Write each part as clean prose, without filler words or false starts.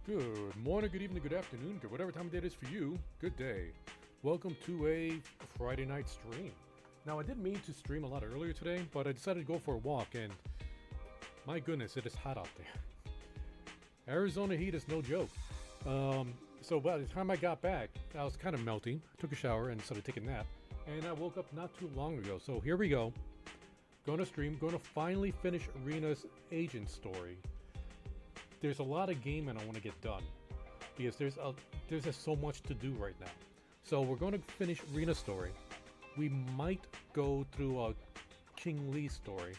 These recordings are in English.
Good morning, good evening, good afternoon, good whatever time of day it is for you. Good day. Welcome to a Friday night stream. Now, I didn't mean to stream a lot earlier today, but I decided to go for a walk, and my goodness, it is hot out there. Arizona heat is no joke. So by the time I got back, I was kind of melting. I took a shower and started taking a nap, and I woke up not too long ago. So here we go. Gonna stream, gonna finally finish Rina's agent story. There's a lot of gaming I want to get done because there's just so much to do right now. So we're going to finish Rina's story. We might go through a Qingyi story,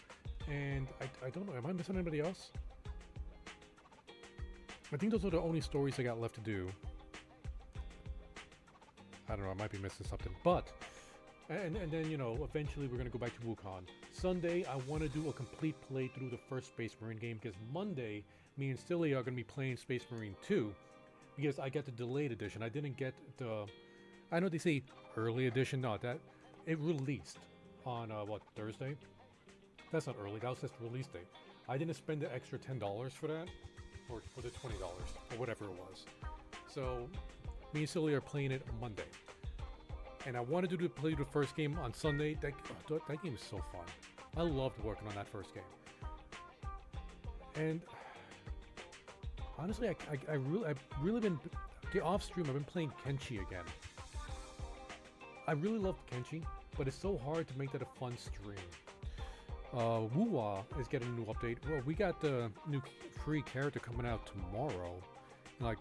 and I don't know. Am I missing anybody else? I think those are the only stories I got left to do. I don't know. I might be missing something, but and then eventually we're gonna go back to Wukong. Sunday, I want to do a complete playthrough the first Space Marine game because Monday, me and Silly are going to be playing Space Marine 2 because I got the delayed edition. I didn't get the... I know they say early edition, no, that... It released on, what, Thursday? That's not early, that was just release date. I didn't spend the extra $10 for that, or for the $20, or whatever it was. So, me and Silly are playing it Monday. And I wanted to play the first game on Sunday. That game is so fun. I loved working on that first game. And honestly, I've really been off stream. I've been playing Qingyi again. I really love Qingyi, but it's so hard to make that a fun stream. Wuwa is getting a new update. Well, we got the new free character coming out tomorrow, in like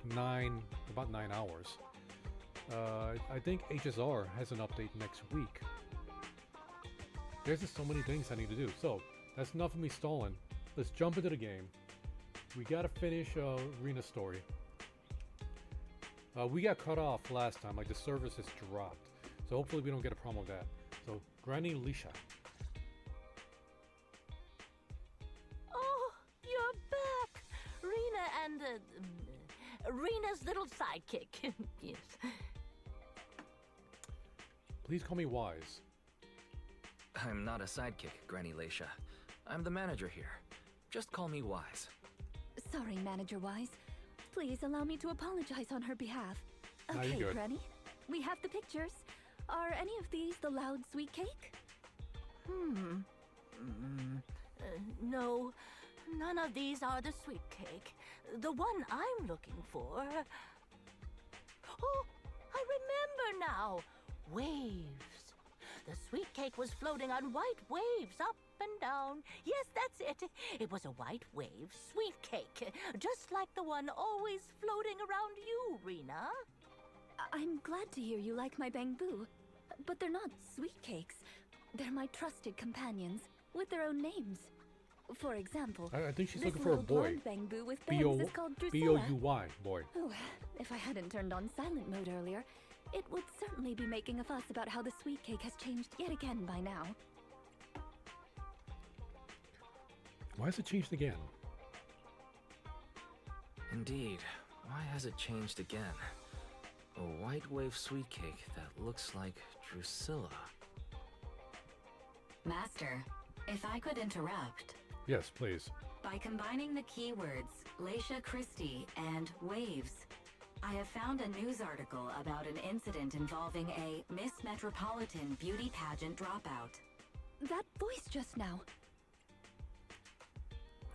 about 9 hours. I think HSR has an update next week. There's just so many things I need to do. So, that's enough of me stalling. Let's jump into the game. We gotta finish Rina's story. We got cut off last time, like the service has dropped. So hopefully we don't get a problem with that. So, Granny Lisha. Oh, you're back! Rina and Rina's little sidekick. Yes. Please call me Wise. I'm not a sidekick, Granny Leisha. I'm the manager here. Just call me Wise. Sorry, Manager Wise. Please allow me to apologize on her behalf. Now you're Okay, good. Granny. We have the pictures. Are any of these the loud sweet cake? No, none of these are the sweet cake. The one I'm looking for... Oh, I remember now. Waves. The sweet cake was floating on white waves up and down. Yes, that's it. It was a white wave sweet cake, just like the one always floating around you, Rina. I'm glad to hear you like my bamboo, but they're not sweet cakes. They're my trusted companions, with their own names. For example, I think she's this looking for a little boy. blonde bamboo with bangs is called Drusilla. B-O-U-Y, boy. Oh, if I hadn't turned on silent mode earlier, it would certainly be making a fuss about how the sweet cake has changed yet again by now. Why has it changed again? Indeed. Why has it changed again? A white wave sweet cake that looks like Drusilla. Master, if I could interrupt. Yes, please. By combining the keywords Leisha Christie and waves, I have found a news article about an incident involving a Miss Metropolitan beauty pageant dropout. That voice just now.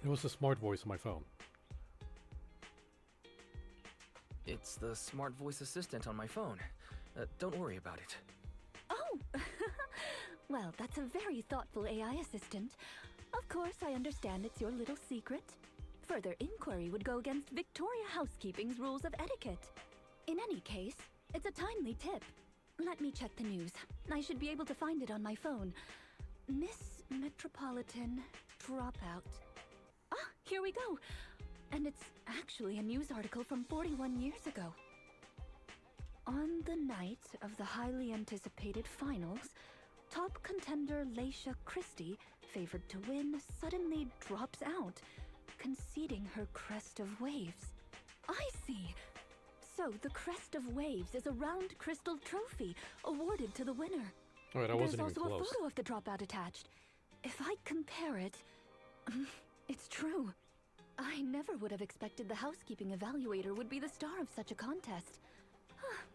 It was the smart voice on my phone. It's the smart voice assistant on my phone. Don't worry about it. Oh! Well, that's a very thoughtful AI assistant. Of course, I understand it's your little secret. Further inquiry would go against Victoria Housekeeping's rules of etiquette. In any case, it's a timely tip. Let me check the news. I should be able to find it on my phone. Miss Metropolitan Dropout. Ah, here we go. And it's actually a news article from 41 years ago. On the night of the highly anticipated finals, top contender Leisha Christie, favored to win, suddenly drops out, conceding her crest of waves. I see. So the crest of waves is a round crystal trophy awarded to the winner. Alright, I wasn't even There's also close. a photo of the dropout attached. If I compare it, it's true. I never would have expected the housekeeping evaluator would be the star of such a contest.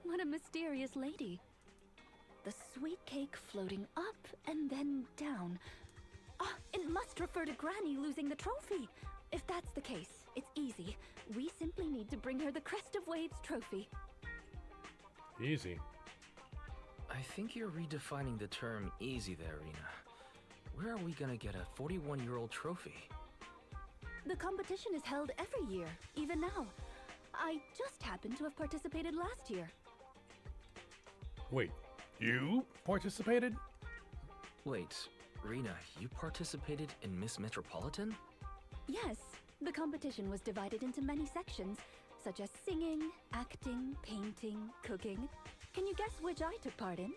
What a mysterious lady. The sweet cake floating up and then down. Ah, it must refer to Granny losing the trophy. If that's the case, it's easy. We simply need to bring her the Crest of Waves trophy. Easy. I think you're redefining the term easy there, Rina. Where are we gonna get a 41-year-old trophy? The competition is held every year, even now. I just happened to have participated last year. Wait, you participated? Wait, Rina, you participated in Miss Metropolitan? Yes, the competition was divided into many sections, such as singing, acting, painting, cooking. Can you guess which I took part in?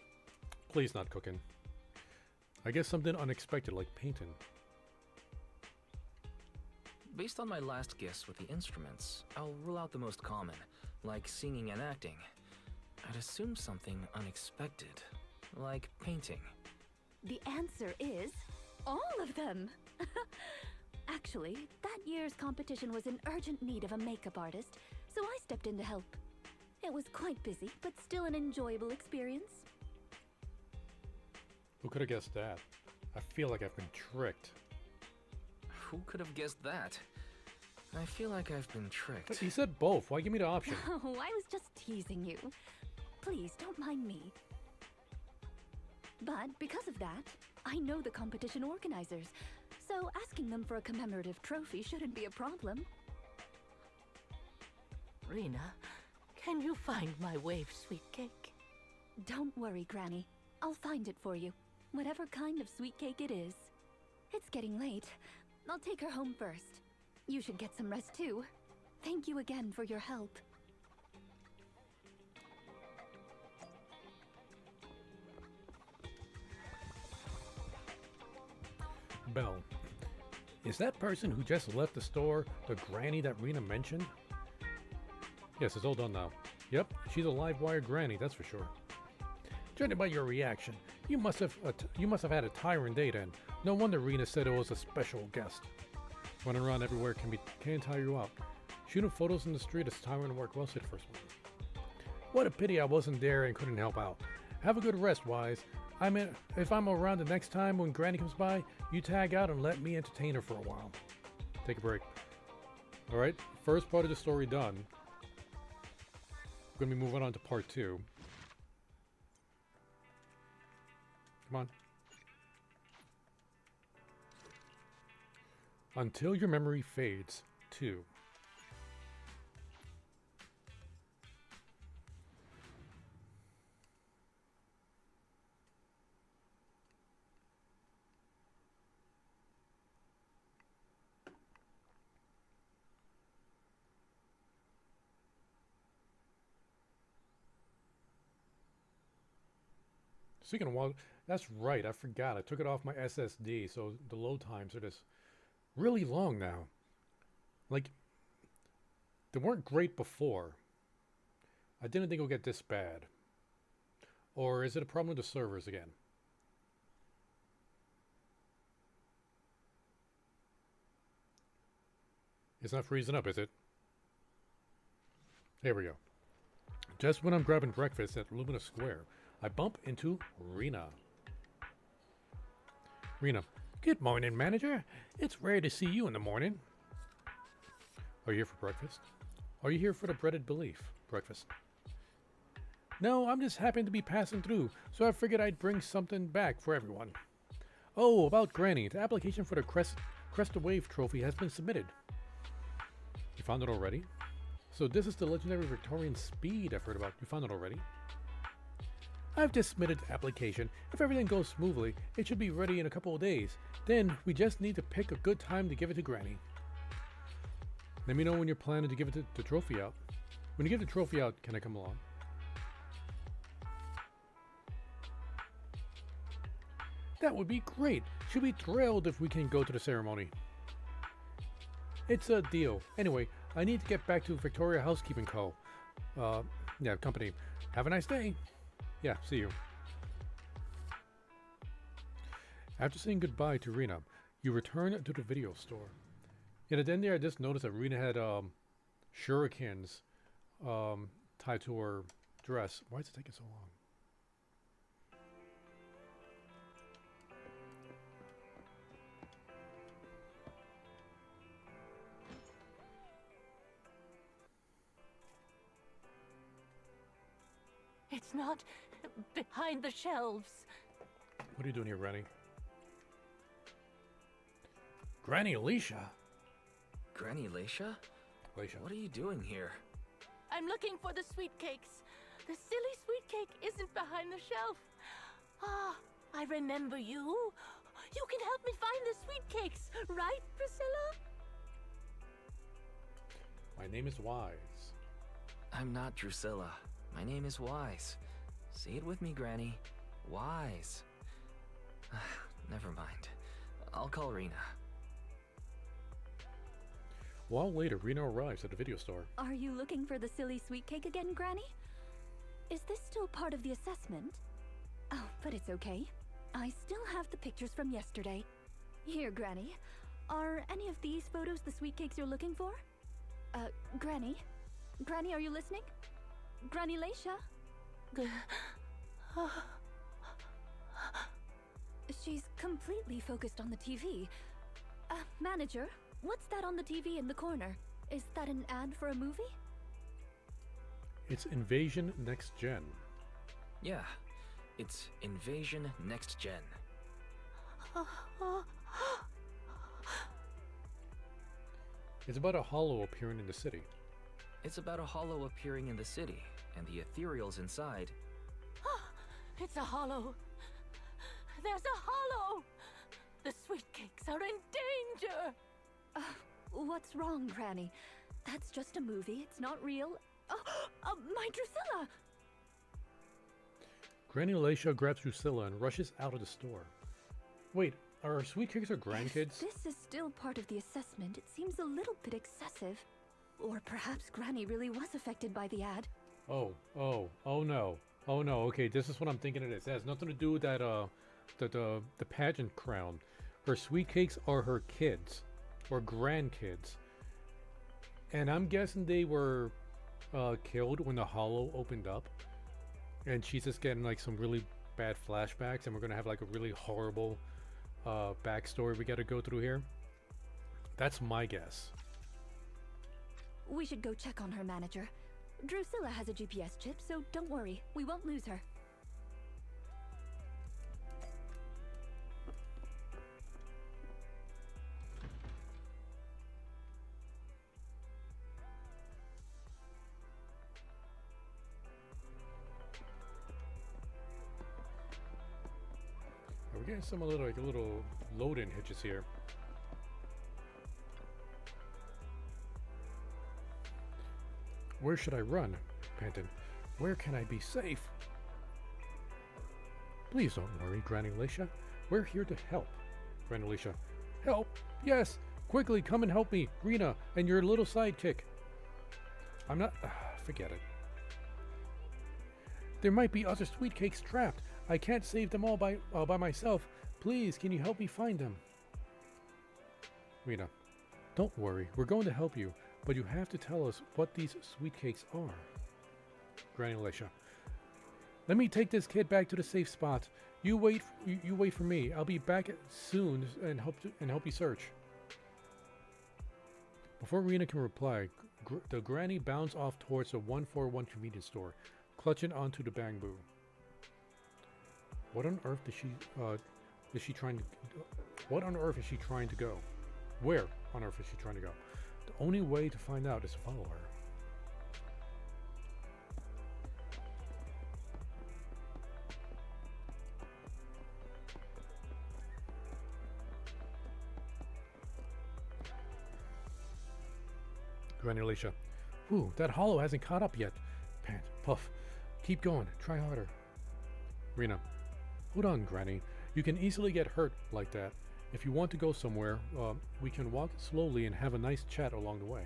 Please not cooking. I guess something unexpected like painting. Based on my last guess with the instruments, I'll rule out the most common, like singing and acting. I'd assume something unexpected, like painting. The answer is all of them. Actually, that year's competition was in urgent need of a makeup artist, so I stepped in to help. It was quite busy, but still an enjoyable experience. Who could have guessed that? I feel like I've been tricked. Who could have guessed that? I feel like I've been tricked. But he said both. Why give me the option? Oh, I was just teasing you. Please, don't mind me. But because of that, I know the competition organizers, so asking them for a commemorative trophy shouldn't be a problem. Rina, can you find my wave sweet cake? Don't worry, Granny. I'll find it for you, whatever kind of sweet cake it is. It's getting late. I'll take her home first. You should get some rest too. Thank you again for your help. Belle, is that person who just left the store the granny that Rina mentioned? Yes, it's all done now. Yep, she's a live wire granny, that's for sure. Judging by your reaction, you must have had a tiring day then. No wonder Rina said it was a special guest. Running around everywhere can tire you out. Shooting photos in the street is tiring work. Well said, first one. What a pity I wasn't there and couldn't help out. Have a good rest, Wise. If I'm around the next time when Granny comes by, you tag out and let me entertain her for a while. Take a break. Alright, first part of the story done. We're going to be moving on to part 2. Come on. Until Your Memory Fades 2. Speaking of while, that's right, I forgot. I took it off my SSD, so the load times are just really long now. Like, they weren't great before. I didn't think it would get this bad. Or is it a problem with the servers again? It's not freezing up, is it? There we go. Just when I'm grabbing breakfast at Lumina Square, I bump into Rina. Rina, good morning, manager. It's rare to see you in the morning. Are you here for breakfast? Are you here for the breaded breakfast? No, I'm just happened to be passing through, so I figured I'd bring something back for everyone. Oh, about Granny, the application for the Crest of Wave trophy has been submitted. You found it already? So this is the legendary Victorian speed I've heard about. You found it already? I've just submitted the application. If everything goes smoothly, it should be ready in a couple of days. Then we just need to pick a good time to give it to Granny. Let me know when you're planning to give it the trophy out. When you give the trophy out, can I come along? That would be great. She'll be thrilled if we can go to the ceremony. It's a deal. Anyway, I need to get back to Victoria Housekeeping Company. Have a nice day. Yeah, see you. After saying goodbye to Rina, you return to the video store. At the end there, I just noticed that Rina had shurikens tied to her dress. Why is it taking so long? It's not behind the shelves. What are you doing here, Granny? Granny Alicia? Granny Leisha? Alicia. What are you doing here? I'm looking for the sweet cakes. The silly sweet cake isn't behind the shelf. Ah, I remember you. You can help me find the sweet cakes, right, Priscilla? My name is Wise. I'm not Drusilla. My name is Wise. Say it with me, Granny. Wise. Never mind. I'll call Rina. A while later, Rina arrives at the video store. Are you looking for the silly sweet cake again, Granny? Is this still part of the assessment? Oh, but it's okay. I still have the pictures from yesterday. Here, Granny. Are any of these photos the sweet cakes you're looking for? Granny? Granny, are you listening? Granny Leisha? She's completely focused on the TV. Manager, what's that on the TV in the corner? Is that an ad for a movie? It's Invasion Next Gen. Yeah, it's Invasion Next Gen. It's about a hollow appearing in the city. It's about a hollow appearing in the city, and the ethereals inside. It's a hollow. There's a hollow. The sweet cakes are in danger. What's wrong, Granny? That's just a movie. It's not real. My Drusilla! Granny Leisha grabs Drusilla and rushes out of the store. Wait, are our sweet cakes our grandkids? If this is still part of the assessment, it seems a little bit excessive. Or perhaps Granny really was affected by the ad. Oh no. Oh no, okay, this is what I'm thinking it is. It has nothing to do with that, the pageant crown. Her sweet cakes are her kids. Or grandkids. And I'm guessing they were, killed when the hollow opened up. And she's just getting, like, some really bad flashbacks. And we're gonna have, like, a really horrible, backstory we gotta go through here. That's my guess. We should go check on her, manager. Drusilla has a GPS chip, so don't worry. We won't lose her. We're getting some little load-in hitches here. Where should I run? Panted. Where can I be safe? Please don't worry, Granny Alicia. We're here to help. Granny Alicia. Help? Yes! Quickly, come and help me, Rina, and your little sidekick. I'm not... forget it. There might be other sweet cakes trapped. I can't save them all by myself. Please, can you help me find them? Rina. Don't worry, we're going to help you. But you have to tell us what these sweet cakes are. Granny Alicia. Let me take this kid back to the safe spot. You wait for me. I'll be back soon and help you search. Before Rina can reply, the granny bounds off towards the 141 convenience store, clutching onto the bamboo. What on earth is she trying to? What on earth is she trying to go? Where on earth is she trying to go? The only way to find out is to follow her. Granny Alicia. Ooh, that hollow hasn't caught up yet. Pant, puff. Keep going. Try harder. Rina. Hold on, Granny. You can easily get hurt like that. If you want to go somewhere, we can walk slowly and have a nice chat along the way.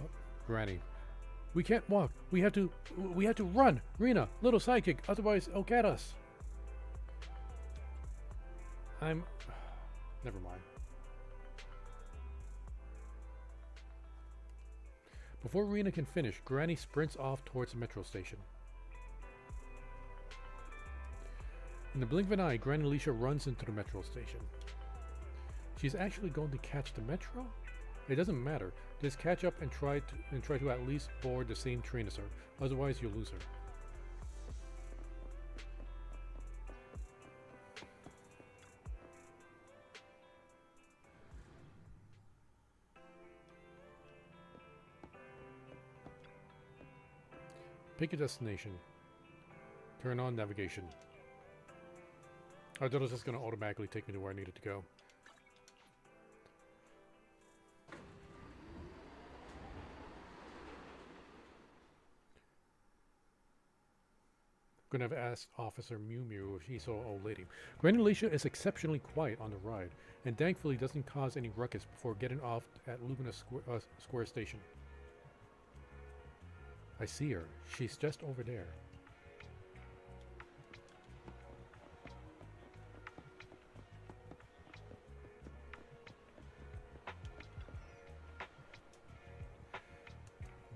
Oh, Granny. We can't walk. We have to run. Rina, little sidekick, otherwise they'll get us. Never mind. Before Rina can finish, Granny sprints off towards the metro station. In the blink of an eye, Granny Alicia runs into the metro station. She's actually going to catch the metro? It doesn't matter. Just catch up and try to at least board the same train as her. Otherwise, you'll lose her. Pick a destination. Turn on navigation. I thought it was just going to automatically take me to where I needed to go. Gonna have asked Officer Mew Mew if he saw an old lady. Granny Alicia is exceptionally quiet on the ride, and thankfully doesn't cause any ruckus before getting off at Lumina Square Station. I see her. She's just over there.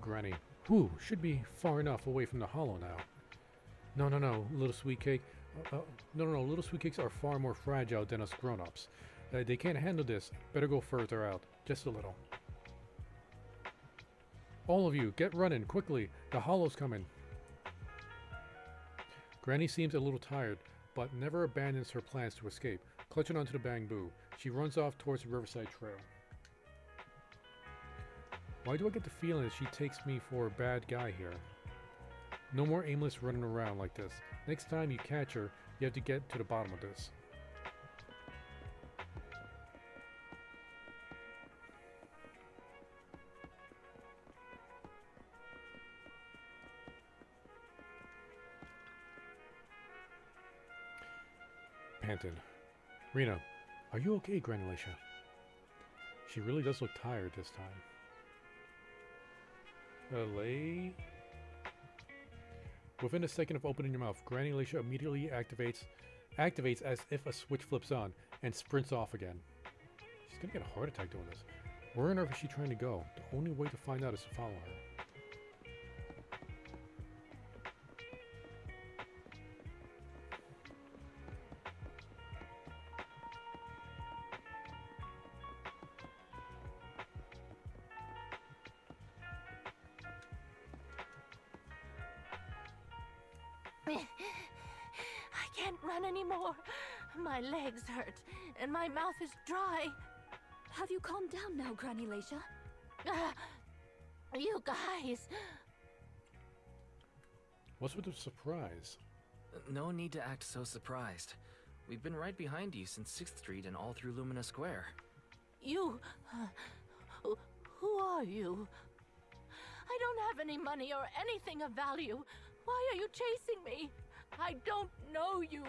Granny. Whew, should be far enough away from the hollow now. No, little sweet cake. No, little sweet cakes are far more fragile than us grown-ups. They can't handle this. Better go further out. Just a little. All of you, get running, quickly. The hollow's coming. Granny seems a little tired, but never abandons her plans to escape. Clutching onto the bamboo, she runs off towards the Riverside Trail. Why do I get the feeling that she takes me for a bad guy here? No more aimless running around like this. Next time you catch her, you have to get to the bottom of this. Panting. Rina, are you okay, Granny Alicia? She really does look tired this time. Lay. Within a second of opening your mouth, Granny Leisha immediately activates as if a switch flips on and sprints off again. She's gonna get a heart attack doing this. Where on earth is she trying to go? The only way to find out is to follow her. I can't run anymore. My legs hurt, and my mouth is dry. Have you calmed down now, Granny Leisha? You guys. What's with the surprise? No need to act so surprised. We've been right behind you since 6th Street and all through Lumina Square. You. Who are you? I don't have any money or anything of value. Why are you chasing me? I don't know you.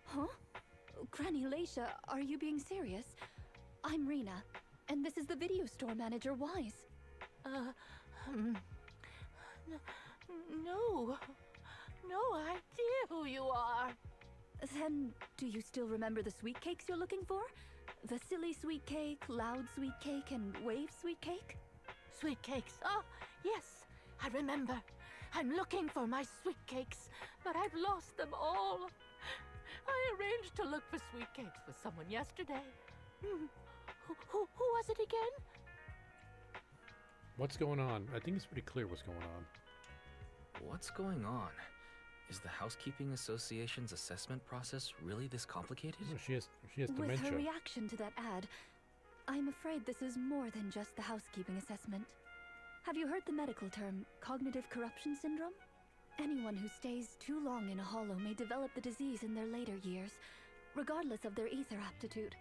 Huh? Granny Leisha, are you being serious? I'm Rina, and this is the video store manager, Wise. No. No idea who you are. Then, do you still remember the sweet cakes you're looking for? The silly sweet cake, loud sweet cake, and wave sweet cake? Sweet cakes. Oh, yes, I remember. I'm looking for my sweet cakes, but I've lost them all. I arranged to look for sweet cakes for someone yesterday. Who was it again? What's going on? I think it's pretty clear what's going on. What's going on? Is the Housekeeping Association's assessment process really this complicated? Oh, she has With dementia. her reaction to that ad, I'm afraid this is more than just the housekeeping assessment. Have you heard the medical term, cognitive corruption syndrome? Anyone who stays too long in a hollow may develop the disease in their later years, regardless of their ether aptitude.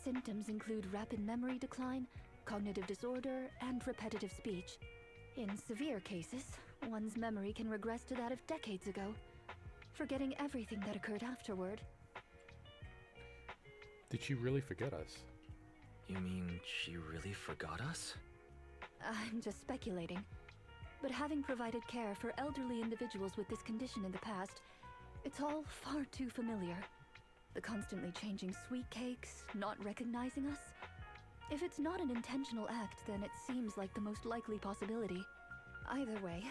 Symptoms include rapid memory decline, cognitive disorder, and repetitive speech. In severe cases, one's memory can regress to that of decades ago, forgetting everything that occurred afterward. Did she really forget us? You mean she really forgot us? I'm just speculating. But having provided care for elderly individuals with this condition in the past, it's all far too familiar. The constantly changing sweet cakes, not recognizing us. If it's not an intentional act, then it seems like the most likely possibility. Either way,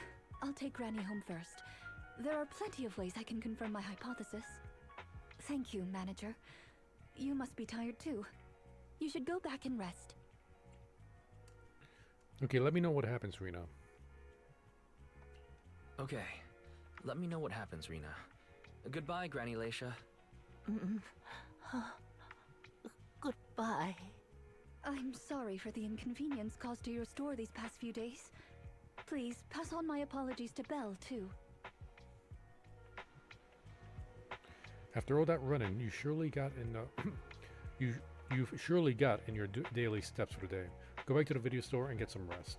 I'll take Granny home first. There are plenty of ways I can confirm my hypothesis. Thank you, Manager. You must be tired too. You should go back and rest. Okay, let me know what happens, Rina. Okay. Let me know what happens, Rina. Goodbye, Granny Leisha. Goodbye. I'm sorry for the inconvenience caused to your store these past few days. Please, pass on my apologies to Belle, too. After all that running, you surely got in you've surely got in your daily steps for the day. Go back to the video store and get some rest.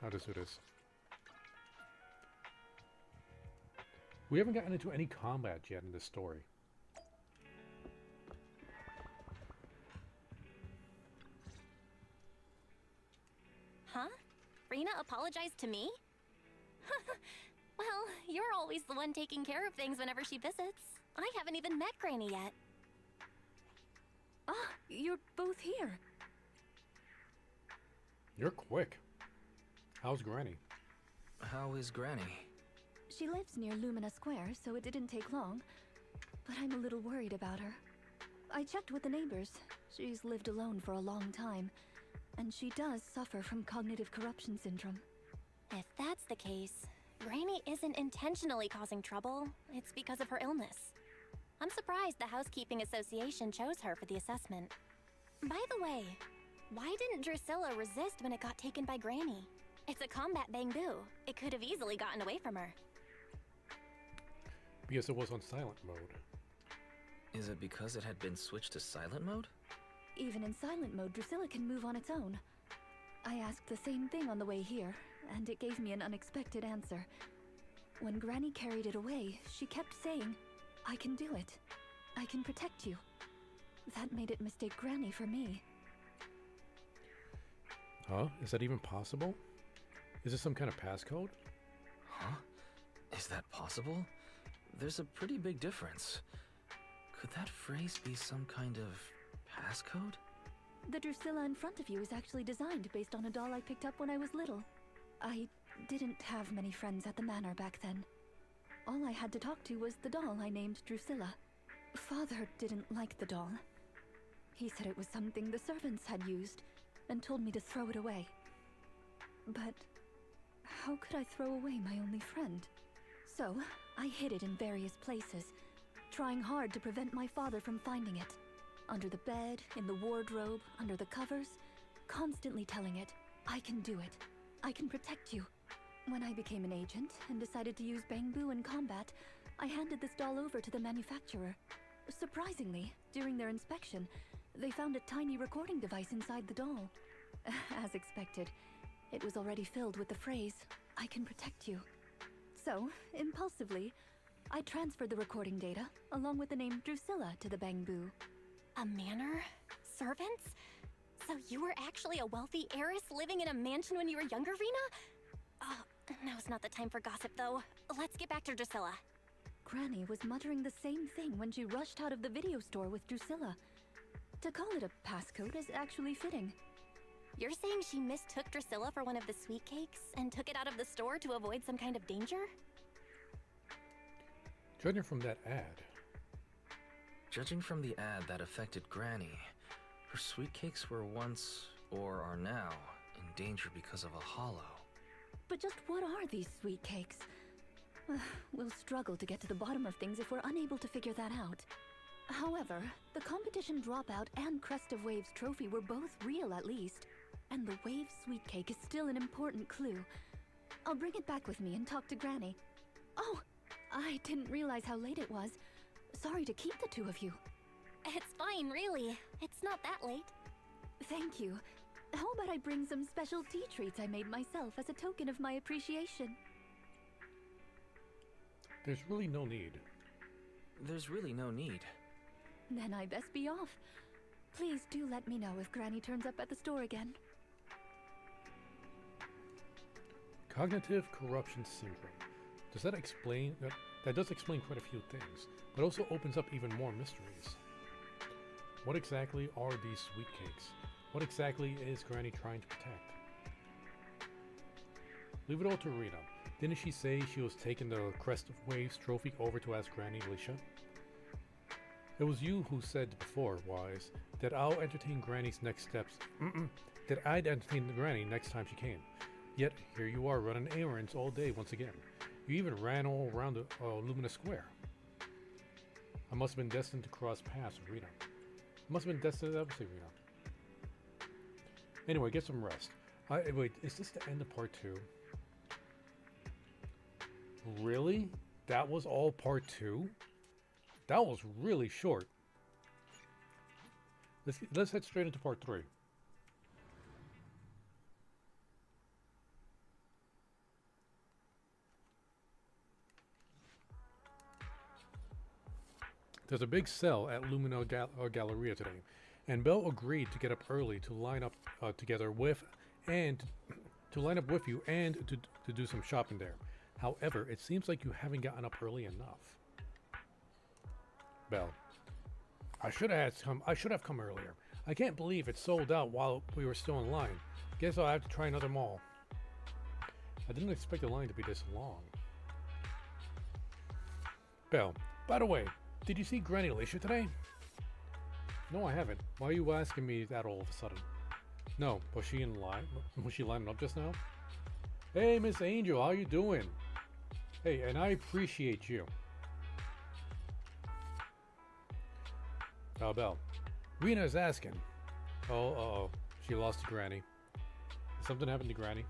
How does do this? We haven't gotten into any combat yet in this story. Huh? Rina apologized to me? Well, you're always the one taking care of things whenever she visits. I haven't even met Granny yet. Ah, you're both here. You're quick. How's Granny? How is Granny? She lives near Lumina Square, so it didn't take long. But I'm a little worried about her. I checked with the neighbors. She's lived alone for a long time. And she does suffer from cognitive corruption syndrome. If that's the case, Granny isn't intentionally causing trouble. It's because of her illness. I'm surprised the Housekeeping Association chose her for the assessment. By the way, why didn't Drusilla resist when it got taken by Granny? It's a combat bamboo. It could have easily gotten away from her. Because it was on silent mode. Is it because it had been switched to silent mode? Even in silent mode, Drusilla can move on its own. I asked the same thing on the way here, and it gave me an unexpected answer. When Granny carried it away, she kept saying, "I can do it. I can protect you." That made it mistake Granny for me. Huh? Is that even possible? Is this some kind of passcode? Huh? Is that possible? There's a pretty big difference. Could that phrase be some kind of passcode? The Drusilla in front of you is actually designed based on a doll I picked up when I was little. I didn't have many friends at the manor back then. All I had to talk to was the doll I named Drusilla. Father didn't like the doll. He said it was something the servants had used, and told me to throw it away. But how could I throw away my only friend? So, I hid it in various places, trying hard to prevent my father from finding it. Under the bed, in the wardrobe, under the covers, constantly telling it, I can do it. I can protect you. When I became an agent and decided to use Bangbu in combat, I handed this doll over to the manufacturer. Surprisingly, during their inspection, they found a tiny recording device inside the doll. As expected, it was already filled with the phrase, I can protect you. So, impulsively, I transferred the recording data, along with the name Drusilla, to the Bangbu. A manor? Servants? So you were actually a wealthy heiress living in a mansion when you were younger, Rina? Oh, now's not the time for gossip, though. Let's get back to Drusilla. Granny was muttering the same thing when she rushed out of the video store with Drusilla. To call it a passcode is actually fitting. You're saying she mistook Drusilla for one of the sweet cakes and took it out of the store to avoid some kind of danger? Judging from that ad. Judging from the ad that affected Granny, her sweet cakes were once, or are now, in danger because of a hollow. But just what are these sweet cakes? We'll struggle to get to the bottom of things if we're unable to figure that out. However, the competition dropout and Crest of Waves trophy were both real at least, and the Wave sweet cake is still an important clue. I'll bring it back with me and talk to Granny. Oh, I didn't realize how late it was. Sorry to keep the two of you. It's fine, really. It's not that late. Thank you. How about I bring some special tea treats I made myself as a token of my appreciation? There's really no need. There's really no need. Then I best be off. Please do let me know if Granny turns up at the store again. Cognitive corruption syndrome. Does that explain... That does explain quite a few things, but also opens up even more mysteries. What exactly are these sweet cakes? What exactly is Granny trying to protect? Leave it all to Rina. Didn't she say she was taking the Crest of Waves trophy over to ask Granny Alicia? It was you who said before, Wise, that I'll entertain Granny's next steps. That I'd entertain the Granny next time she came. Yet, here you are running errands all day once again. You even ran all around the Lumina Square. I must have been destined to cross paths with Rina. I must have been destined to obviously Rina. Anyway, get some rest. Wait, is this the end of part 2? Really? That was all part 2? That was really short. Let's head straight into part 3. There's a big sale at Lumina Galleria today, and Belle agreed to get up early to line up together with and to line up with you and to do some shopping there. However, it seems like you haven't gotten up early enough. Belle, I should have come earlier. I can't believe it sold out while we were still in line. Guess I'll have to try another mall. I didn't expect the line to be this long. Belle, by the way, did you see Granny Alicia today? No, I haven't. Why are you asking me that all of a sudden? No, was she in line? Was she lining up just now? Hey, Miss Angel, how you doing? Hey, and I appreciate you. Belle. Rina is asking. Oh, uh-oh. She lost to Granny. Something happened to Granny?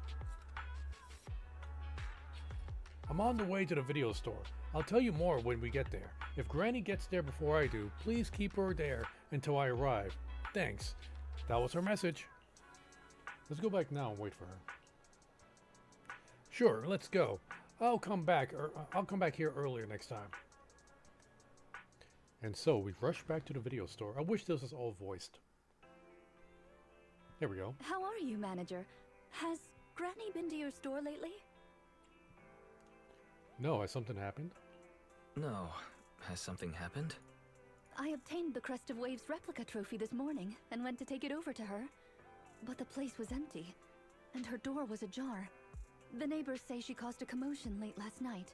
I'm on the way to the video store. I'll tell you more when we get there. If Granny gets there before I do, please keep her there until I arrive. Thanks. That was her message. Let's go back now and wait for her. Sure, let's go. I'll come back here earlier next time. And so we rush back to the video store. I wish this was all voiced. There we go. How are you, manager? Has Granny been to your store lately? No, has something happened? No. Has something happened? I obtained the Crest of Waves replica trophy this morning and went to take it over to her. But the place was empty, and her door was ajar. The neighbors say she caused a commotion late last night,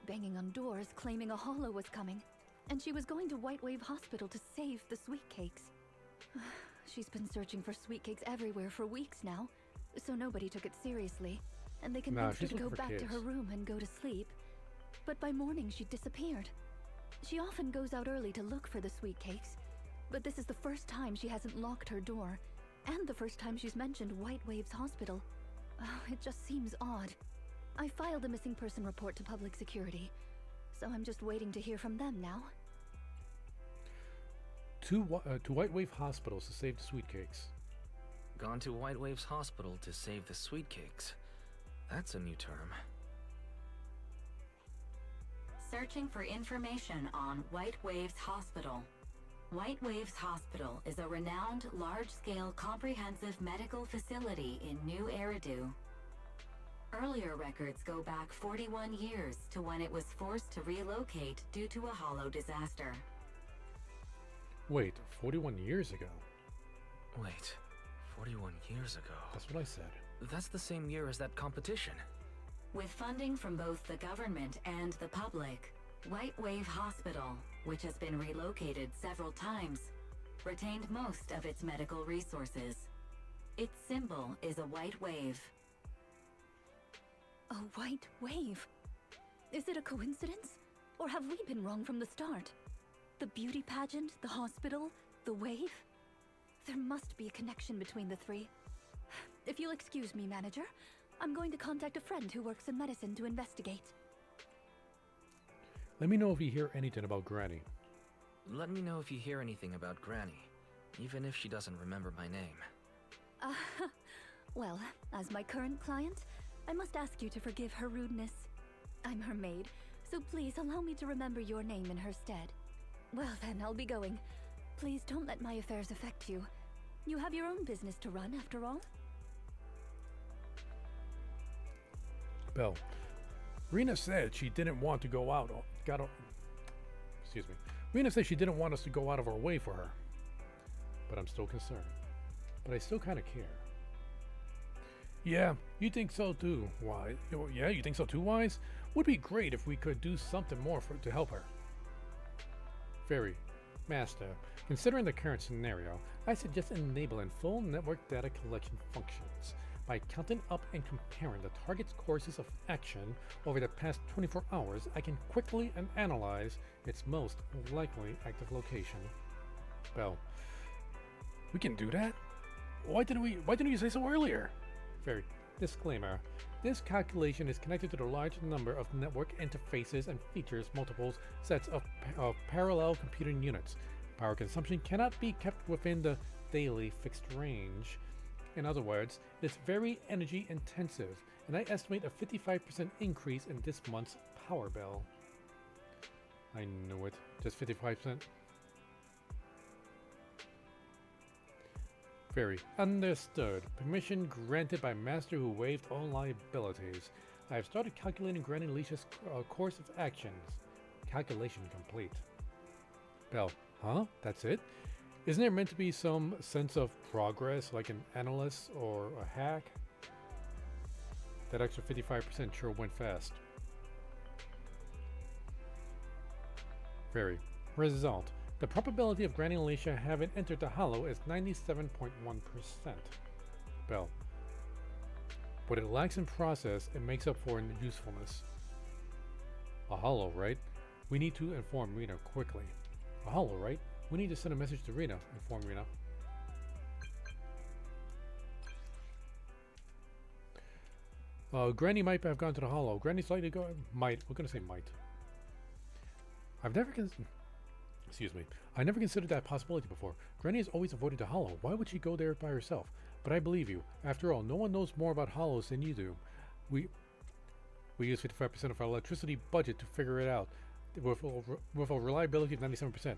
banging on doors claiming a hollow was coming, and she was going to White Wave Hospital to save the sweet cakes. She's been searching for sweet cakes everywhere for weeks now, so nobody took it seriously, and they convinced her she's to go looking for back to her kids. room and go to sleep. But by morning she disappeared. She often goes out early to look for the sweet cakes, but this is the first time she hasn't locked her door, and the first time she's mentioned White Waves Hospital. It just seems odd. I filed a missing person report to public security, so I'm just waiting to hear from them now. To White Wave Hospitals to save the sweet cakes. Gone to White Waves Hospital to save the sweet cakes. That's a new term. Searching for information on White Waves Hospital. White Waves Hospital is a renowned, large-scale, comprehensive medical facility in New Eridu. Earlier records go back 41 years to when it was forced to relocate due to a hollow disaster. Wait, 41 years ago? Wait, 41 years ago? That's what I said. That's the same year as that competition. With funding from both the government and the public, White Wave Hospital, which has been relocated several times, retained most of its medical resources. Its symbol is a white wave. A white wave? Is it a coincidence? Or have we been wrong from the start? The beauty pageant, the hospital, the wave? There must be a connection between the three. If you'll excuse me, manager, I'm going to contact a friend who works in medicine to investigate. Let me know if you hear anything about Granny. Let me know if you hear anything about Granny, even if she doesn't remember my name. Well, as my current client, I must ask you to forgive her rudeness. I'm her maid, so please allow me to remember your name in her stead. Well then, I'll be going. Please don't let my affairs affect you. You have your own business to run, after all. Belle, Rina said she didn't want to go out. Excuse me. Rina said she didn't want us to go out of our way for her. But I'm still concerned. But I still kind of care. Yeah, you think so too, Wise? Yeah, you think so too, Wise? Would be great if we could do something more to help her. Fairy, Master, considering the current scenario, I suggest enabling full network data collection functions. By counting up and comparing the target's courses of action over the past 24 hours, I can quickly analyze its most likely active location. Belle, we can do that? Why didn't you say so earlier? Fairy, disclaimer. This calculation is connected to the large number of network interfaces and features multiple sets of parallel computing units. Power consumption cannot be kept within the daily fixed range. In other words, it is very energy intensive, and I estimate a 55% increase in this month's power bill. I knew it. Just 55%. Fairy, understood. Permission granted by Master who waived all liabilities. I have started calculating Granny Leisha's course of actions. Calculation complete. Belle, huh? That's it? Isn't there meant to be some sense of progress, like an analyst or a hack? That extra 55% sure went fast. Fairy, result. The probability of Granny Alicia having entered the hollow is 97.1%. Belle, what it lacks in process, it makes up for in usefulness. A hollow, right? We need to inform Rina quickly. A hollow, right? We need to send a message to Rina. Inform Rina. Granny might have gone to the hollow. Granny's likely to go. Might. We're gonna say might. Excuse me. I never considered that possibility before. Granny has always avoided the hollow. Why would she go there by herself? But I believe you. After all, no one knows more about hollows than you do. We use 55% of our electricity budget to figure it out, with a reliability of 97%.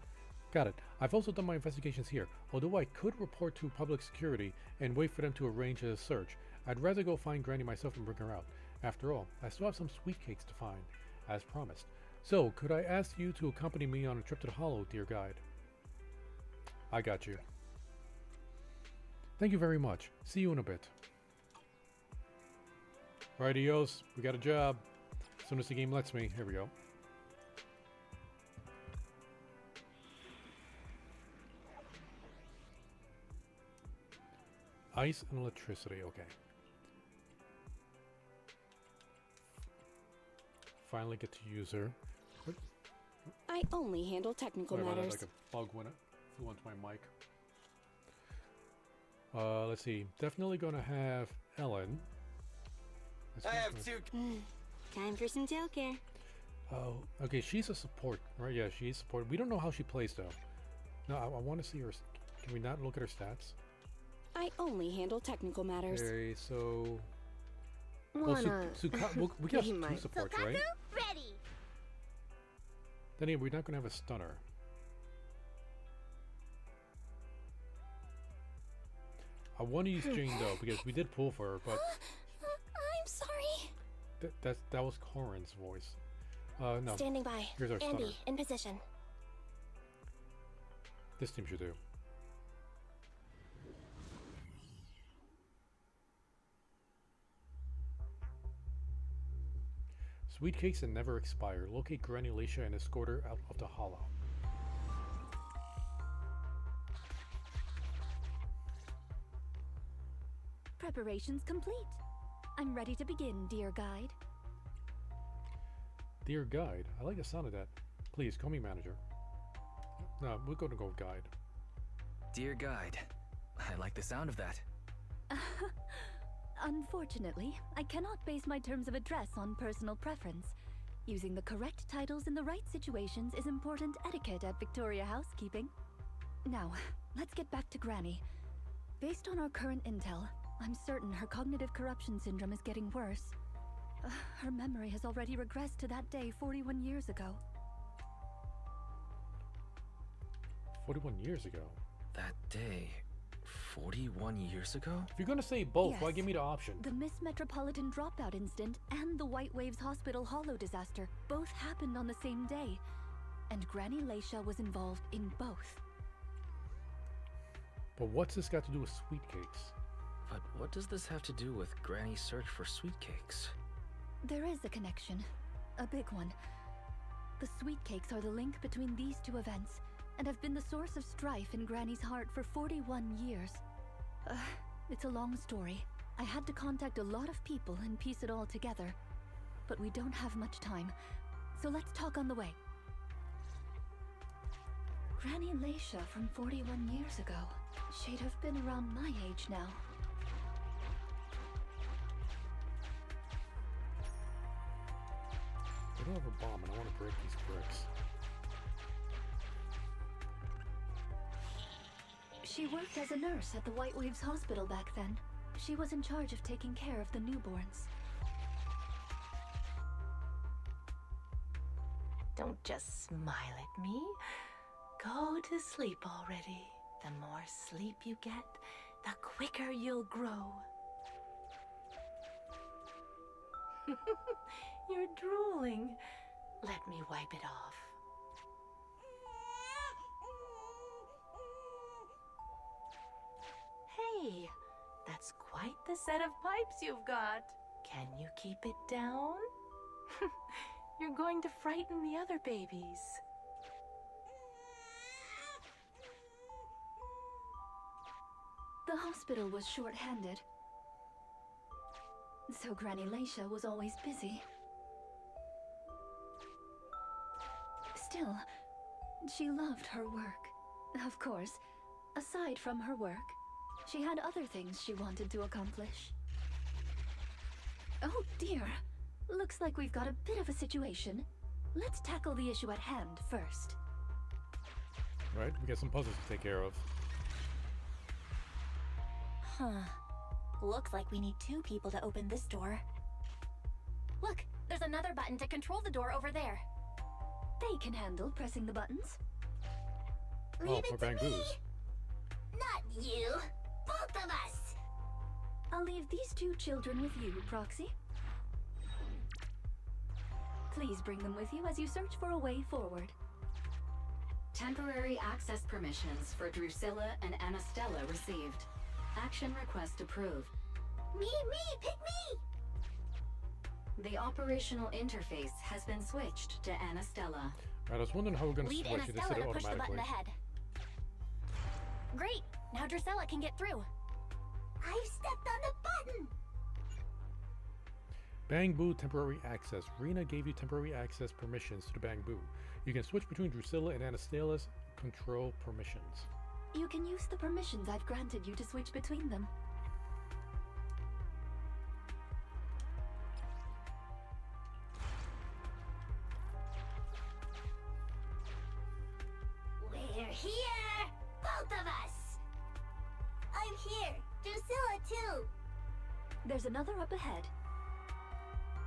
Got it. I've also done my investigations here. Although I could report to public security and wait for them to arrange a search, I'd rather go find Granny myself and bring her out. After all, I still have some sweet cakes to find, as promised. So, could I ask you to accompany me on a trip to the Hollow, dear guide? I got you. Thank you very much. See you in a bit. Righty-os, we got a job. As soon as the game lets me. Here we go. Ice and electricity, okay. Finally get to use her. I only handle technical Sorry about matters. that, like a bug went flew onto my mic. Let's see. Definitely gonna have Ellen. I have two. Time for some tail care. Oh, okay. She's a support, right? Yeah, she's support. We don't know how she plays though. No, I want to see her. Can we not look at her stats? I only handle technical matters. Okay, so. Wanna We got be two my supports, right? Ready. Then we're not gonna have a stunner. I want to use Jane though because we did pull for her, but I'm sorry. that was Corin's voice. No. Standing by. Here's our Andy, stunner. in position. This team should do. Sweet cakes that never expire. Locate Granny Leisha and escort her out of the hollow. Preparations complete. I'm ready to begin, dear guide. Dear guide, I like the sound of that. Please call me manager. No, we're going to go with guide. Dear guide, I like the sound of that. Unfortunately, I cannot base my terms of address on personal preference. Using the correct titles in the right situations is important etiquette at Victoria Housekeeping. Now, let's get back to Granny. Based on our current intel, I'm certain her cognitive corruption syndrome is getting worse. Her memory has already regressed to that day 41 years ago. 41 years ago? That day, 41 years ago? If you're going to say both, why Yes. give me the option? The Miss Metropolitan dropout incident and the White Waves Hospital Hollow disaster both happened on the same day, and Granny Leisha was involved in both. But what's this got to do with sweet cakes? But what does this have to do with Granny's search for sweet cakes? There is a connection, a big one. The sweet cakes are the link between these two events, and have been the source of strife in Granny's heart for 41 years. It's a long story. I had to contact a lot of people and piece it all together. But we don't have much time, so let's talk on the way. Granny Leisha from 41 years ago. She'd have been around my age now. I don't have a bomb and I want to break these bricks. She worked as a nurse at the White Waves Hospital back then. She was in charge of taking care of the newborns. Don't just smile at me. Go to sleep already. The more sleep you get, the quicker you'll grow. You're drooling. Let me wipe it off. Hey, that's quite the set of pipes you've got. Can you keep it down? You're going to frighten the other babies. The hospital was short-handed, so Granny Leisha was always busy. Still, she loved her work. Of course, aside from her work, she had other things she wanted to accomplish. Oh dear, looks like we've got a bit of a situation. Let's tackle the issue at hand first. Right? We got some puzzles to take care of. Huh. Looks like we need 2 people to open this door. Look, there's another button to control the door over there. They can handle pressing the buttons. Leave Oh, it for to me. Bangboos. Not you. Both of us. I'll leave these two children with you, Proxy. Please bring them with you as you search for a way forward. Temporary access permissions for Drusilla and Anastella received. Action request approved. Me, pick me. The operational interface has been switched to Anastella. Right, I was wondering how we're going to Lead switch it. It Anastella said it to push the button automatically. ahead. Great! Now Drusilla can get through. I've stepped on the button. Bangbu temporary access. Rina gave you temporary access permissions to the Bangbu. You can switch between Drusilla and Anastella's control permissions. You can use the permissions I've granted you to switch between them. We're here. Both of us. I'm here. Drusilla too. There's another up ahead.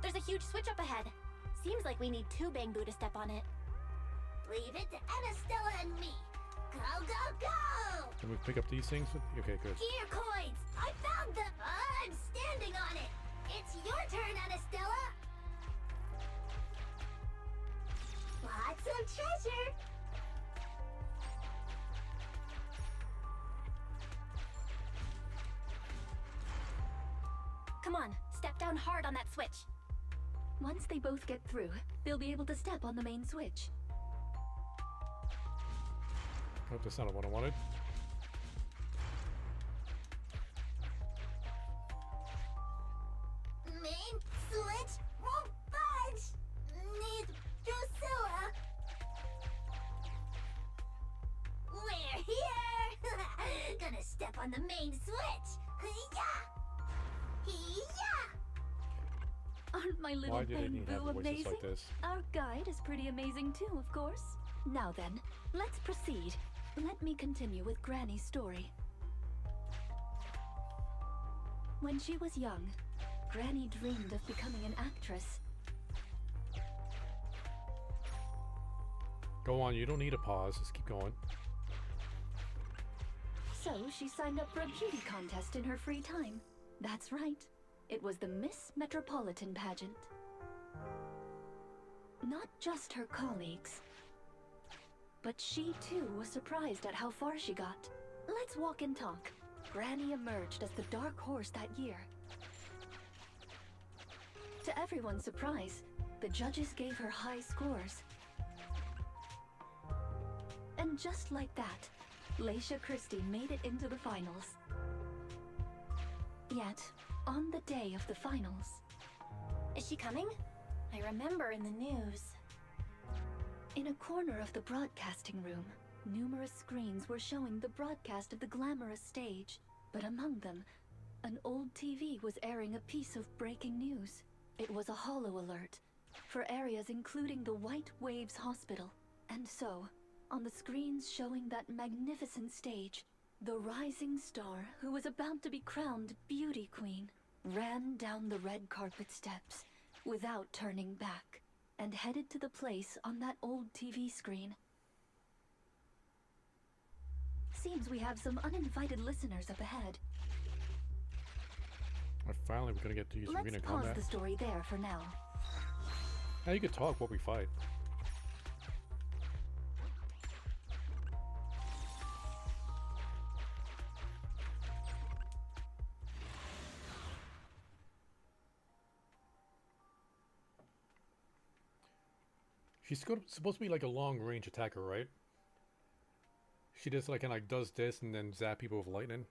There's a huge switch up ahead. Seems like we need two Bangbu to step on it. Leave it to Anastella and me. Go, go, go! Can we pick up these things? Okay, good. Gear coins! I found them! I'm standing on it! It's your turn, Anastella! Lots of treasure! Come on, step down hard on that switch. Once they both get through, they'll be able to step on the main switch. Oh, that's not what I wanted. Main switch won't budge! Need Drusilla! We're here! Gonna step on the main switch! Hee-yah! Hee-yah! Aren't my little Why do they need to have Bangbu voices amazing? like this? Our guide is pretty amazing too, of course. Now then, let's proceed. Let me continue with Granny's story. When she was young, Granny dreamed of becoming an actress. Go on, you don't need a pause. Just keep going. So she signed up for a beauty contest in her free time. That's right. It was the Miss Metropolitan pageant. Not just her colleagues, but she too was surprised at how far she got. Let's walk and talk. Granny emerged as the dark horse that year. To everyone's surprise, the judges gave her high scores. And just like that, Leisha Christie made it into the finals. Yet, on the day of the finals, Is she coming? I remember in the news. in a corner of the broadcasting room, numerous screens were showing the broadcast of the glamorous stage. But among them, an old TV was airing a piece of breaking news. It was a holo alert for areas including the White Waves Hospital. And so, on the screens showing that magnificent stage, the rising star who was about to be crowned Beauty Queen ran down the red carpet steps without turning back and headed to the place on that old TV screen. Seems we have some uninvited listeners up ahead. Finally, we're gonna get to use Let's arena pause combat. the story there for now. Now you can talk while we fight. Supposed to be like a long-range attacker, right? She just like kind of like does this and then zap people with lightning.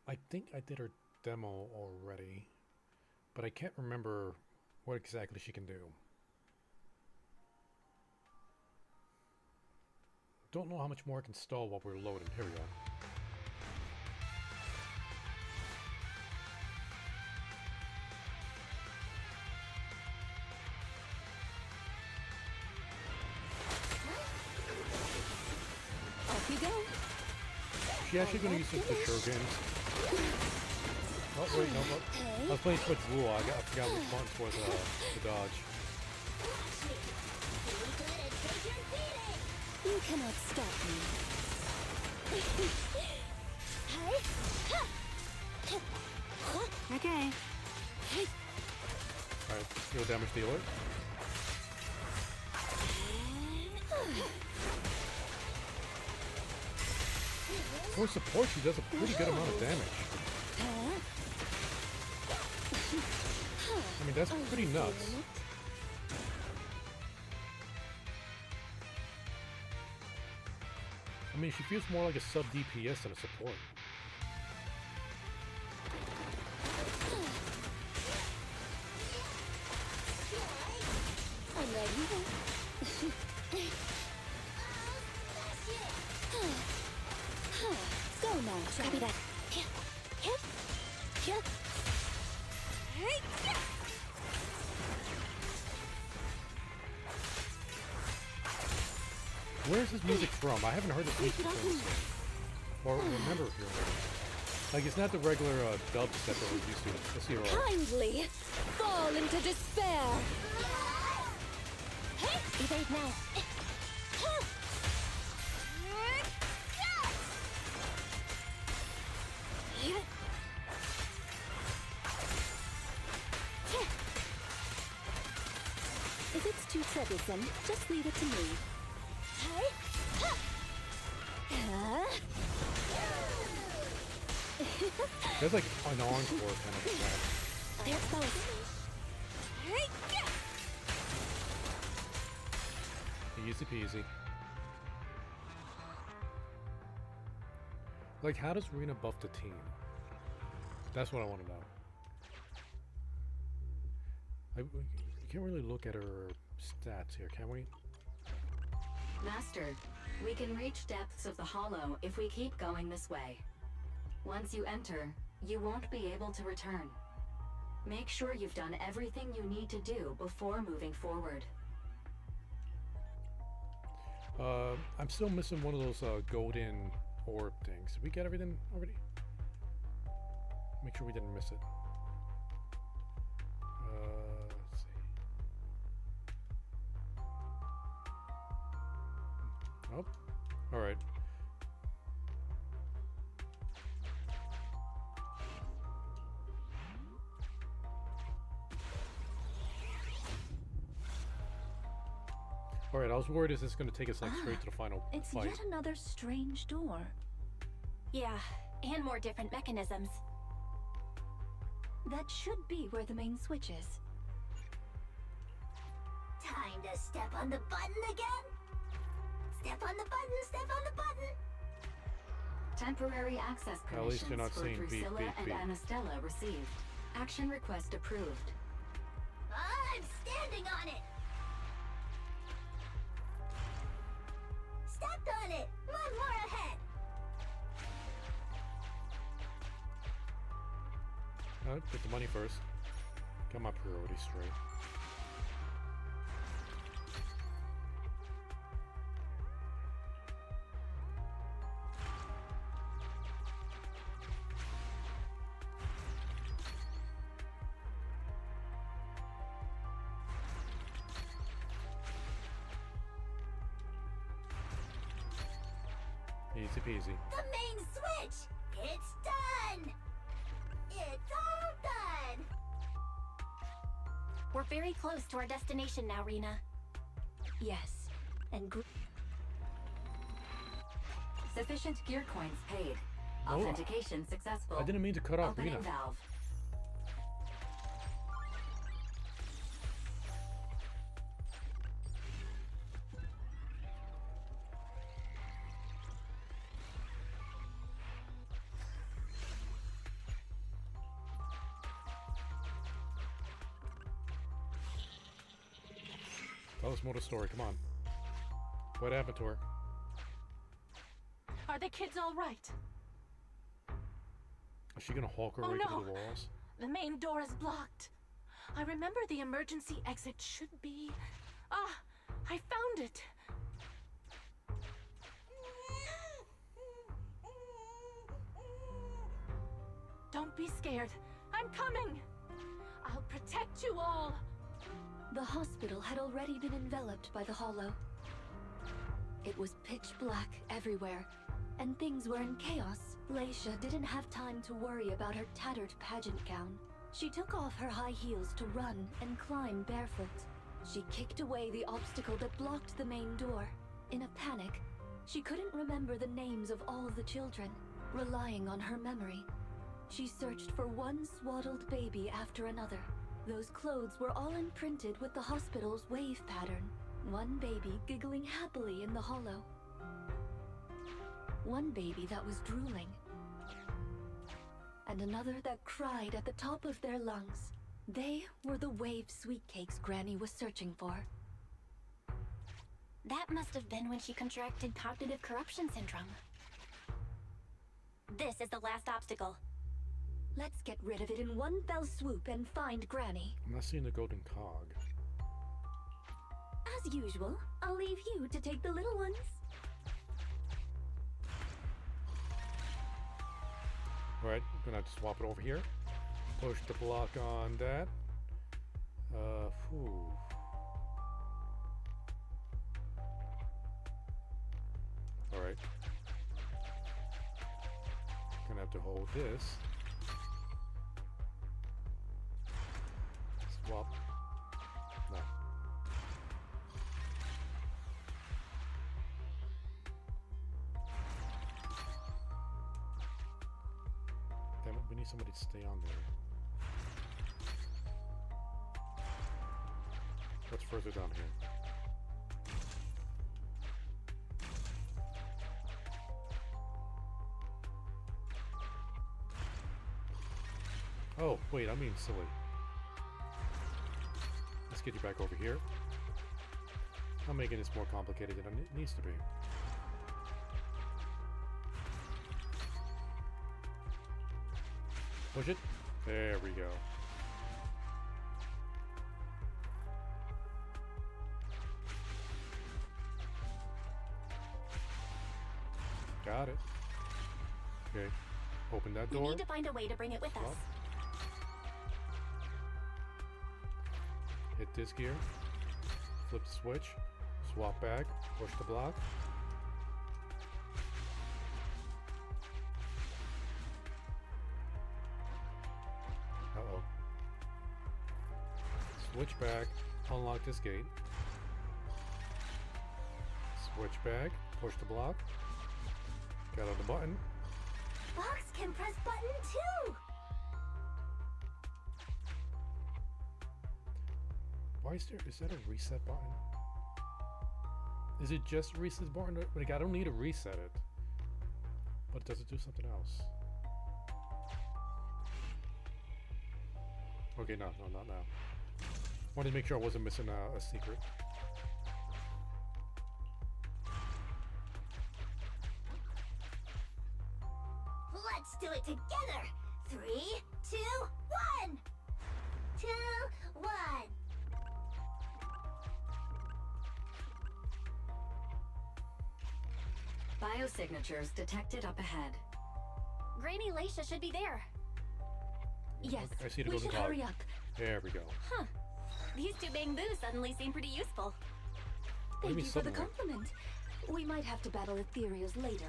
I think I did her demo already, but I can't remember what exactly she can do. Don't know how much more I can stall while we're loading. Here we go. Off you go. She actually going to use the shurikens. Oh wait, no, but I was playing Switch Rule. I forgot which buttons was to dodge. Watch me. Be good and take your beating! You cannot stop me. Okay. Alright, heal damage dealer. For support, she does a pretty good amount of damage. I mean, that's pretty nuts. I mean, she feels more like a sub DPS than a support. I'm ready. Go now, Choppy. That. Where's this music from? I haven't heard this music from this game. Or remember hearing it. Like, it's not the regular dubstep that we're used to. Let's see her off. Kindly fall into despair. Evade now. If it's too troublesome, just leave it to me. There's like an encore kind of attack. There's both. Easy peasy. Like, how does Rina buff the team? That's what I want to know. We can't really look at her stats here, can we? Master, we can reach depths of the hollow if we keep going this way. Once you enter, you won't be able to return. Make sure you've done everything you need to do before moving forward. I'm still missing one of those golden orb things. Did we get everything already? Make sure we didn't miss it. Let's see. Oh, all right. Alright, I was worried is this going to take us like straight to the final It's fight. yet another strange door. Yeah, and more different mechanisms. That should be where the main switch is. Time to step on the button again? Step on the button, step on the button! Temporary access At least you're not permissions for saying beep, Drusilla beep, and beep. Anastella received. Action request approved. I'm standing on it! Stepped on it! One more ahead! Get the money first. Got my priorities straight. Easy peasy. The main switch! It's done! It's all done! We're very close to our destination now, Rina. Yes, and Sufficient gear coins paid. Oh. Authentication successful. I didn't mean to cut off Opening Rina. valve. Tell us more of the story, come on. What happened to her? Are the kids all right? Is she gonna hawk her Oh, right no. through the walls? The main door is blocked. I remember the emergency exit should be... Ah, I found it. Don't be scared. I'm coming. I'll protect you all. the hospital had already been enveloped by the hollow. It was pitch black everywhere, and things were in chaos. Leisha didn't have time to worry about her tattered pageant gown. She took off her high heels to run and climb barefoot. She kicked away the obstacle that blocked the main door. In a panic, she couldn't remember the names of all the children. Relying on her memory, she searched for one swaddled baby after another. Those clothes were all imprinted with the hospital's wave pattern. One baby giggling happily in the hollow. One baby that was drooling. And another that cried at the top of their lungs. They were the wave sweet cakes Granny was searching for. That must have been when she contracted cognitive corruption syndrome. This is the last obstacle. Let's get rid of it in one fell swoop and find Granny. I'm not seeing the golden cog. As usual, I'll leave you to take the little ones. Alright, I'm gonna have to swap it over here. Push the block on that. Phew. Alright. Gonna have to hold this. Swap. No. Damn it, we need somebody to stay on there. What's further down here? Oh, wait, I'm being silly. Let's get you back over here. I'm making this more complicated than it needs to be. Push it. There we go. Got it. Okay. Open that door. We need to find a way to bring it with us. Hit this gear. Flip the switch. Swap back. Push the block. Uh-oh. Switch back. Unlock this gate. Switch back. Push the block. Got on the button. Fox can press button too! Why is that a reset button? Is it just a reset button? Like, I don't need to reset it. But does it do something else? Okay, no, not now. Wanted to make sure I wasn't missing a secret. Let's do it together! 3, 2, 1! 2, 1! Biosignatures detected up ahead. Granny Leisha should be there. Yes, I see the we golden should cog. hurry up. There we go. Huh. These two bamboos suddenly seem pretty useful. What do you Thank mean you for the suddenly? compliment. We might have to battle Ethereals later,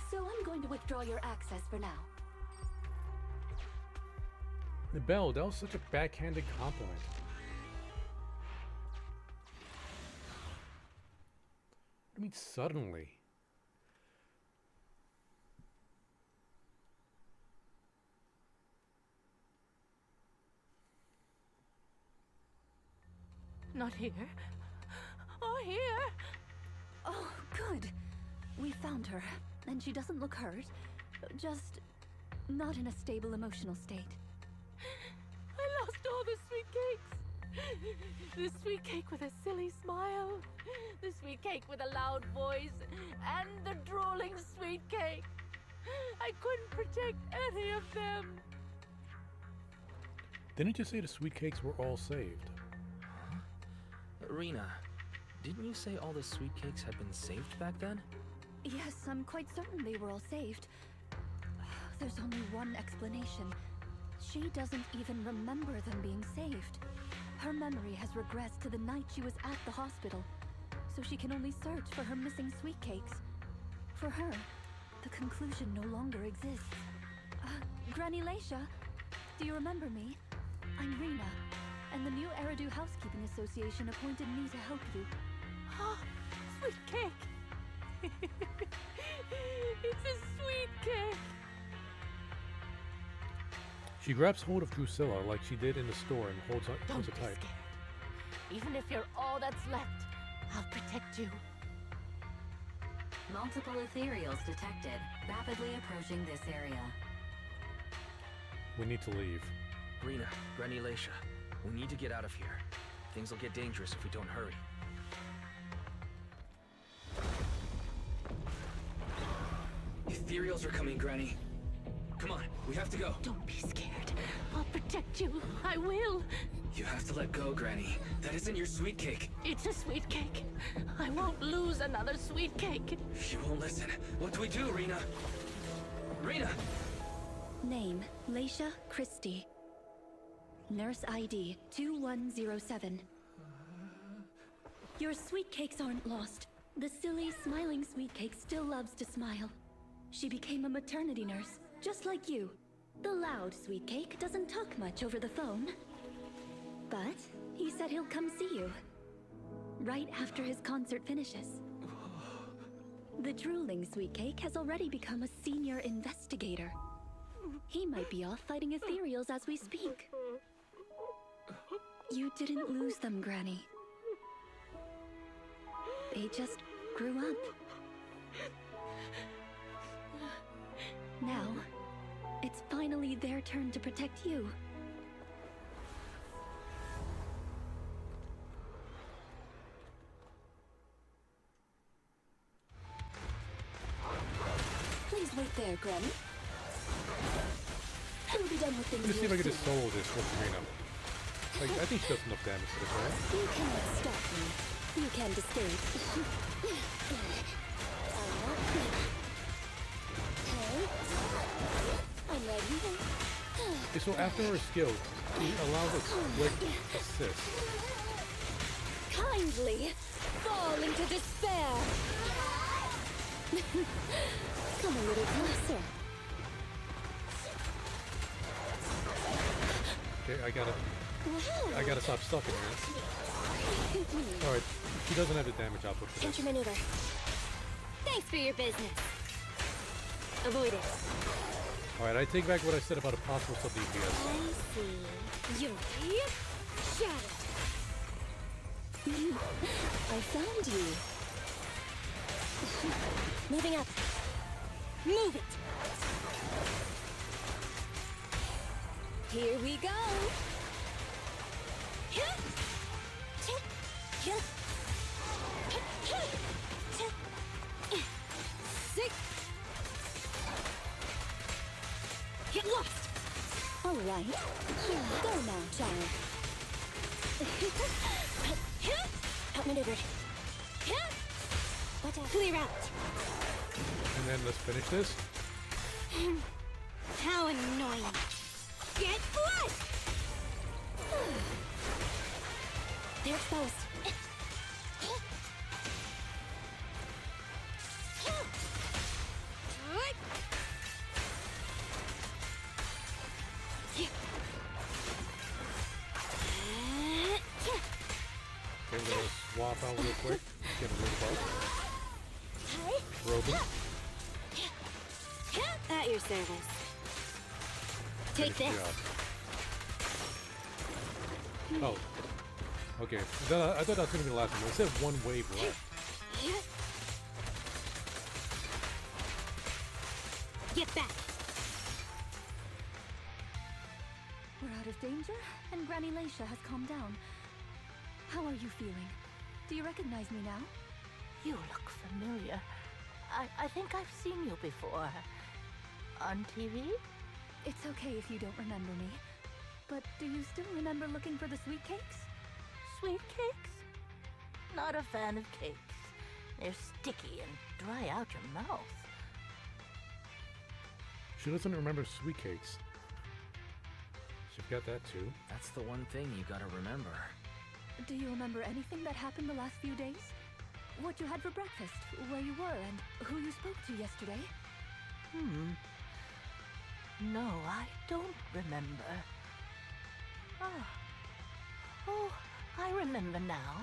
so I'm going to withdraw your access for now. The bell, that was such a backhanded compliment. I mean, suddenly. Not here. Or here. Oh, good. We found her, and she doesn't look hurt. Just not in a stable emotional state. I lost all the sweet cakes. The sweet cake with a silly smile. The sweet cake with a loud voice. And the drooling sweet cake. I couldn't protect any of them. Didn't you say the sweet cakes were all saved? Rina, didn't you say all the sweet cakes had been saved back then? Yes, I'm quite certain they were all saved. There's only one explanation. She doesn't even remember them being saved. Her memory has regressed to the night she was at the hospital. so she can only search for her missing sweet cakes. For her, the conclusion no longer exists. Granny Leisha, do you remember me? I'm Rina, and the new Eridu Housekeeping Association appointed me to help you. Oh, sweet cake! It's a sweet cake! She grabs hold of Drusilla like she did in the store and holds it Don't be tight. scared. Even if you're all that's left, I'll protect you. Multiple ethereals detected, rapidly approaching this area. We need to leave. Rina, Granny Leisha, we need to get out of here. Things will get dangerous if we don't hurry. Ethereals are coming, Granny. Come on, we have to go. Don't be scared. I'll protect you. I will. You have to let go, Granny. That isn't your sweet cake. It's a sweet cake. I won't lose another sweet cake. She won't listen. What do we do, Rina? Rina! Name, Leisha Christie. Nurse ID 2107. Your sweet cakes aren't lost. The silly, smiling sweet cake still loves to smile. She became a maternity nurse, just like you. The loud sweet cake doesn't talk much over the phone. But he said he'll come see you. Right after his concert finishes. The drooling sweet cake has already become a senior investigator. He might be off fighting ethereals as we speak. You didn't lose them, Granny. They just grew up. Now, it's finally their turn to protect you. Please wait there, Granny. We'll be done with things. Let's see if I can real just solo this with Rina. Like, I think she does enough damage to this, right? soon. You cannot stop me. You can't escape. I'm ready. Okay, so after her skill, she allows a quick assist. Kindly fall into despair. Come a little closer. Okay, I gotta stop stuck in here. Alright, she doesn't have the damage output for this. Enter maneuver. Thanks for your business. Avoid it. Alright, I take back what I said about a possible sub DPS. I see. You're shattered. I found you. Moving up. Move it. Here we go. Sick. Get lost. All right. Go now, child. Outmaneuvered. Watch out. Clear out. And then let's finish this. How annoying. Get blood. They're exposed. Okay, we're gonna swap out real quick. Get a little bug. Robe him. At your service. Take Finish this. the job. Oh. Okay. I thought that was gonna be the last one. It said one wave left. Get back. We're out of danger, and Granny Leisha has calmed down. How are you feeling? Do you recognize me now? You look familiar. I think I've seen you before. On TV? It's okay if you don't remember me. But do you still remember looking for the sweet cakes? Sweet cakes? Not a fan of cakes. They're sticky and dry out your mouth. She doesn't remember sweet cakes. She forgot that too. That's the one thing you gotta remember. Do you remember anything that happened the last few days? what you had for breakfast, where you were, and who you spoke to yesterday? No, I don't remember. Ah. Oh, I remember now.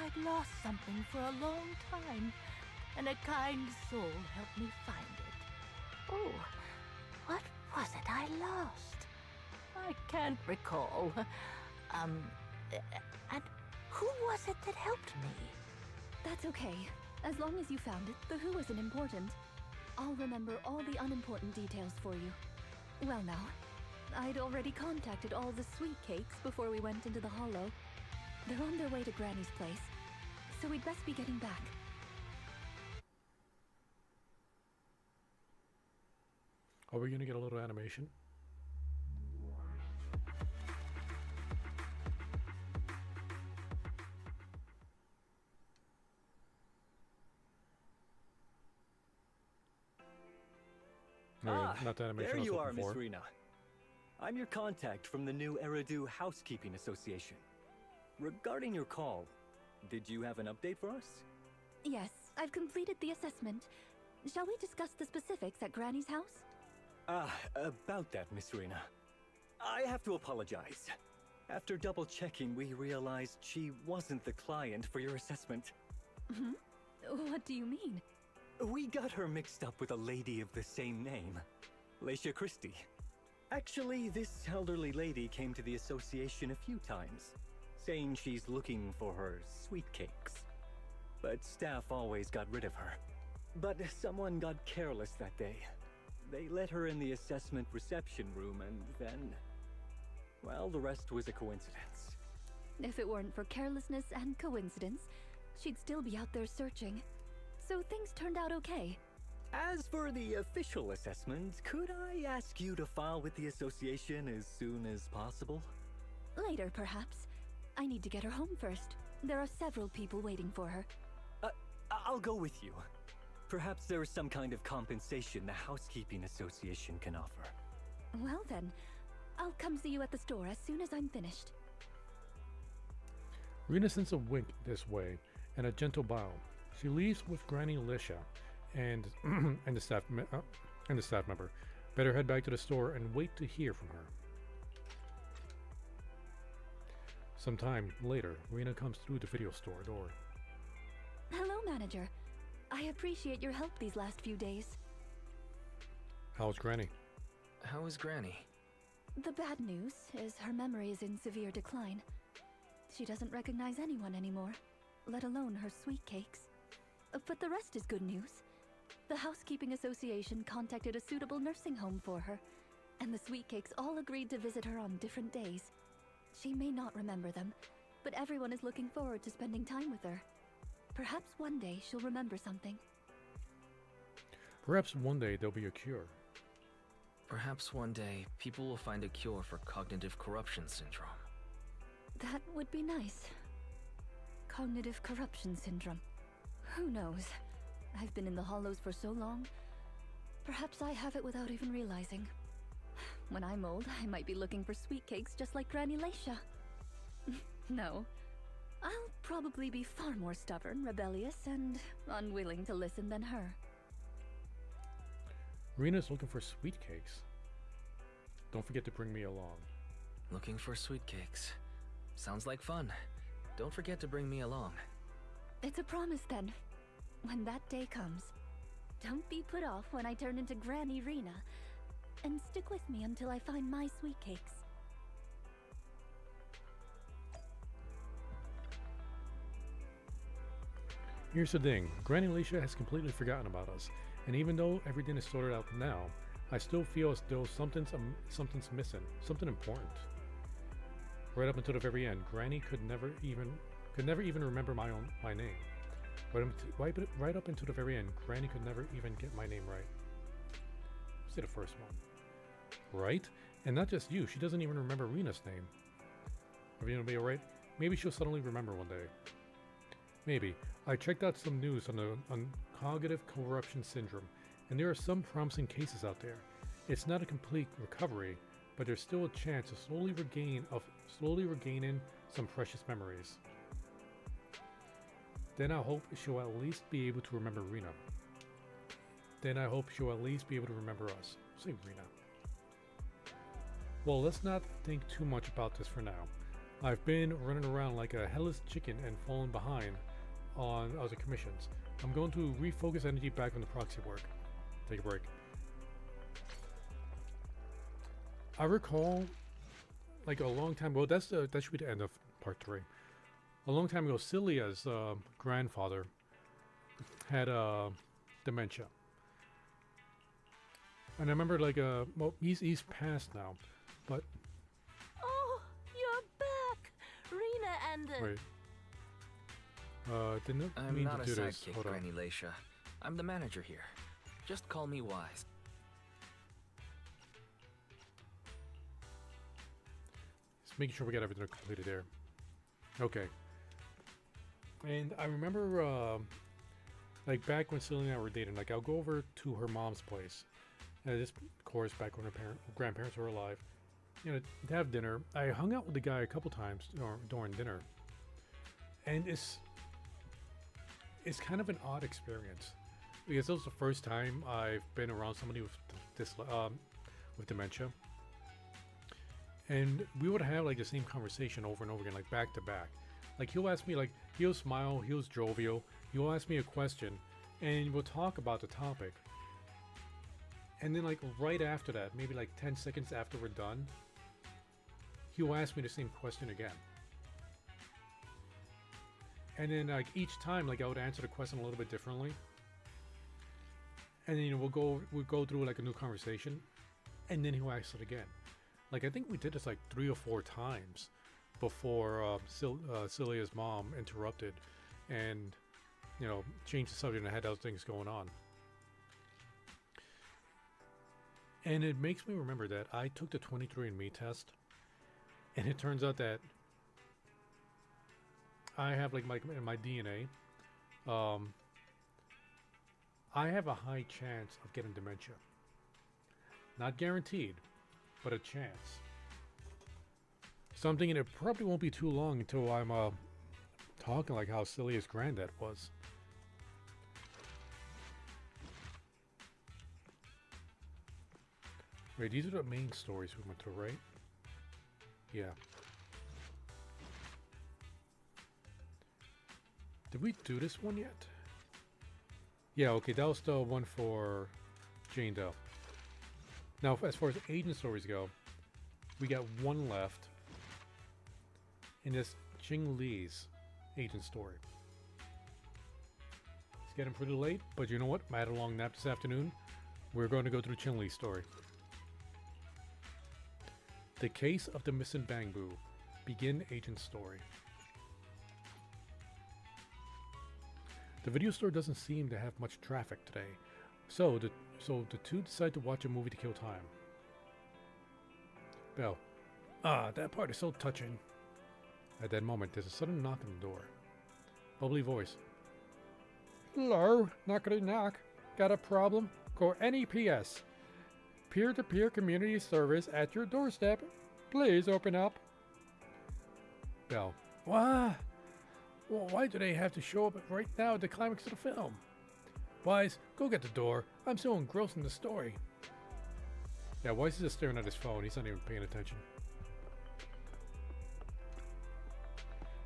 I'd lost something for a long time, and a kind soul helped me find it. Oh, what was it I lost? I can't recall. And who was it that helped me? That's okay. As long as you found it, the who isn't important. I'll remember all the unimportant details for you. Well now, I'd already contacted all the sweet cakes before we went into the hollow. They're on their way to Granny's place, so we'd best be getting back. Are we gonna get a little animation? No, not the animation there I was you are, looking Miss for. Rina. I'm your contact from the new Eridu Housekeeping Association. Regarding your call, did you have an update for us? Yes, I've completed the assessment. Shall we discuss the specifics at Granny's house? About that, Miss Rina. I have to apologize. After double checking, we realized she wasn't the client for your assessment. What do you mean? We got her mixed up with a lady of the same name, Leisha Christie. Actually, this elderly lady came to the association a few times, saying she's looking for her sweet cakes. But staff always got rid of her. But someone got careless that day. They let her in the assessment reception room and then... well, the rest was a coincidence. If it weren't for carelessness and coincidence, she'd still be out there searching. So things turned out okay. As for the official assessment, could I ask you to file with the association as soon as possible? Later, perhaps. I need to get her home first. There are several people waiting for her. I'll go with you. Perhaps there is some kind of compensation the Housekeeping Association can offer. Well then, I'll come see you at the store as soon as I'm finished. Rina sends a wink this way and a gentle bow. She leaves with Granny Lisha and and the staff member. Better head back to the store and wait to hear from her. Sometime later, Rina comes through the video store door. Hello, manager. I appreciate your help these last few days. How's Granny? How is Granny? The bad news is her memory is in severe decline. She doesn't recognize anyone anymore, let alone her sweet cakes. But the rest is good news. The Housekeeping Association contacted a suitable nursing home for her, and the sweet cakes all agreed to visit her on different days. She may not remember them, but everyone is looking forward to spending time with her. Perhaps one day she'll remember something. Perhaps one day there'll be a cure. Perhaps one day people will find a cure for cognitive corruption syndrome. That would be nice. Cognitive corruption syndrome. Who knows? I've been in the hollows for so long. Perhaps I have it without even realizing. When I'm old, I might be looking for sweet cakes just like Granny Leisha. No. I'll probably be far more stubborn, rebellious, and unwilling to listen than her. Rina's looking for sweet cakes. Don't forget to bring me along. Looking for sweet cakes. Sounds like fun. Don't forget to bring me along. It's a promise then. When that day comes, don't be put off when I turn into Granny Rina, and stick with me until I find my sweet cakes. Here's the thing, Granny Leisha has completely forgotten about us, and even though everything is sorted out now, I still feel as though something's missing, something important. Right up until the very end, Granny could never even remember my name. Right up until the very end, Granny could never even get my name right. Let's say the first one. Right? And not just you, she doesn't even remember Rina's name. Rina will be alright. Maybe she'll suddenly remember one day. Maybe. I checked out some news on cognitive corruption syndrome, and there are some promising cases out there. It's not a complete recovery, but there's still a chance of slowly regaining some precious memories. Then I hope she'll at least be able to remember Rina. Then I hope she'll at least be able to remember us. Say Rina. Well, let's not think too much about this for now. I've been running around like a headless chicken and fallen behind on other commissions. I'm going to refocus energy back on the proxy work. Take a break. I recall, like a long time ago, that should be the end of part 3. A long time ago, Celia's grandfather had dementia. And I remember, like, well, he's passed now, but... Oh, you're back! Rina and... Wait. Didn't I'm mean not to a do this. sidekick, Hold on. Granny Leisha. I'm the manager here. Just call me Wise. Just making sure we got everything completed there. Okay. And I remember, like, back when Celia and I were dating, like, I'll go over to her mom's place. And this, of course, back when her grandparents were alive. You know, to have dinner. I hung out with the guy a couple times during dinner. And it's kind of an odd experience. Because this was the first time I've been around somebody with with dementia. And we would have, like, the same conversation over and over again, like, back to back. Like, he'll ask me, like, he'll smile, he'll jovial, he'll ask me a question, and we'll talk about the topic. And then, like, right after that, maybe like 10 seconds after we're done, he'll ask me the same question again. And then, like, each time, like, I would answer the question a little bit differently. And then, you know, we'll go through, like, a new conversation, and then he'll ask it again. Like, I think we did this, like, 3 or 4 times before Celia's mom interrupted and, you know, changed the subject and had other things going on. And it makes me remember that I took the 23andMe test, and it turns out that I have, like, my DNA, I have a high chance of getting dementia. Not guaranteed, but a chance. So I'm thinking it probably won't be too long until I'm talking like how Celia's granddad was. Wait, these are the main stories we went through, right? Yeah. Did we do this one yet? Yeah, okay, that was the one for Jane Doe. Now, as far as agent stories go, we got one left in this Qingyi's agent story. It's getting pretty late, but you know what? I had a long nap this afternoon. We're going to go through Qingyi's story. The Case of the Missing Bangbu. Begin agent story. The video store doesn't seem to have much traffic today, so the two decide to watch a movie to kill time. Bell. Ah, that part is so touching. At that moment, there's a sudden knock on the door. Bubbly voice. Hello, knockity knock. Got a problem? Call NEPS. Peer-to-peer community service at your doorstep. Please open up. Bell. What? Well, why do they have to show up right now at the climax of the film? Wise, go get the door. I'm so engrossed in the story. Yeah, Wise is just staring at his phone. He's not even paying attention.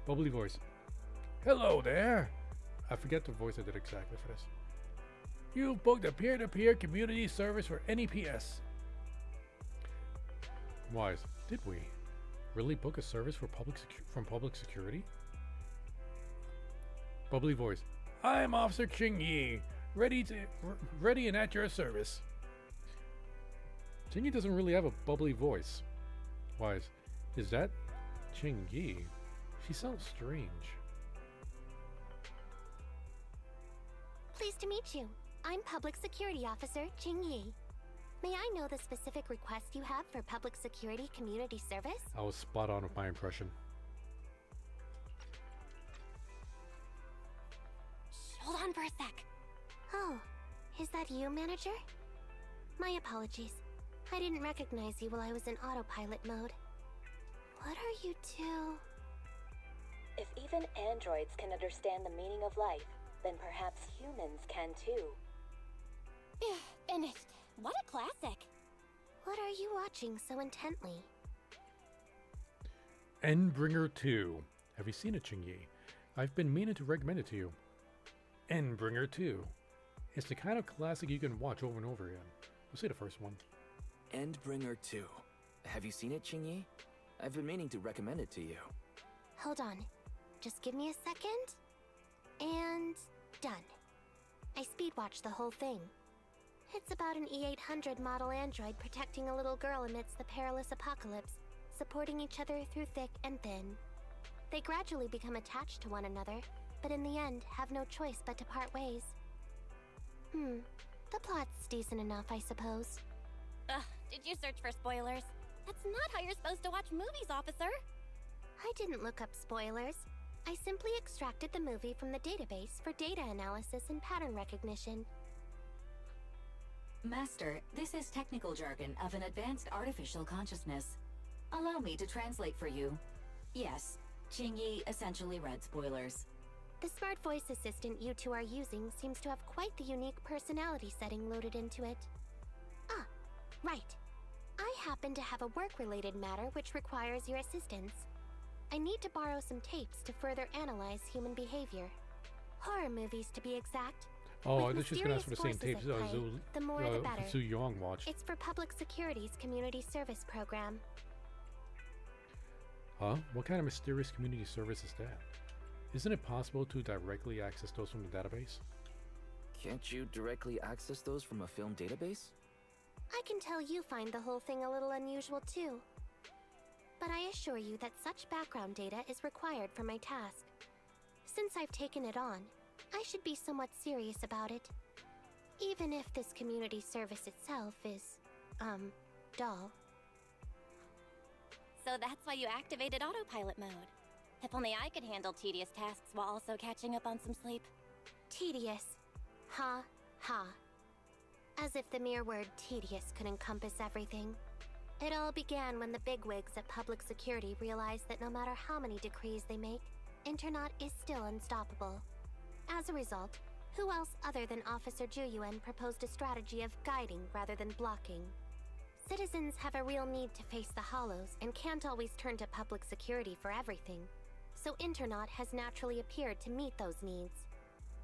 Bubbly voice. Hello there. I forget the voice I did exactly for this. You've booked a peer-to-peer community service for NEPS. Wise, did we really book a service for from public security? Bubbly voice. I'm Officer Qingyi, ready and at your service. Qingyi doesn't really have a bubbly voice. Wise, is that Qingyi? She sounds strange. Pleased to meet you. I'm Public Security Officer Qingyi. May I know the specific request you have for public security community service? I was spot on with my impression. Hold on for a sec. Oh, is that you, manager? My apologies. I didn't recognize you while I was in autopilot mode. What are you two? If even androids can understand the meaning of life, then perhaps humans can too. Finished. What a classic. What are you watching so intently? Endbringer 2. Have you seen it, Qingyi? I've been meaning to recommend it to you. Endbringer 2. It's the kind of classic you can watch over and over again. We'll see the first one. Endbringer 2. Have you seen it, Qingyi? I've been meaning to recommend it to you. Hold on. Just give me a second. And done. I speed watched the whole thing. It's about an E-800 model android protecting a little girl amidst the perilous apocalypse, supporting each other through thick and thin. They gradually become attached to one another, but in the end have no choice but to part ways. The plot's decent enough, I suppose. Ugh, did you search for spoilers? That's not how you're supposed to watch movies, officer. I didn't look up spoilers. I simply extracted the movie from the database for data analysis and pattern recognition. Master, this is technical jargon of an advanced artificial consciousness. Allow me to translate for you. Yes, Qingyi essentially read spoilers. The smart voice assistant you two are using seems to have quite the unique personality setting loaded into it. Ah, right. I happen to have a work-related matter which requires your assistance. I need to borrow some tapes to further analyze human behavior. Horror movies, to be exact. Oh, I With was just gonna ask for the same mysterious tapes forces at play, the more the better. Su Yong watched. It's for Public Security's community service program. Huh? What kind of mysterious community service is that? Isn't it possible to directly access those from the database? Can't you directly access those from a film database? I can tell you find the whole thing a little unusual too. But I assure you that such background data is required for my task. Since I've taken it on, I should be somewhat serious about it. Even if this community service itself is, dull. So that's why you activated autopilot mode. If only I could handle tedious tasks while also catching up on some sleep. Tedious. Ha, ha. As if the mere word tedious could encompass everything. It all began when the bigwigs at Public Security realized that no matter how many decrees they make, Internaut is still unstoppable. As a result, who else other than Officer Juyuan proposed a strategy of guiding rather than blocking? Citizens have a real need to face the hollows and can't always turn to Public Security for everything. So Internaut has naturally appeared to meet those needs.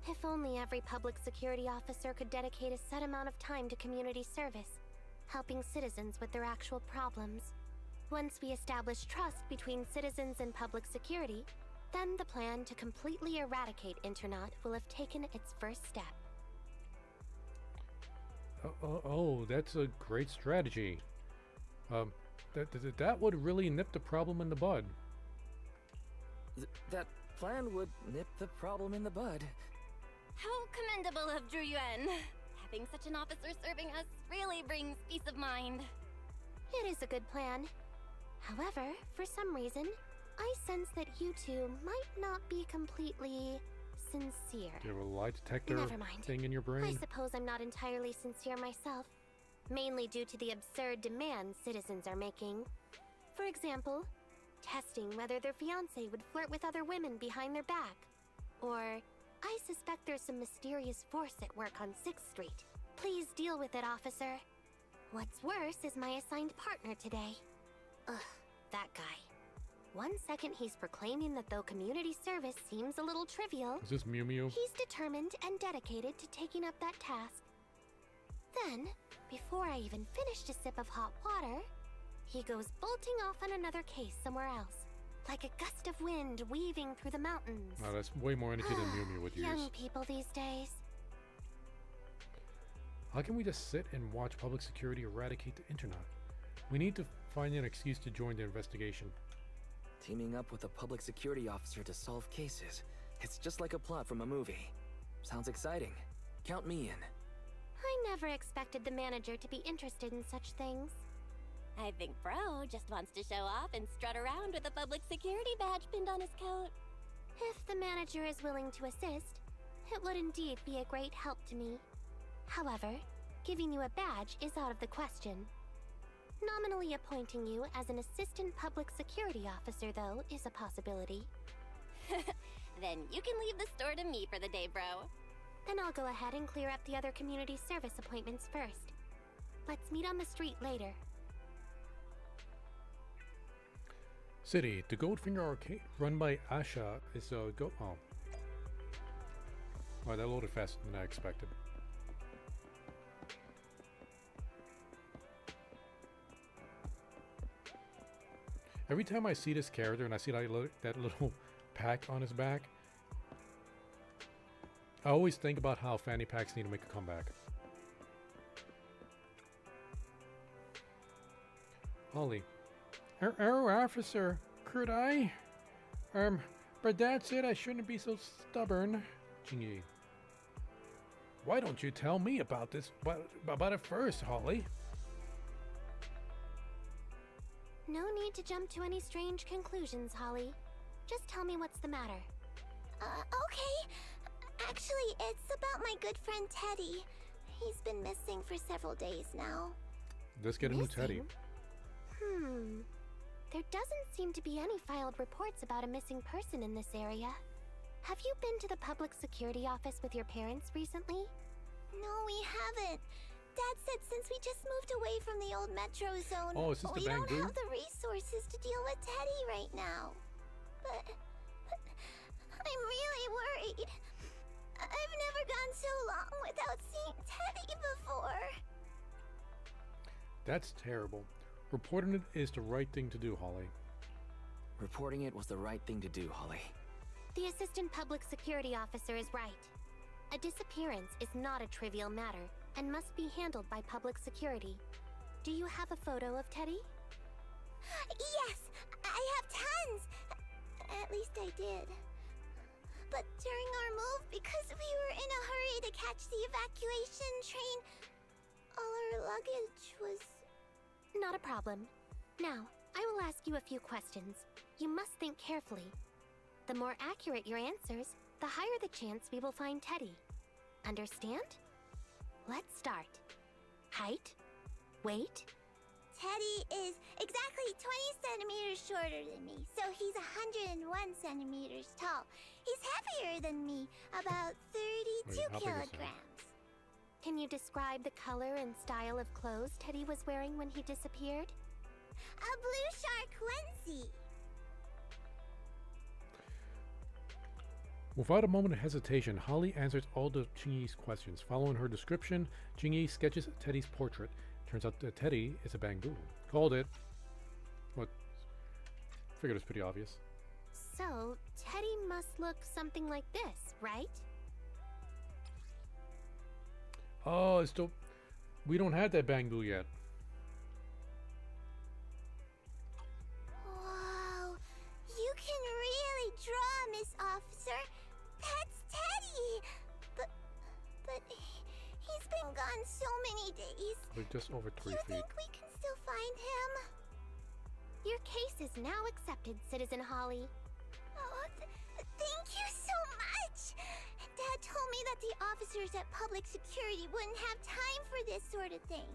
If only every Public Security officer could dedicate a set amount of time to community service, helping citizens with their actual problems. Once we establish trust between citizens and Public Security, then the plan to completely eradicate Internaut will have taken its first step. Oh, that's a great strategy. That would really nip the problem in the bud. That plan would nip the problem in the bud. How commendable of Zhu Yuan. Having such an officer serving us really brings peace of mind. It is a good plan. However, for some reason, I sense that you two might not be completely sincere. Do you have a lie detector Never mind. thing in your I brain? suppose I'm not entirely sincere myself, mainly due to the absurd demands citizens are making. For example, testing whether their fiancé would flirt with other women behind their back. Or, I suspect there's some mysterious force at work on 6th Street. Please deal with it, officer. What's worse is my assigned partner today. Ugh, that guy. One second he's proclaiming that though community service seems a little trivial, Is this Mew Mew? he's determined and dedicated to taking up that task. Then, before I even finished a sip of hot water, he goes bolting off on another case somewhere else, like a gust of wind weaving through the mountains. Oh, that's way more energy than Mew Mew would use. Young people these days. How can we just sit and watch Public Security eradicate the Internet? We need to find an excuse to join the investigation. Teaming up with a public security officer to solve cases. It's just like a plot from a movie. Sounds exciting. Count me in. I never expected the manager to be interested in such things. I think Bro just wants to show off and strut around with a public security badge pinned on his coat. If the manager is willing to assist, it would indeed be a great help to me. However, giving you a badge is out of the question. Nominally appointing you as an assistant public security officer, though, is a possibility. Then you can leave the store to me for the day, bro. Then I'll go ahead and clear up the other community service appointments first. Let's meet on the street later. City, the Goldfinger Arcade, run by Asha, is a go. Oh. Wow, that loaded faster than I expected. Every time I see this character and I see that little pack on his back, I always think about how fanny packs need to make a comeback. Holly. Oh, officer, could I? But that's it, I shouldn't be so stubborn. Qingyi. Why don't you tell me about this, about it first, Holly? No need to jump to any strange conclusions, Holly. Just tell me what's the matter. Okay. Actually, it's about my good friend Teddy. He's been missing for several days now. Let's get a new Teddy. There doesn't seem to be any filed reports about a missing person in this area. Have you been to the public security office with your parents recently? No, we haven't. Dad said since we just moved away from the old metro zone, we don't have the resources to deal with Teddy right now. But I'm really worried. I've never gone so long without seeing Teddy before. That's terrible. Reporting it is the right thing to do, Holly. Reporting it was the right thing to do, Holly. The assistant public security officer is right. A disappearance is not a trivial matter and must be handled by public security. Do you have a photo of Teddy? Yes, I have tons. At least I did. But during our move, because we were in a hurry to catch the evacuation train, all our luggage was... Not a problem. Now, I will ask you a few questions. You must think carefully. The more accurate your answers, the higher the chance we will find Teddy. Understand? Let's start. Height? Weight? Teddy is exactly 20 centimeters shorter than me, so he's 101 centimeters tall. He's heavier than me, about 32 kilograms. Can you describe the color and style of clothes Teddy was wearing when he disappeared? A blue shark onesie. Without a moment of hesitation, Holly answers all the Qingyi's questions. Following her description, Qingyi sketches Teddy's portrait. Turns out that Teddy is a bangoo. Called it. What? Figured it was pretty obvious. So, Teddy must look something like this, right? Oh, it's still... We don't have that bangoo yet. Whoa, you can really draw, Miss Officer. That's Teddy. But he's been gone so many days. We're just over 3 feet. You think we can still find him? Your case is now accepted, Citizen Holly. Oh, thank you so much. Dad told me that the officers at public security wouldn't have time for this sort of thing.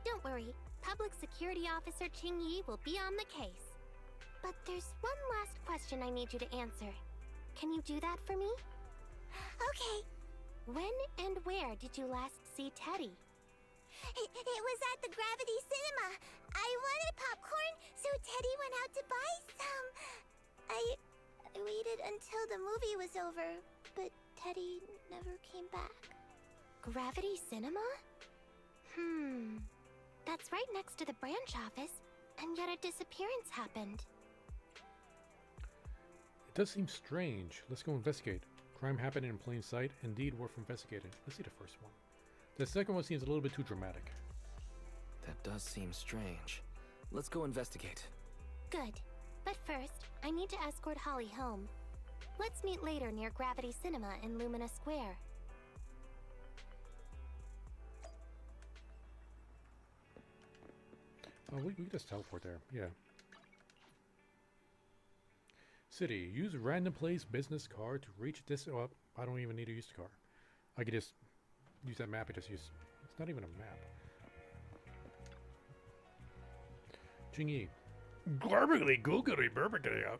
Don't worry. Public Security Officer Qingyi will be on the case. But there's one last question I need you to answer. Can you do that for me? Okay. When and where did you last see Teddy? It was at the Gravity Cinema. I wanted popcorn, so Teddy went out to buy some. I waited until the movie was over, but Teddy never came back. Gravity Cinema? That's right next to the branch office, and yet a disappearance happened. It does seem strange. Let's go investigate. Crime happened in plain sight. Indeed worth investigating. Let's see the first one. The second one seems a little bit too dramatic. That does seem strange. Let's go investigate. Good. But first, I need to escort Holly home. Let's meet later near Gravity Cinema in Lumina Square. Oh, we can just teleport there. Yeah. City. Use random place business card to reach this. Oh, I don't even need to use the car. I could just use that map. I just use. It's not even a map. Qingyi. Garbly googly burbly.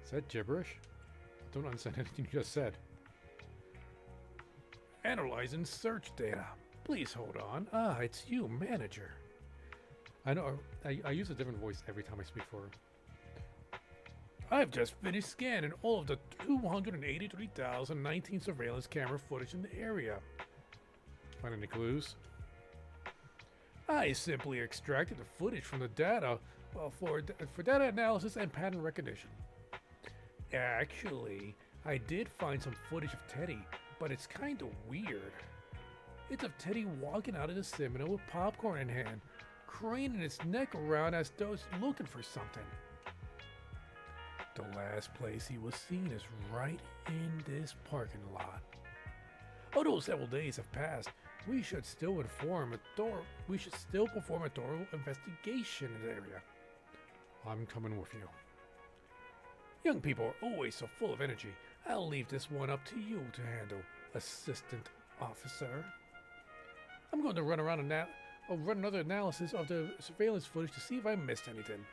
Is that gibberish? I don't understand anything you just said. Analyzing search data. Please hold on. Ah, it's you, manager. I know, I use a different voice every time I speak for her. I've just finished scanning all of the 283,019 surveillance camera footage in the area. Find any clues? I simply extracted the footage from the data for data analysis and pattern recognition. Actually, I did find some footage of Teddy, but it's kind of weird. It's of Teddy walking out of the cinema with popcorn in hand, craning its neck around as though it's looking for something. The last place he was seen is right in this parking lot. Although several days have passed, we should still perform a thorough investigation in the area. I'm coming with you. Young people are always so full of energy. I'll leave this one up to you to handle, Assistant Officer. I'm going to run another analysis of the surveillance footage to see if I missed anything.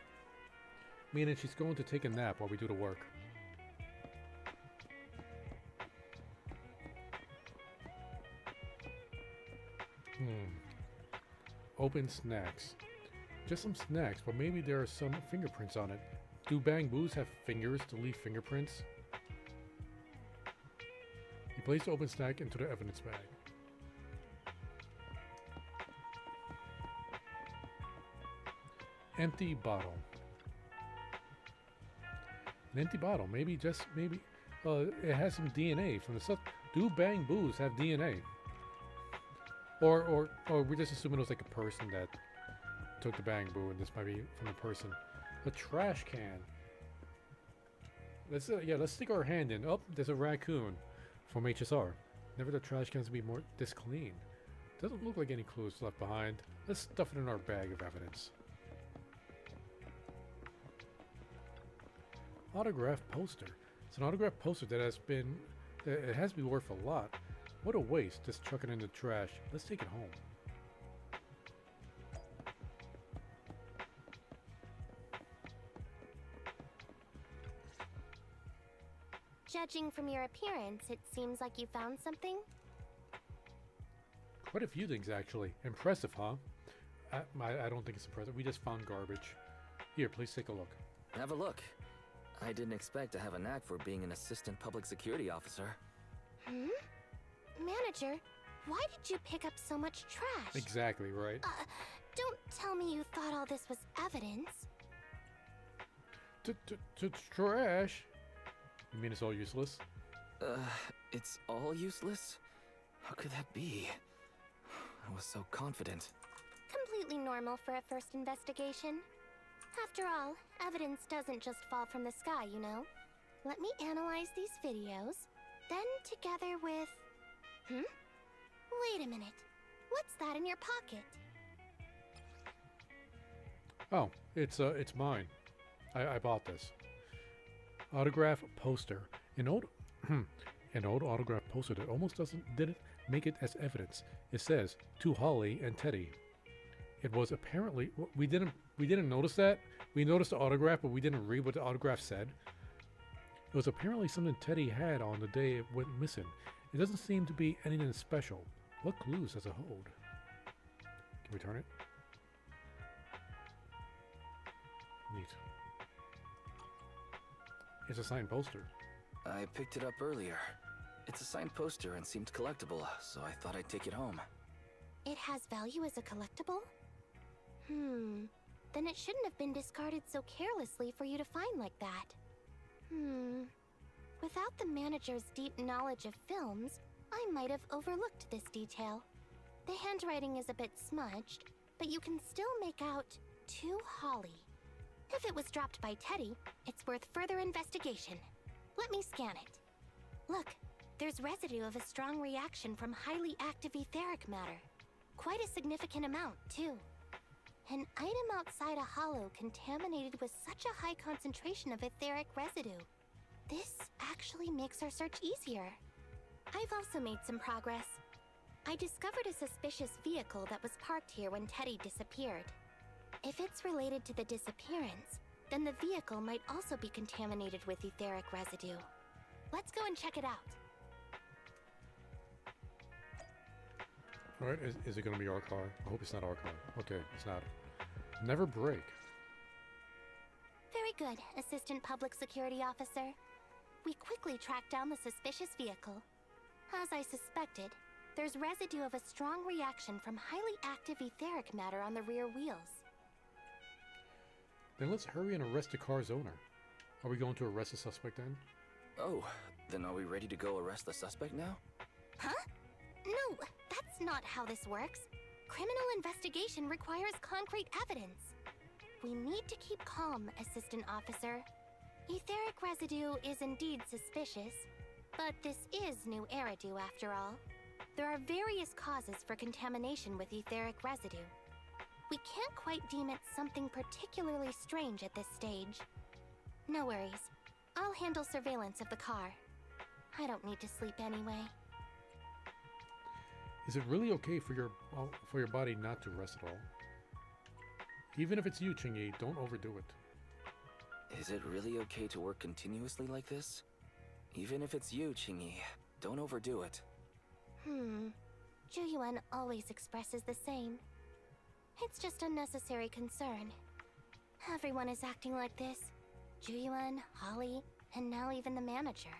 Meaning she's going to take a nap while we do the work. Open snacks. Just some snacks, but maybe there are some fingerprints on it. Do Bang Boos have fingers to leave fingerprints? You place the open snack into the evidence bag. Empty bottle. An empty bottle. Maybe, just maybe, it has some DNA from the stuff. Do Bang Boos have DNA? Or we're just assuming it was like a person that took the Bang Boo, and this might be from a person. A trash can. Let's stick our hand in. Oh, there's a raccoon from HSR. Never the trash cans be more this clean. Doesn't look like any clues left behind. Let's stuff it in our bag of evidence. Autograph poster. It's an autograph poster that has been. It has to be worth a lot. What a waste, just chuck it in the trash. Let's take it home. Judging from your appearance, it seems like you found something? Quite a few things, actually. Impressive, huh? I don't think it's impressive. We just found garbage. Here, please take a look. Have a look. I didn't expect to have a knack for being an assistant public security officer. Manager, why did you pick up so much trash? Exactly, right. Don't tell me you thought all this was evidence. Trash? You mean it's all useless? It's all useless? How could that be? I was so confident. Completely normal for a first investigation. After all, evidence doesn't just fall from the sky, you know. Let me analyze these videos, then together with... Wait a minute. What's that in your pocket? Oh, it's mine. I bought this. Autograph poster. An old autograph poster that almost didn't make it as evidence. It says, to Holly and Teddy. It was apparently, we didn't notice that. We noticed the autograph, but we didn't read what the autograph said. It was apparently something Teddy had on the day it went missing. It doesn't seem to be anything special. What clues does it hold? Can we turn it? Neat. It's a signed poster. I picked it up earlier. It's a signed poster and seemed collectible, so I thought I'd take it home. It has value as a collectible? Then it shouldn't have been discarded so carelessly for you to find like that. Without the manager's deep knowledge of films, I might have overlooked this detail. The handwriting is a bit smudged, but you can still make out to Holly. If it was dropped by Teddy, it's worth further investigation. Let me scan it. Look, there's residue of a strong reaction from highly active etheric matter. Quite a significant amount, too. An item outside a hollow contaminated with such a high concentration of etheric residue. This actually makes our search easier. I've also made some progress. I discovered a suspicious vehicle that was parked here when Teddy disappeared. If it's related to the disappearance, then the vehicle might also be contaminated with etheric residue. Let's go and check it out. Alright, is it gonna be our car? I hope it's not our car. Okay, it's not. Never brake. Very good, Assistant Public Security Officer. We quickly tracked down the suspicious vehicle. As I suspected, there's residue of a strong reaction from highly active etheric matter on the rear wheels. Then let's hurry and arrest the car's owner. Are we going to arrest the suspect then? Oh, then are we ready to go arrest the suspect now? Huh? No, that's not how this works. Criminal investigation requires concrete evidence. We need to keep calm, Assistant Officer. Etheric residue is indeed suspicious, but this is new Eridu after all. There are various causes for contamination with etheric residue. We can't quite deem it something particularly strange at this stage. No worries. I'll handle surveillance of the car. I don't need to sleep anyway. Is it really okay for your body not to rest at all? Even if it's you, Qingyi, don't overdo it. Is it really okay to work continuously like this? Even if it's you, Qingyi, don't overdo it. Zhuyuan always expresses the same. It's just unnecessary concern. Everyone is acting like this. Zhuyuan, Holly, and now even the manager.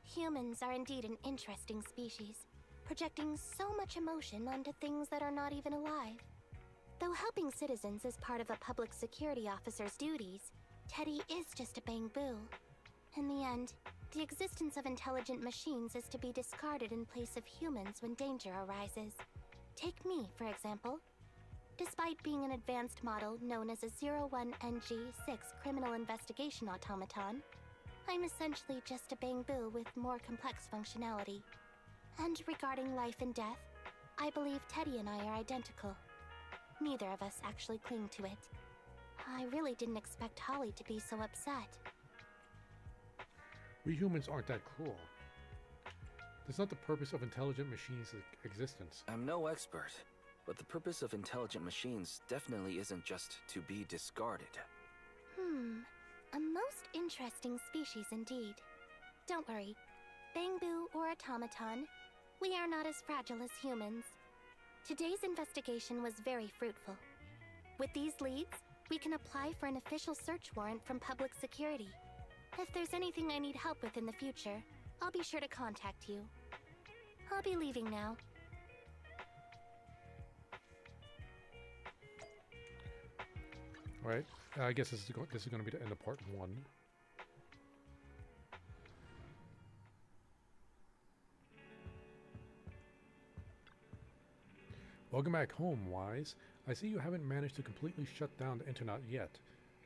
Humans are indeed an interesting species, projecting so much emotion onto things that are not even alive. Though helping citizens is part of a public security officer's duties, Teddy is just a bamboo. In the end, the existence of intelligent machines is to be discarded in place of humans when danger arises. Take me, for example. Despite being an advanced model known as a 01NG6 criminal investigation automaton, I'm essentially just a bamboo with more complex functionality. And regarding life and death, I believe Teddy and I are identical. Neither of us actually cling to it. I really didn't expect Holly to be so upset. We humans aren't that cruel. That's not the purpose of intelligent machines' existence. I'm no expert, but the purpose of intelligent machines definitely isn't just to be discarded. A most interesting species indeed. Don't worry, bamboo or automaton, we are not as fragile as humans. Today's investigation was very fruitful. With these leads, we can apply for an official search warrant from public security. If there's anything I need help with in the future, I'll be sure to contact you. I'll be leaving now. Alright, I guess this is going to be the end of part 1. Welcome back home, Wise. I see you haven't managed to completely shut down the internet yet.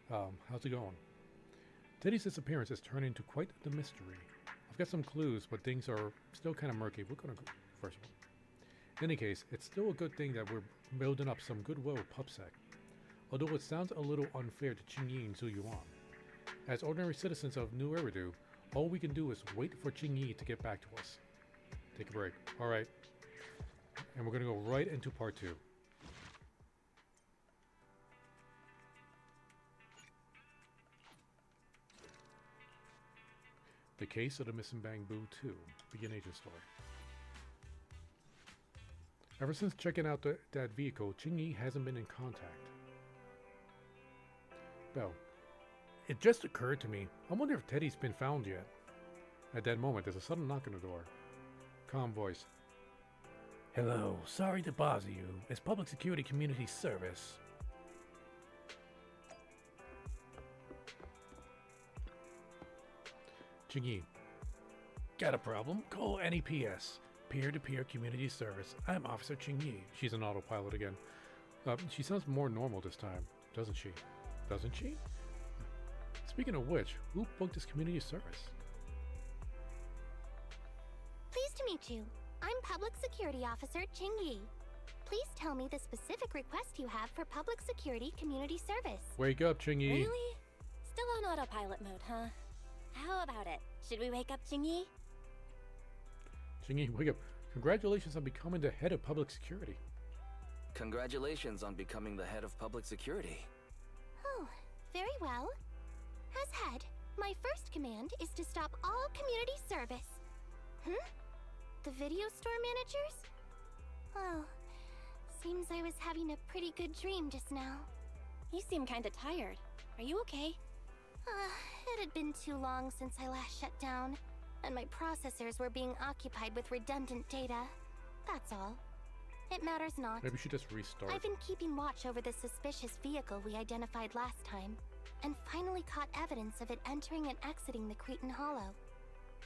How's it going? Teddy's disappearance is turning into quite the mystery. I've got some clues, but things are still kind of murky. We're going to go first one. In any case, it's still a good thing that we're building up some goodwill with PubSec. Although it sounds a little unfair to Qingyi and Zuyuan. As ordinary citizens of New Eridu, all we can do is wait for Qingyi to get back to us. Take a break. Alright. And we're going to go right into part 2. The Case of the Missing Bamboo 2. Begin agent story. Ever since checking out that vehicle, Qingyi hasn't been in contact. Bell. It just occurred to me. I wonder if Teddy's been found yet. At that moment, there's a sudden knock on the door. Calm voice. Hello, sorry to bother you. It's Public Security Community Service. Qingyi. Got a problem? Call NEPS. Peer-to-peer community service. I'm Officer Qingyi. She's an autopilot again. She sounds more normal this time, doesn't she? Doesn't she? Speaking of which, who booked this community service? Pleased to meet you. I'm Public Security Officer Qingyi. Please tell me the specific request you have for Public Security Community Service. Wake up, Qingyi. Really? Still on autopilot mode, huh? How about it? Should we wake up Qingyi? Qingyi, wake up. Congratulations on becoming the head of public security. Congratulations on becoming the head of public security. Oh, Very well. As head, my first command is to stop all community service. The video store managers? Oh, seems I was having a pretty good dream just now. You seem kinda tired. Are you okay? It had been too long since I last shut down, and my processors were being occupied with redundant data. That's all. It matters not. Maybe we should just restart. I've been keeping watch over the suspicious vehicle we identified last time, and finally caught evidence of it entering and exiting the Cretan Hollow.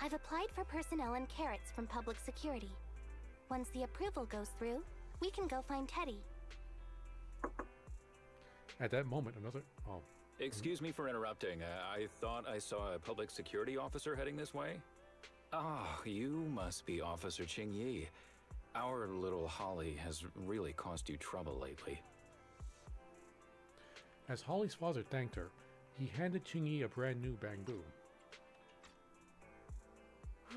I've applied for personnel and carrots from public security. Once the approval goes through, we can go find Teddy. At that moment, another... Oh. Excuse me for interrupting. I thought I saw a public security officer heading this way. Ah, you must be Officer Qingyi. Our little Holly has really caused you trouble lately. As Holly's father thanked her, he handed Qingyi a brand new bamboo.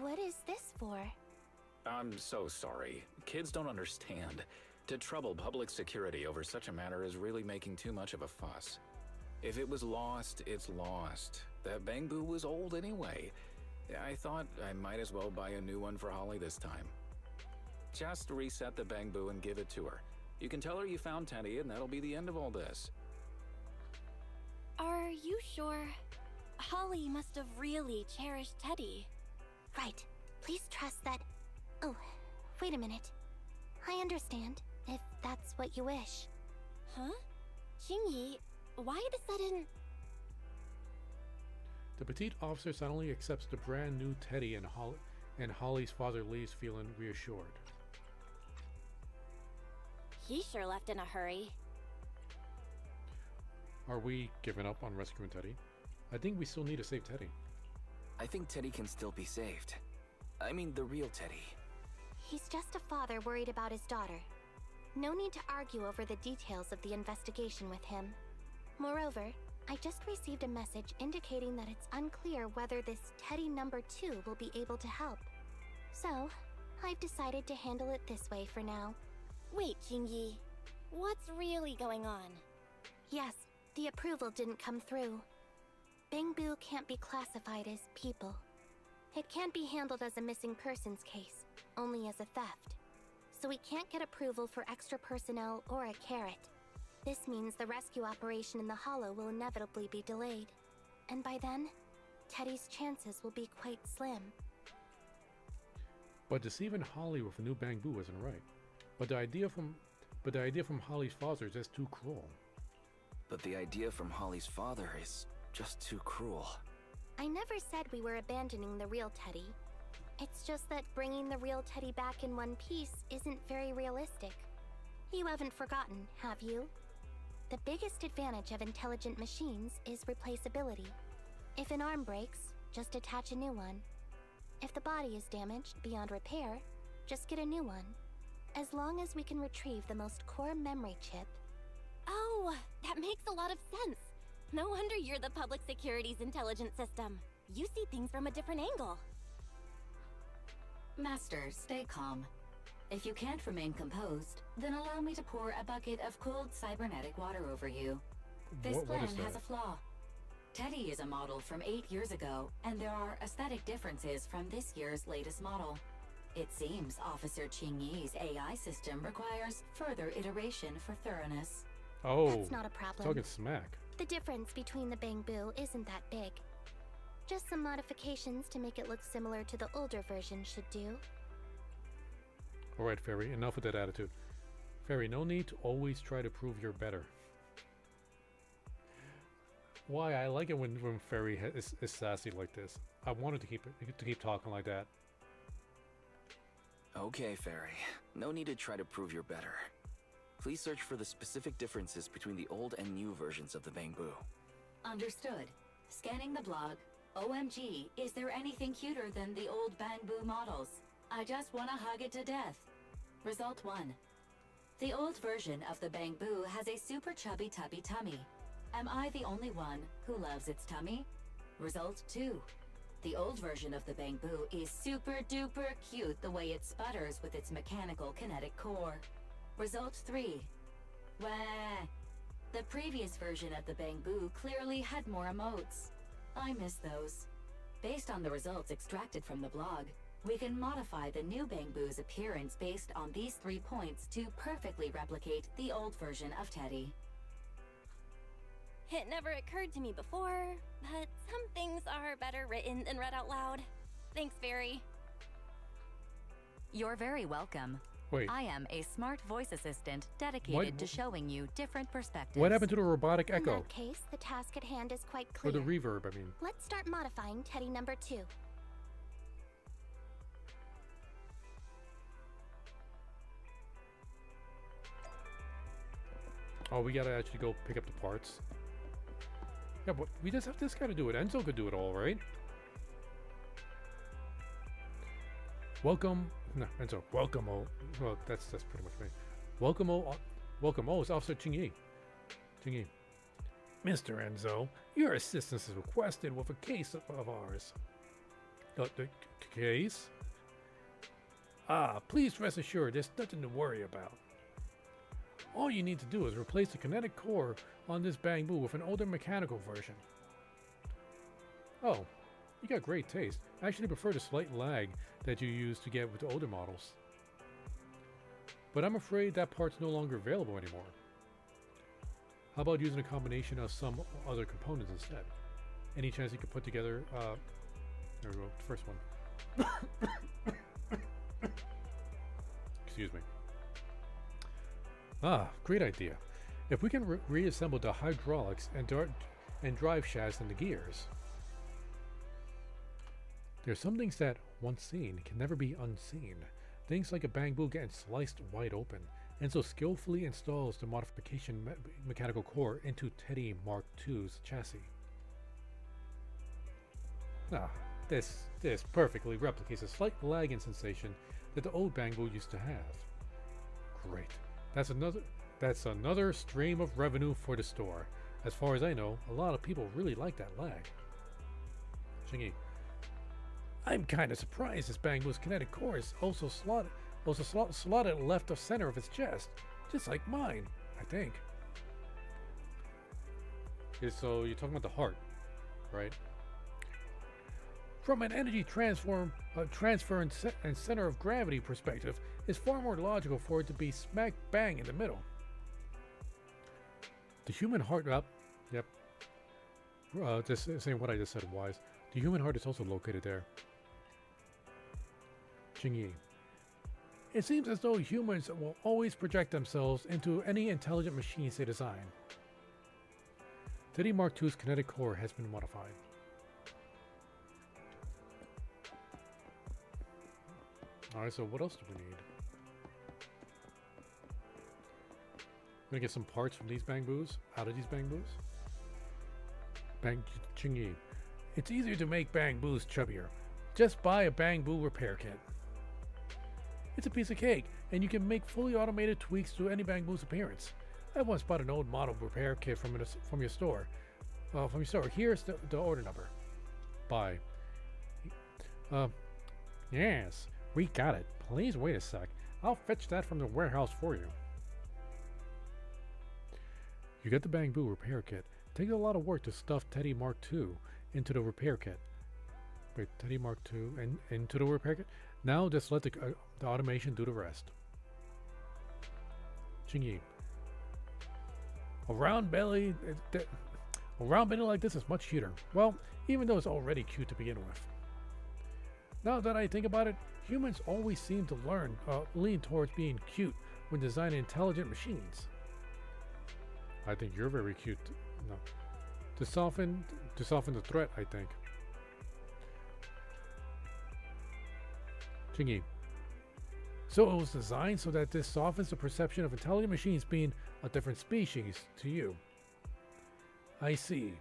What is this for? I'm so sorry. Kids don't understand. To trouble public security over such a matter is really making too much of a fuss. If it was lost, it's lost. That bamboo was old anyway. I thought I might as well buy a new one for Holly this time. Just reset the bamboo and give it to her. You can tell her you found Teddy, and that'll be the end of all this. Are you sure? Holly must have really cherished Teddy. Right. Please trust that... Oh, wait a minute. I understand, if that's what you wish. Huh? Qingyi, why the sudden... The petite officer suddenly accepts the brand new Teddy, and Holly's father leaves feeling reassured. He sure left in a hurry. Are we giving up on rescuing Teddy? I think we still need to save Teddy. I think Teddy can still be saved. I mean, the real Teddy. He's just a father worried about his daughter. No need to argue over the details of the investigation with him. Moreover, I just received a message indicating that it's unclear whether this Teddy number 2 will be able to help. So, I've decided to handle it this way for now. Wait, Qingyi. What's really going on? Yes, the approval didn't come through. Bangbu can't be classified as people. It can't be handled as a missing persons case, only as a theft. So we can't get approval for extra personnel or a carrot. This means the rescue operation in the Hollow will inevitably be delayed. And by then, Teddy's chances will be quite slim. But deceiving Holly with a new bamboo isn't right. But the idea from Holly's father is just too cruel. But the idea from Holly's father is just too cruel. I never said we were abandoning the real Teddy. It's just that bringing the real Teddy back in one piece isn't very realistic. You haven't forgotten, have you? The biggest advantage of intelligent machines is replaceability. If an arm breaks, just attach a new one. If the body is damaged beyond repair, just get a new one. As long as we can retrieve the most core memory chip. Oh, that makes a lot of sense. No wonder you're the public security's intelligent system. You see things from a different angle. Master, stay calm. If you can't remain composed, then allow me to pour a bucket of cold cybernetic water over you. This plan has a flaw. Teddy is a model from 8 years ago, and there are aesthetic differences from this year's latest model. It seems Officer Qingyi's AI system requires further iteration for thoroughness. Oh, that's not a problem. Talking smack. The difference between the bamboo isn't that big. Just some modifications to make it look similar to the older version should do. Alright, Fairy, enough with that attitude. Fairy, no need to always try to prove you're better. Why? I like it when Fairy is sassy like this. I wanted to keep talking like that. Okay, Fairy. No need to try to prove you're better. Please search for the specific differences between the old and new versions of the bamboo. Understood. Scanning the blog. OMG, is there anything cuter than the old bamboo models? I just want to hug it to death. Result 1. The old version of the bamboo has a super chubby tubby tummy. Am I the only one who loves its tummy? Result 2. The old version of the bamboo is super duper cute the way it sputters with its mechanical kinetic core. Result 3. Wah. The previous version of the Bangbu clearly had more emotes. I miss those. Based on the results extracted from the blog, we can modify the new Bangbu's appearance based on these 3 points to perfectly replicate the old version of Teddy. It never occurred to me before, but some things are better written than read out loud. Thanks, Fairy. You're very welcome. Wait. I am a smart voice assistant dedicated to showing you different perspectives. What happened to the robotic echo? In that case, the task at hand is quite Or clear. the reverb, I mean. Let's start modifying Teddy number 2. Oh, we gotta actually go pick up the parts. Yeah, but we just have this guy to do it. Enzo could do it all, right? Welcome. No, Enzo. Welcome, oh. Well, that's pretty much me. Welcome, oh. Welcome, oh. It's Officer Qingyi. Qingyi. Mr. Enzo, your assistance is requested with a case of ours. The case? Ah, please rest assured, there's nothing to worry about. All you need to do is replace the kinetic core on this Bangbu with an older mechanical version. Oh, you got great taste. I actually prefer the slight lag that you used to get with the older models. But I'm afraid that part's no longer available anymore. How about using a combination of some other components instead? Any chance you could put together, there we go, the first one. Excuse me. Ah, great idea. If we can reassemble the hydraulics and drive shafts and the gears. There's some things that, once seen, can never be unseen. Things like a Bangbu getting sliced wide open, and so skillfully installs the modification mechanical core into Teddy Mark II's chassis. Ah, this perfectly replicates a slight lagging sensation that the old Bangbu used to have. Great. That's another stream of revenue for the store. As far as I know, a lot of people really like that lag. Qingyi. I'm kind of surprised this Bangbu's kinetic core is also slotted left of center of its chest, just like mine, I think. Okay, so you're talking about the heart, right? From an energy transfer and center of gravity perspective, it's far more logical for it to be smack bang in the middle. The human heart, yep. Just saying what I just said, wise. The human heart is also located there. Qingyi. It seems as though humans will always project themselves into any intelligent machines they design. Teddy Mark II's kinetic core has been modified. Alright, so what else do we need? I'm gonna get some parts from these Bangbus, out of these Bangbus. Qingyi. It's easier to make Bangbus chubbier. Just buy a Bangbu repair kit. It's a piece of cake, and you can make fully automated tweaks to any Bangbu's appearance. I once bought an old model repair kit from your store. Here's the order number. Buy. Yes, we got it. Please wait a sec. I'll fetch that from the warehouse for you. You get the Bangbu repair kit. It takes a lot of work to stuff Teddy Mark II into the repair kit. Wait, Teddy Mark II and into the repair kit? Now just let the automation do the rest. Qingyi. A round belly like this is much cuter. Well, even though it's already cute to begin with. Now that I think about it, humans always seem to lean towards being cute when designing intelligent machines. I think you're very cute. No. To soften the threat, I think. Qingyi. So it was designed so that this softens the perception of intelligent machines being a different species to you. I see.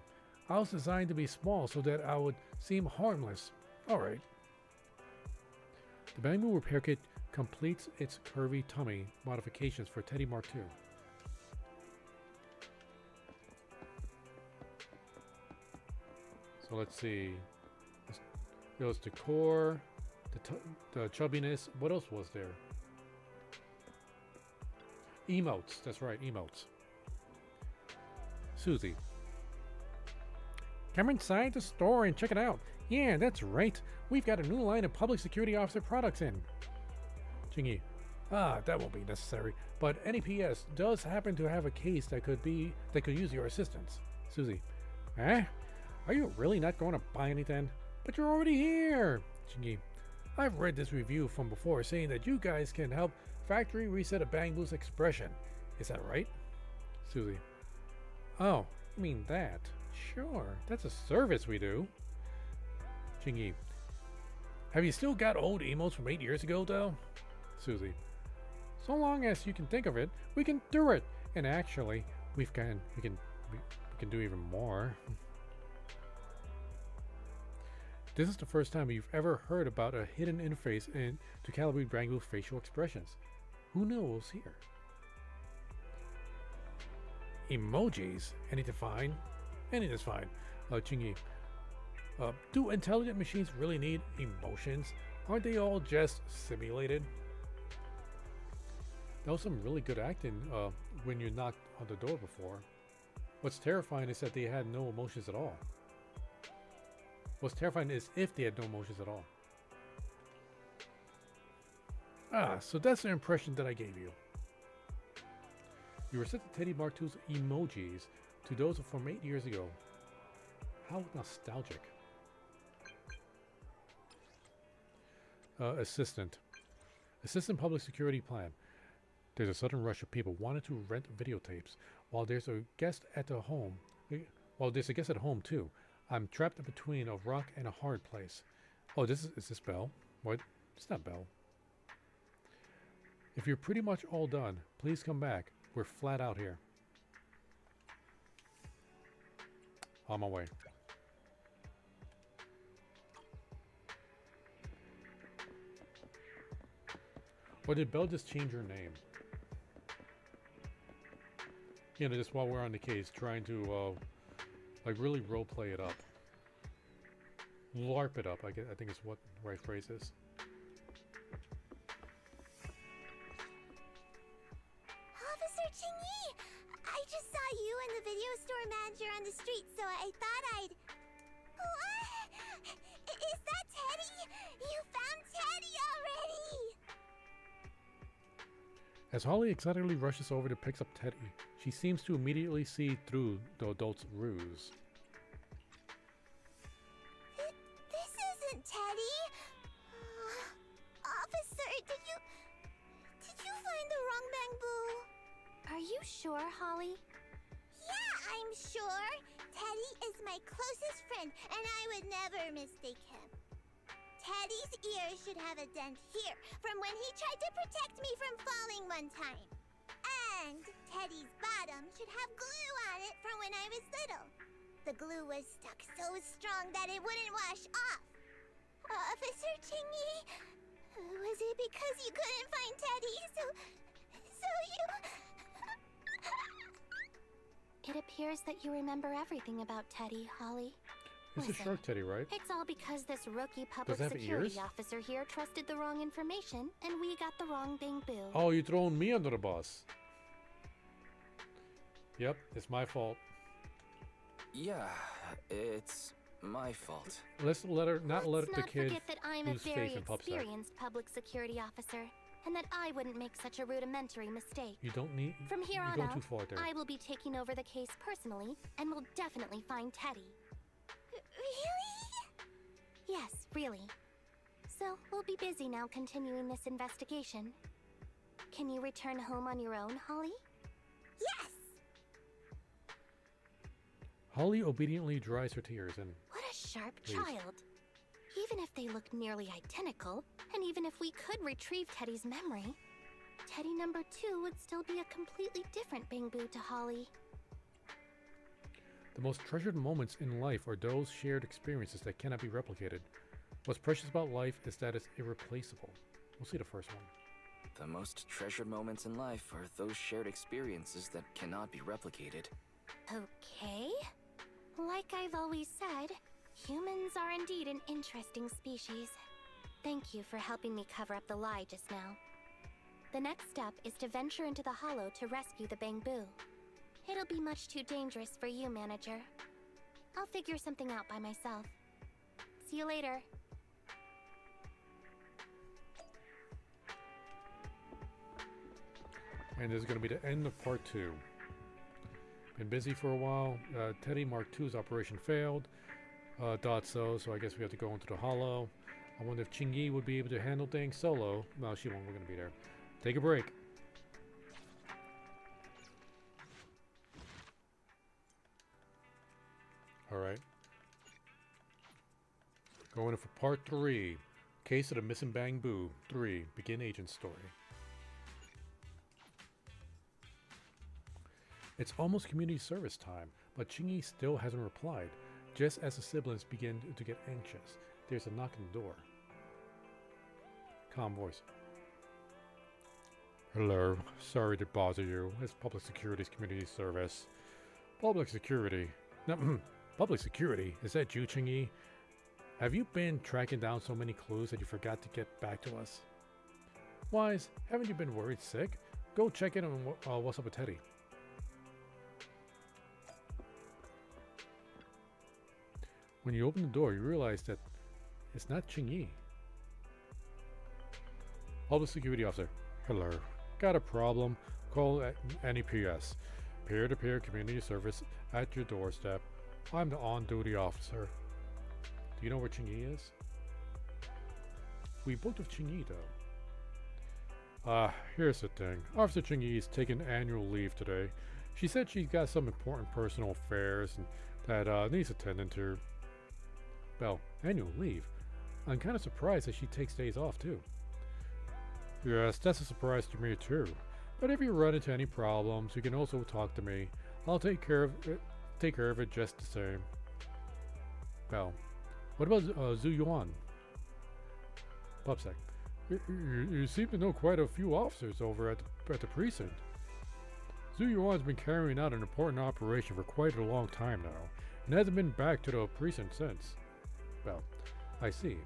I was designed to be small so that I would seem harmless. Alright. The Bangbu repair kit completes its curvy tummy modifications for Teddy Mark II. So let's see. There was the core, the chubbiness. What else was there? Emotes. That's right, emotes. Susie. Come inside the store and check it out. Yeah, that's right. We've got a new line of public security officer products in. Qingyi. That won't be necessary. But NEPS does happen to have a case that could use your assistance. Susie. Eh? Are you really not going to buy anything? But you're already here. Qingyi. I've read this review from before saying that you guys can help factory reset a Bang Boo's expression. Is that right? Susie. Oh, you mean that? Sure, that's a service we do. Qingyi. Have you still got old emotes from 8 years ago, though? Susie. So long as you can think of it, we can do it. And actually, we can do even more. This is the first time you've ever heard about a hidden interface to calibrate Bang Boo's facial expressions. Who knows here? Emojis? Anything fine? Anything's fine. Qingyi. Do intelligent machines really need emotions? Aren't they all just simulated? That was some really good acting when you knocked on the door before. What's terrifying is that they had no emotions at all. What's terrifying is if they had no emotions at all. So that's the impression that I gave you. You were set to Teddy Mark II's emojis to those from 8 years ago. How nostalgic. Assistant public security plan. There's a sudden rush of people wanting to rent videotapes while there's a guest at the home. Well, there's a guest at home too. I'm trapped in between a rock and a hard place. Oh, is this Belle? What? It's not Belle. If you're pretty much all done, please come back. We're flat out here. On my way. Or did Belle just change her name? You know, just while we're on the case, trying to, like, really roleplay it up. LARP it up, I think is what the right phrase is. Officer Qingyi! I just saw you and the video store manager on the street, so I thought I'd... What? Is that Teddy? You found Teddy already! As Holly excitedly rushes over to pick up Teddy, she seems to immediately see through the adult's ruse. This isn't Teddy! Officer, did you find the wrong Bang Boo? Are you sure, Holly? Yeah, I'm sure. Teddy is my closest friend, and I would never mistake him. Teddy's ear should have a dent here from when he tried to protect me from falling one time. And Teddy's bottom should have glue on it from when I was little. The glue was stuck so strong that it wouldn't wash off. Officer Qingyi, was it because you couldn't find Teddy, so you... It appears that you remember everything about Teddy, Holly. It's a shark Teddy, right? It's all because this rookie public security officer here trusted the wrong information, and we got the wrong Bang Boo. Oh, you're throwing me under the bus. Yep, it's my fault. Yeah, it's my fault. Let's let the kid forget that I'm a lose very faith in PubSec. experienced public security officer, and that I wouldn't make such a rudimentary mistake. You don't need. From here on you're going out, too far there. I will be taking over the case personally, and will definitely find Teddy. Really? Yes, really. So, we'll be busy now continuing this investigation. Can you return home on your own, Holly? Yes! Holly obediently dries her tears and... What a sharp Please. child. Even if they look nearly identical, and even if we could retrieve Teddy's memory, Teddy number 2 would still be a completely different Bang Boo to Holly. The most treasured moments in life are those shared experiences that cannot be replicated. What's precious about life is that it's irreplaceable. We'll see the first one. The most treasured moments in life are those shared experiences that cannot be replicated. Okay. Like I've always said, humans are indeed an interesting species. Thank you for helping me cover up the lie just now. The next step is to venture into the hollow to rescue the Bang Boo. It'll be much too dangerous for you, manager. I'll figure something out by myself. See you later. And this is going to be the end of part 2. Been busy for a while. Teddy Mark II's operation failed. Thought so I guess we have to go into the hollow. I wonder if Qingyi would be able to handle things solo. No, she won't. We're going to be there. Take a break. Alright. Going in for part 3. Case of the Missing Bamboo 3. Begin agent story. It's almost community service time, but Qingyi still hasn't replied. Just as the siblings begin to get anxious, there's a knock on the door. Calm voice. Hello, sorry to bother you. It's Public Security's community service. Public Security? No, Public Security? Is that you, Qingyi? Have you been tracking down so many clues that you forgot to get back to us? Wise, haven't you been worried sick? Go check in on what's up with Teddy. When you open the door, you realize that it's not Qingyi. Public Security Officer. Hello. Got a problem? Call NEPS. Peer-to-peer community service at your doorstep. I'm the on-duty officer. Do you know where Qingyi is? We booked with Qingyi though. Here's the thing. Officer Qingyi is taking annual leave today. She said she's got some important personal affairs and that needs attending to. Well, annual leave? I'm kind of surprised that she takes days off too. Yes, that's a surprise to me too. But if you run into any problems, you can also talk to me. I'll take care of it just the same. Well, what about Zhu Yuan? Pupsec. You seem to know quite a few officers over at the precinct. Zhu Yuan's been carrying out an important operation for quite a long time now, and hasn't been back to the precinct since. Well, I see.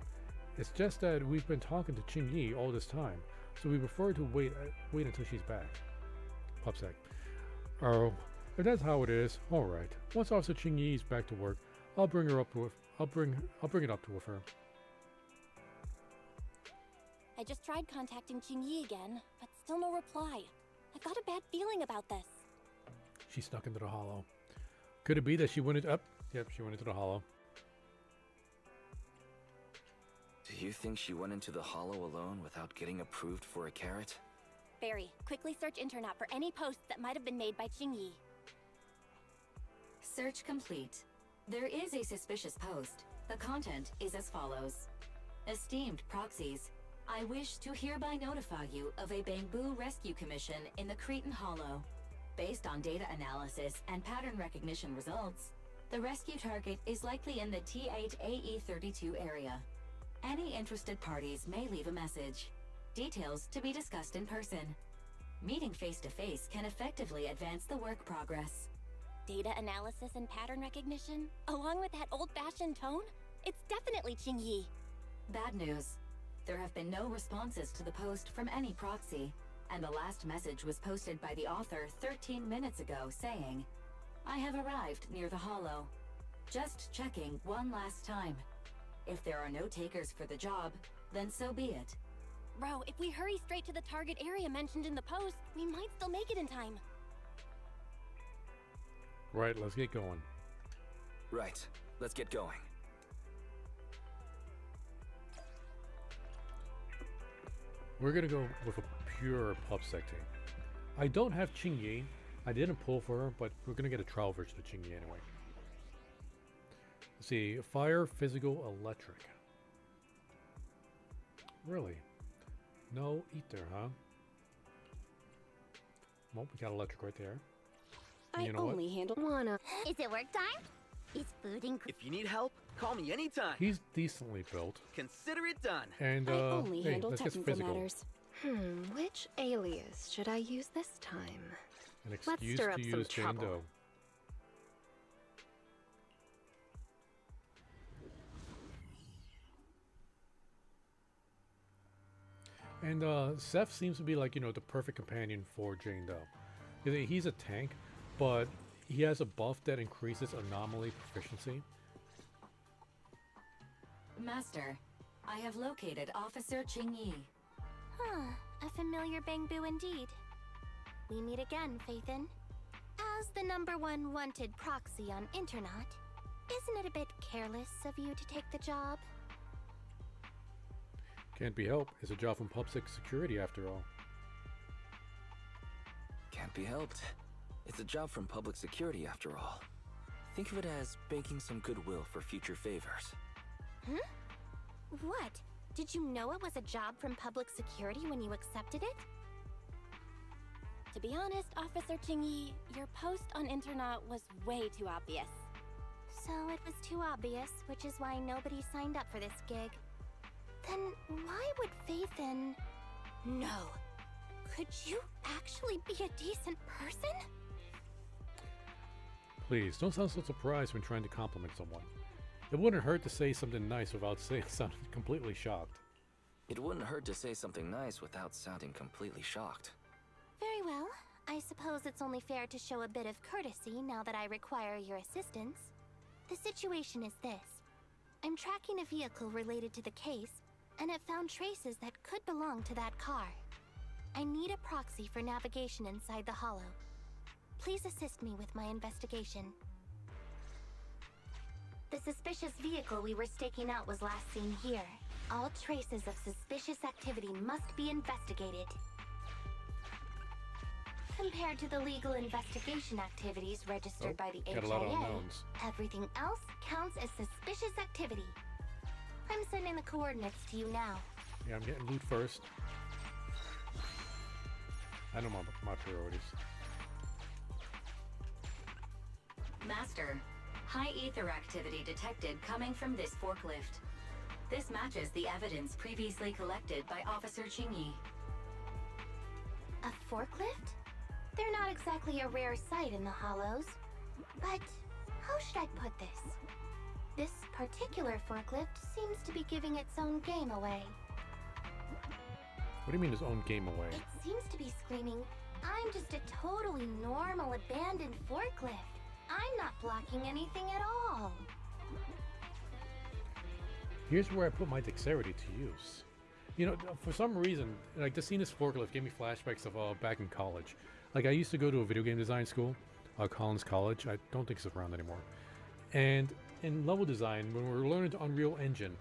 It's just that we've been talking to Qingyi all this time, so we prefer to wait until she's back. Pupsec. Oh, if that's how it is, all right. Once Officer Qingyi is back to work, I'll bring it up with her. I just tried contacting Qingyi again, but still no reply. I've got a bad feeling about this. She's stuck into the hollow. Could it be that she went into... Yep, she went into the hollow. Do you think she went into the hollow alone without getting approved for a carrot? Barry, quickly search internet for any posts that might have been made by Qingyi. Search complete. There is a suspicious post. The content is as follows. Esteemed proxies, I wish to hereby notify you of a bamboo rescue commission in the Cretan Hollow. Based on data analysis and pattern recognition results, the rescue target is likely in the T8AE32 area. Any interested parties may leave a message. Details to be discussed in person. Meeting face-to-face can effectively advance the work progress. Data analysis and pattern recognition? Along with that old-fashioned tone? It's definitely Qingyi. Bad news. There have been no responses to the post from any proxy, and the last message was posted by the author 13 minutes ago saying, I have arrived near the hollow. Just checking one last time. If there are no takers for the job, then so be it. Bro, if we hurry straight to the target area mentioned in the post, we might still make it in time. Right, let's get going. Right, let's get going. We're gonna go with a pure Pupsec team. I don't have Qingyi. I didn't pull for her, but we're gonna get a trial version of Qingyi anyway. Let's see, fire, physical, electric. Really? No ether, huh? Well, we got electric right there. And you know only handle Wanna. Is it work time? Is food If you need help, call me anytime. He's decently built. Consider it done. And I only hey, handle let's get technical physical. matters. Which alias should I use this time? An Let's excuse stir to up some use Jane trouble. Doe. And Seth seems to be like, you know, the perfect companion for Jane Doe. He's a tank, but he has a buff that increases anomaly proficiency. Master, I have located Officer Qingyi. Huh, a familiar Bangbu indeed. We meet again, Faithin. As the #1 wanted proxy on Internet, isn't it a bit careless of you to take the job? Can't be helped. It's a job from public security after all. Can't be helped. It's a job from public security after all. Think of it as banking some goodwill for future favors. Huh? What? Did you know it was a job from public security when you accepted it? To be honest, Officer Qingyi, your post on Internet was way too obvious. So it was too obvious, which is why nobody signed up for this gig. Then why would Faithin... No. Could you actually be a decent person? Please, don't sound so surprised when trying to compliment someone. It wouldn't hurt to say something nice without sounding completely shocked. It wouldn't hurt to say something nice without sounding completely shocked. Very well. I suppose it's only fair to show a bit of courtesy now that I require your assistance. The situation is this. I'm tracking a vehicle related to the case, and have found traces that could belong to that car. I need a proxy for navigation inside the hollow. Please assist me with my investigation. The suspicious vehicle we were staking out was last seen here. All traces of suspicious activity must be investigated. Compared to the legal investigation activities registered by the got a lot of HIA, unknowns. everything else counts as suspicious activity. I'm sending the coordinates to you now. Yeah, I'm getting loot first. I know my priorities. Master, high ether activity detected coming from this forklift. This matches the evidence previously collected by Officer Qingyi. A forklift? They're not exactly a rare sight in the hollows. But how should I put this? This particular forklift seems to be giving its own game away. What do you mean his own game away? It seems to be screaming, I'm just a totally normal abandoned forklift. I'm not blocking anything at all. Here's where I put my dexterity to use. You know, for some reason, like the scene this forklift gave me flashbacks of back in college. Like I used to go to a video game design school, Collins College. I don't think it's around anymore. And in level design, when we were learning the Unreal Engine,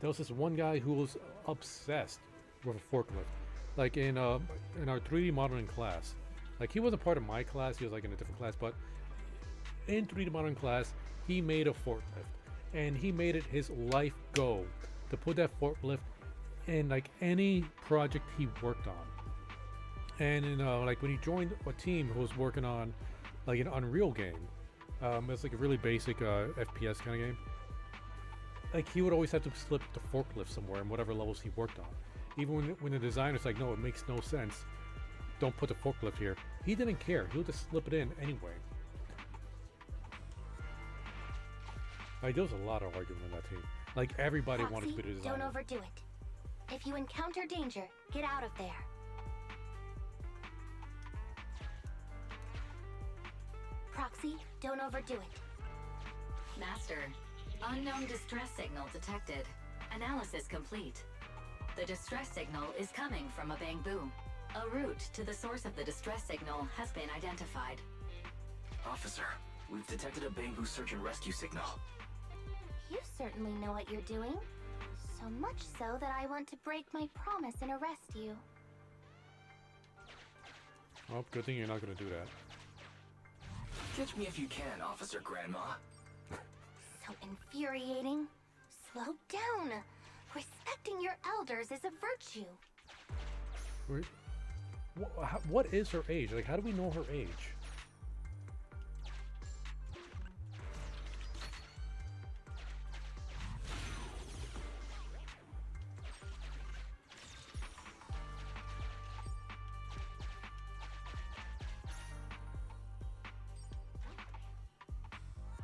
there was this one guy who was obsessed with a forklift. Like in our 3D modeling class. Like he wasn't part of my class, he was like in a different class, but in 3D modeling class, he made a forklift. And he made it his life goal to put that forklift in like any project he worked on. And in like when he joined a team who was working on like an Unreal game, it's like a really basic FPS kind of game. Like he would always have to slip the forklift somewhere in whatever levels he worked on. Even when the designer's like, no, it makes no sense. Don't put the forklift here. He didn't care. He'll just slip it in anyway. Like there was a lot of argument on that team. Like everybody Proxy, wanted to be the designer. don't overdo it. If you encounter danger, get out of there. Proxy, don't overdo it. Master, unknown distress signal detected. Analysis complete. The distress signal is coming from a Bangbu. A route to the source of the distress signal has been identified. Officer, we've detected a Bangbu search and rescue signal. You certainly know what you're doing. So much so that I want to break my promise and arrest you. Well, good thing you're not going to do that. Catch me if you can, Officer Grandma. So infuriating. Slow down. Respecting your elders is a virtue. What is her age? Like, how do we know her age?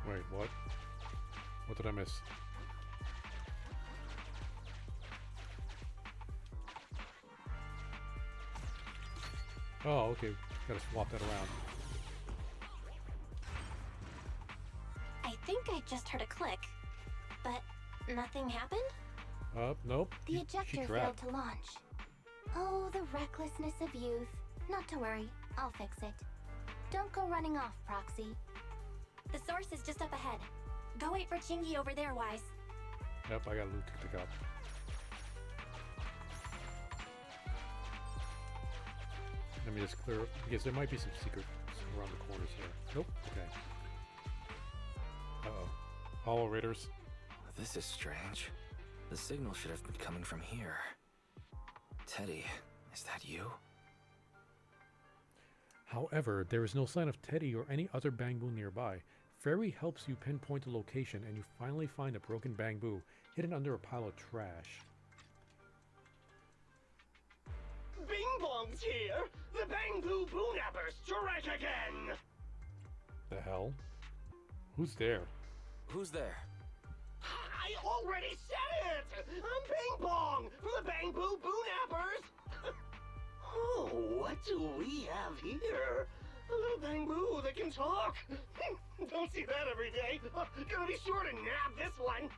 Wait, what? What did I miss? Oh, okay. Gotta swap that around. think I just heard a click. But nothing happened? Nope. The ejector failed to launch. Oh, the recklessness of youth. Not to worry, I'll fix it. Don't go running off, Proxy. The source is just up ahead. Go wait for Qingyi over there, Wise. Yep, I got loot to pick up. Let me just clear up, because there might be some secrets around the corners here. Nope, okay. Uh-oh. Hollow Raiders. This is strange. The signal should have been coming from here. Teddy, is that you? However, there is no sign of Teddy or any other Bangbu nearby. Fairy helps you pinpoint the location, and you finally find a broken Bangbu hidden under a pile of trash. Bing Bong's here! The Bangbu Boonappers strike again! The hell? Who's there? Who's there? I already said it! I'm Bing Bong from the Bangbu Boonappers! Oh, what do we have here? A little Bangbu that can talk! Don't see that every day! Gonna be sure to nab this one!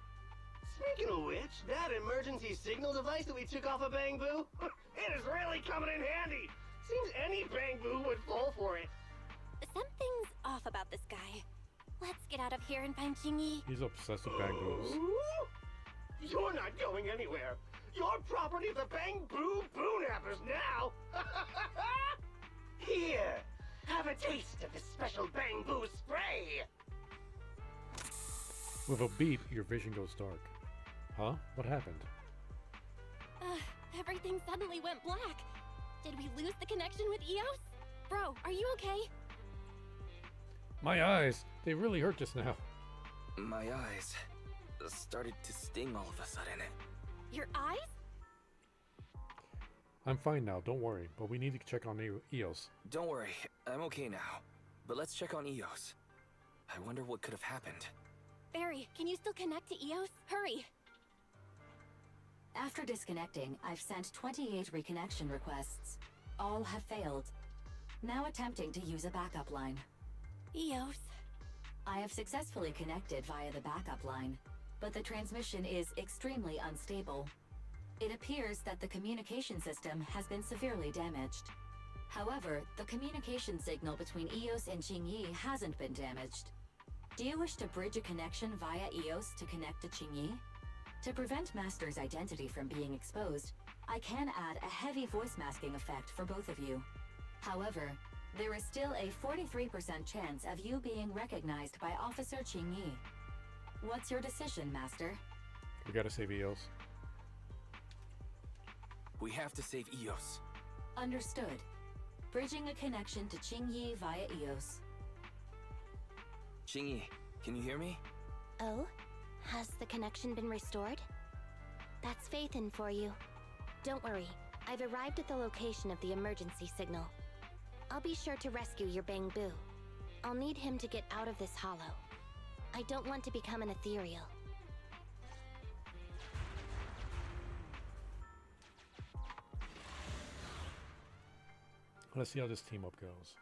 Speaking of which, that emergency signal device that we took off of Bangbu, it is really coming in handy! Seems any Bangbu would fall for it. Something's off about this guy. Let's get out of here and find Qingyi. He's obsessed with Bangbus. You're not going anywhere. You're property of the Bangbu Boonappers now. Here, have a taste of this special Bangbu spray. With a beep, your vision goes dark. Huh? What happened? Everything suddenly went black. Did we lose the connection with Eos? Bro, are you okay? My eyes! They really hurt just now. My eyes started to sting all of a sudden. Your eyes? I'm fine now, don't worry, but we need to check on Eos. Don't worry, I'm okay now. But let's check on Eos. I wonder what could have happened. Barry, can you still connect to Eos? Hurry! After disconnecting, I've sent 28 reconnection requests. All have failed. Now attempting to use a backup line. Eos. I have successfully connected via the backup line, but the transmission is extremely unstable. It appears that the communication system has been severely damaged. However, the communication signal between Eos and Qingyi hasn't been damaged. Do you wish to bridge a connection via Eos to connect to Qingyi? To prevent Master's identity from being exposed, I can add a heavy voice masking effect for both of you. However, there is still a 43% chance of you being recognized by Officer Qingyi. What's your decision, Master? We gotta save Eos. We have to save Eos. Understood. Bridging a connection to Qingyi via Eos. Qingyi, can you hear me? Oh? Has the connection been restored? That's Faithin for you. Don't worry, I've arrived at the location of the emergency signal. I'll be sure to rescue your Bangbu. I'll need him to get out of this hollow. I don't want to become an ethereal. Let's see how this team up goes.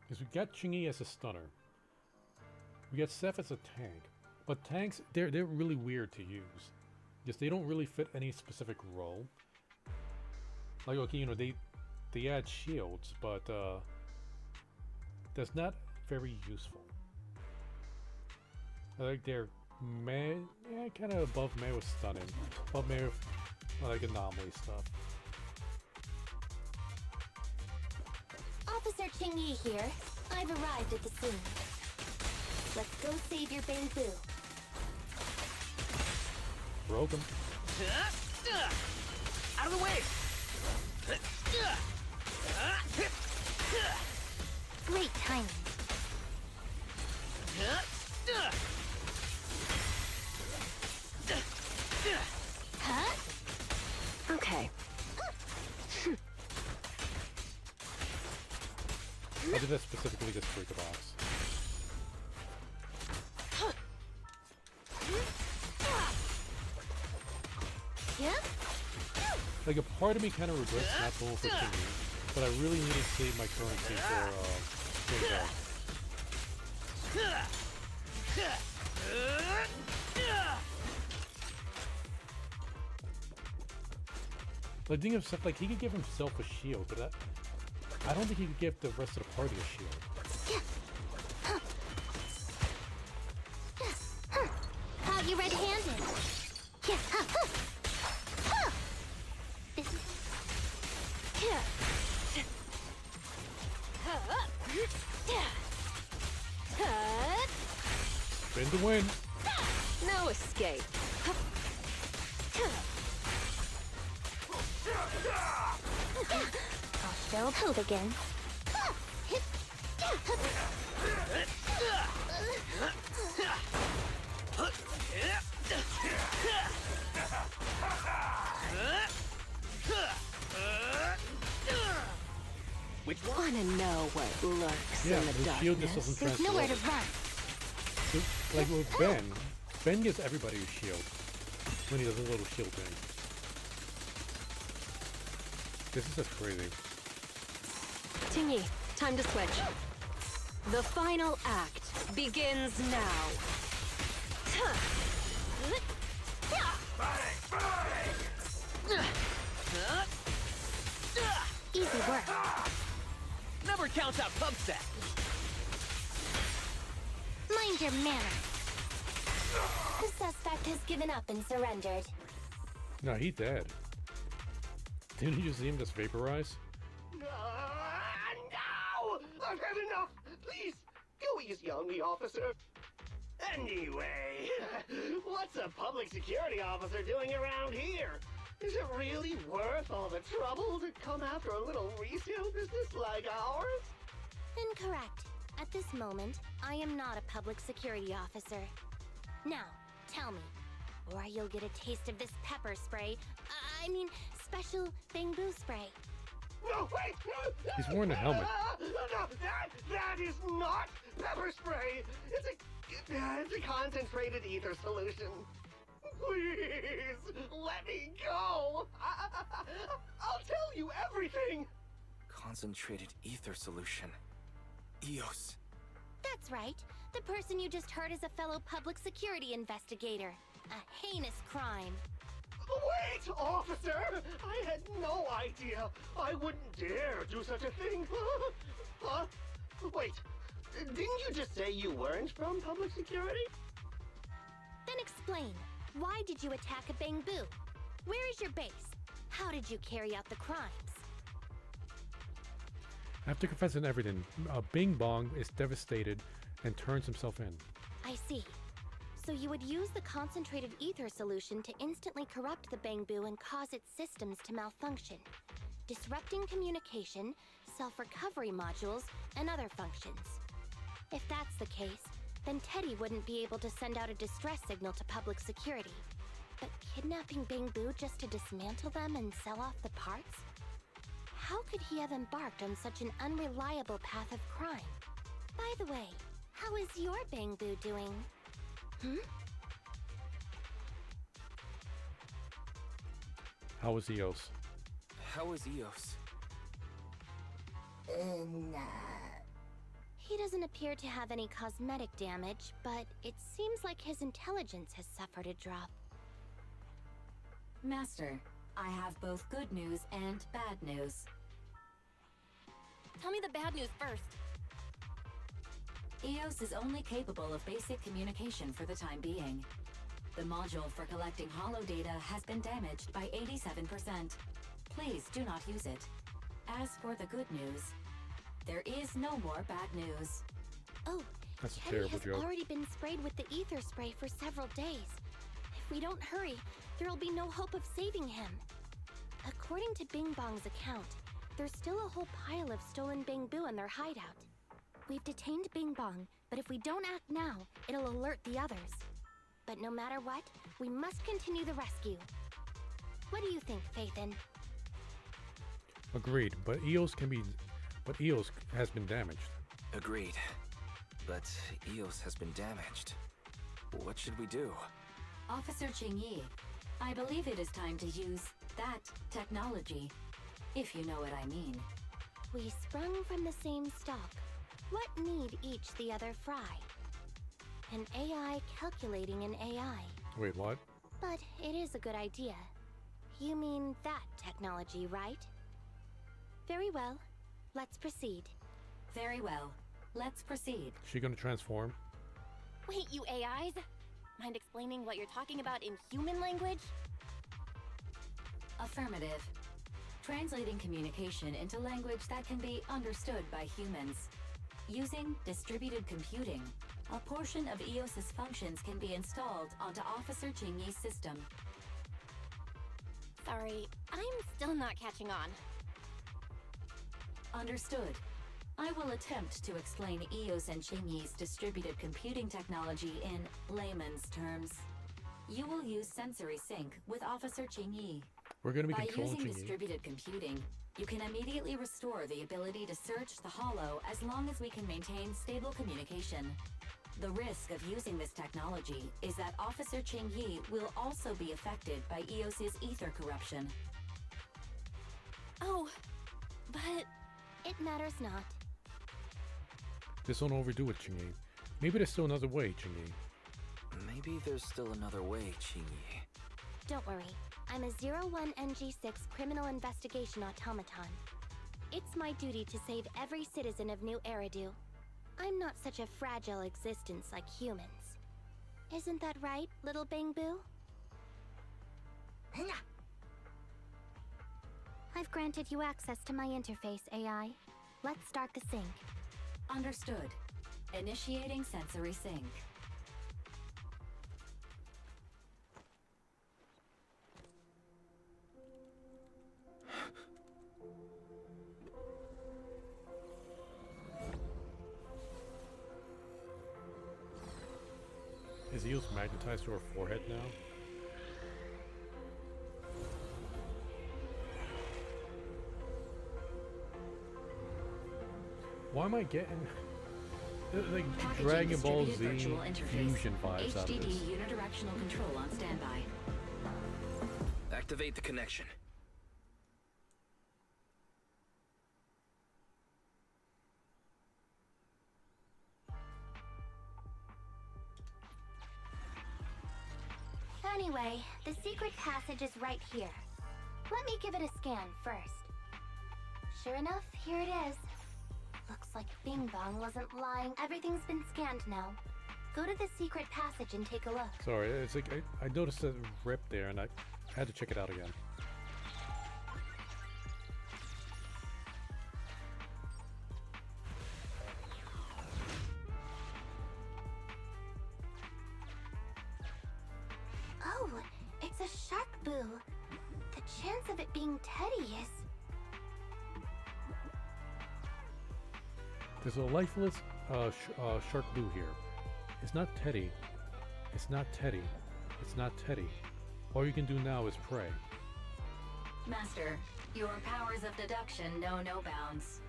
Because we got Qingyi as a stunner. We got Seth as a tank. But tanks, they're really weird to use. Because they don't really fit any specific role. Like, okay, you know, they add shields, but that's not very useful. I think they're kind of above meh with stunning. Above meh with like anomaly stuff. Officer Qingyi here. I've arrived at the scene. Let's go save your Bangbu. Broke him. Out of the way! Great timing. Huh? Okay. I did that specifically just to break the box. Like a part of me kind of regrets not going for Qingyi, but I really need to save my currency for The thing of stuff, like, he could give himself a shield, but I don't think he could give the rest of the party a shield. How you red-handed? Spin to win. No escape. I'll show hooligans. Which Wanna know what lurks Yeah, in the the darkness? shield just doesn't There's transfer nowhere to over. run. So, like with Ben gives everybody a shield when he does a little shield thing. This is just crazy. Qingyi, time to switch. The final act begins now. Easy work. Never count out pub set. Mind your manners. The suspect has given up and surrendered. No, he dead. Didn't you see him just vaporize? No! I've had enough! Please, go easy on me, officer. Anyway, what's a public security officer doing around here? Is it really worth all the trouble to come after a little resale business like ours? Incorrect. At this moment, I am not a public security officer. Now, tell me, or you'll get a taste of this pepper spray. I mean, special bamboo spray. No, wait! He's wearing a helmet. No, that is not pepper spray! It's a concentrated ether solution. Please, let me go! I'll tell you everything! Concentrated ether solution. EOS. That's right. The person you just heard is a fellow public security investigator. A heinous crime. Wait, officer! I had no idea. I wouldn't dare do such a thing. Huh? Wait, didn't you just say you weren't from public security? Then explain. Why did you attack a bamboo? Where is your base? How did you carry out the crimes? After confessing everything, Bing Bong is devastated and turns himself in. I see. So you would use the concentrated ether solution to instantly corrupt the bamboo and cause its systems to malfunction, disrupting communication, self-recovery modules, and other functions. If that's the case, then Teddy wouldn't be able to send out a distress signal to public security. But kidnapping bamboo just to dismantle them and sell off the parts? How could he have embarked on such an unreliable path of crime? By the way, how is your bamboo doing? How was EOS? How is EOS? He doesn't appear to have any cosmetic damage, but it seems like his intelligence has suffered a drop. Master, I have both good news and bad news. Tell me the bad news first. EOS is only capable of basic communication for the time being. The module for collecting holo data has been damaged by 87%. Please do not use it. As for the good news, there is no more bad news. Oh, That's a Teddy terrible has joke. already been sprayed with the ether spray for several days. If we don't hurry, there'll be no hope of saving him. According to Bing Bong's account, there's still a whole pile of stolen bamboo in their hideout. We've detained Bing Bong, but if we don't act now, it'll alert the others. But no matter what, we must continue the rescue. What do you think, Phaethon? Agreed, but EOS has been damaged. Agreed. But EOS has been damaged. What should we do? Officer Qingyi, I believe it is time to use that technology, if you know what I mean. We sprung from the same stock. What need each the other fry? An AI calculating an AI. Wait, what? But it is a good idea. You mean that technology, right? Very well. Let's proceed. Very well. Let's proceed. She gonna transform? Wait, you AIs? Mind explaining what you're talking about in human language? Affirmative. Translating communication into language that can be understood by humans. Using distributed computing, a portion of EOS's functions can be installed onto Officer Qingyi's system. Sorry, I'm still not catching on. Understood. I will attempt to explain EOS and Qingyi's distributed computing technology in layman's terms. You will use sensory sync with Officer Qingyi. We're gonna be By controlling using Qingyi. distributed computing, you can immediately restore the ability to search the hollow as long as we can maintain stable communication. The risk of using this technology is that Officer Qingyi will also be affected by EOS's ether corruption. Oh, but... It matters not. Just don't overdo it, Qingyi. Maybe there's still another way, Qingyi. Maybe there's still another way, Qingyi. Don't worry. I'm a 01NG6 criminal investigation automaton. It's my duty to save every citizen of New Eridu. I'm not such a fragile existence like humans. Isn't that right, little Bangbu? I've granted you access to my interface, AI. Let's start the sync. Understood. Initiating sensory sync. Is Eos magnetized to her forehead now? Why am I getting like Dragon Ball Z fusion vibes out of HDD this? unidirectional control on standby. Activate the connection. Anyway, the secret passage is right here. Let me give it a scan first. Sure enough, here it is. Looks like Bing Bong wasn't lying. Everything's been scanned now. Go to the secret passage and take a look. Sorry, it's like I noticed a rip there and I had to check it out again. Oh, it's a shark boo. The chance of it being Teddy is... There's a lifeless shark boo here. It's not Teddy. It's not Teddy. It's not Teddy. All you can do now is pray. Master, your powers of deduction know no bounds.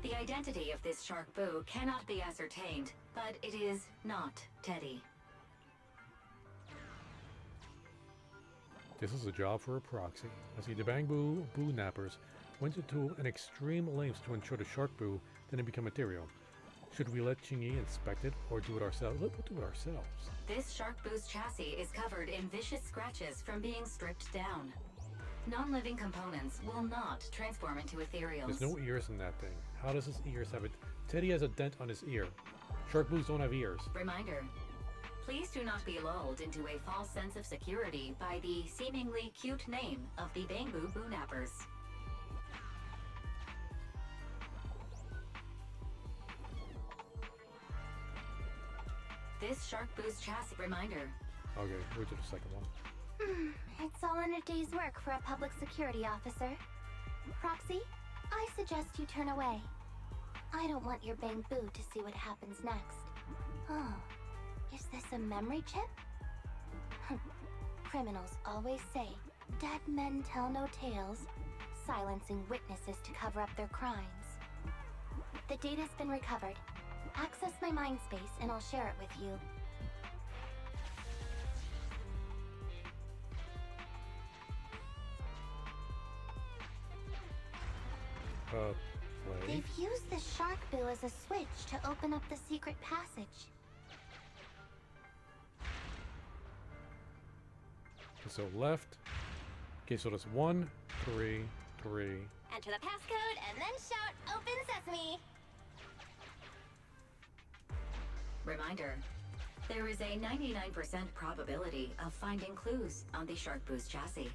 The identity of this shark boo cannot be ascertained, but it is not Teddy. This is a job for a proxy. I see the Bangbu Boo Nappers went into an extreme lengths to ensure the shark boo didn't become ethereal. Should we let Qingyi inspect it or do it ourselves? We'll do it ourselves. This shark boo's chassis is covered in vicious scratches from being stripped down. Non-living components will not transform into ethereals. There's no ears in that thing. How does his ears have it? Teddy has a dent on his ear. Shark boos don't have ears. Reminder. Please do not be lulled into a false sense of security by the seemingly cute name of the Bangbu Boo Nappers. This shark boo's chassis reminder. Okay, we'll do the second one. It's all in a day's work for a public security officer. Proxy, I suggest you turn away. I don't want your Bangbu to see what happens next. Oh, is this a memory chip? Criminals always say, dead men tell no tales, silencing witnesses to cover up their crimes. The data's been recovered. Access my mind space and I'll share it with you. Play. They've used the shark boo as a switch to open up the secret passage. So left. Okay, so that's 1, 3, 3. Enter the passcode and then shout, "Open Sesame!" Reminder, there is a 99% probability of finding clues on the Shark Boo's chassis.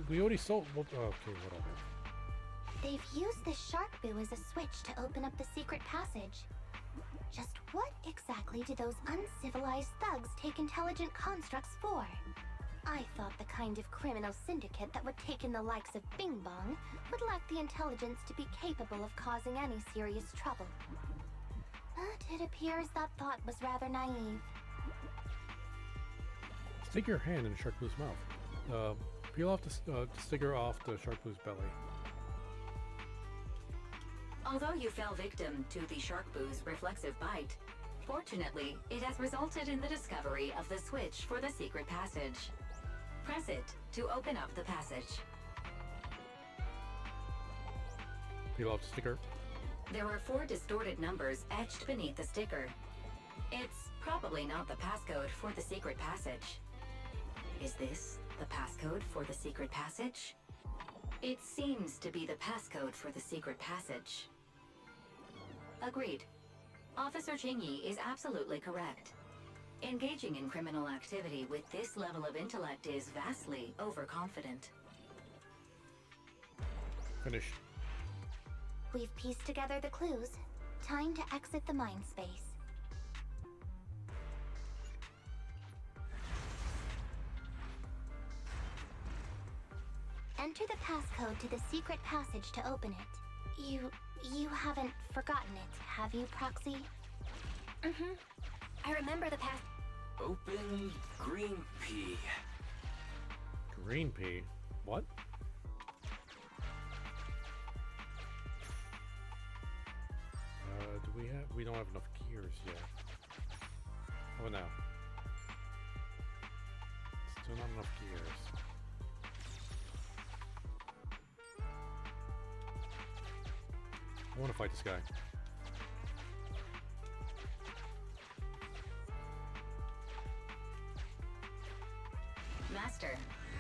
We already sold. Okay, whatever. They've used the Shark Boo as a switch to open up the secret passage. Just what exactly do those uncivilized thugs take intelligent constructs for? I thought the kind of criminal syndicate that would take in the likes of Bing Bong would lack the intelligence to be capable of causing any serious trouble. But it appears that thought was rather naive. Stick your hand in Shark Blue's mouth. Peel off the sticker off the Shark Blue's belly. Although you fell victim to the Shark Boo's reflexive bite, fortunately, it has resulted in the discovery of the switch for the secret passage. Press it to open up the passage. Peel off the sticker. There are 4 distorted numbers etched beneath the sticker. It's probably not the passcode for the secret passage. Is this the passcode for the secret passage? It seems to be the passcode for the secret passage. Agreed. Officer Qingyi is absolutely correct. Engaging in criminal activity with this level of intellect is vastly overconfident. Finish. We've pieced together the clues. Time to exit the mind space. Enter the passcode to the secret passage to open it. You haven't forgotten it, have you, Proxy? Mm-hmm. I remember the pass. Open green pea. Green pea? What? Do we have? We don't have enough gears yet. How about now? Still not enough gears. I want to fight this guy. Master,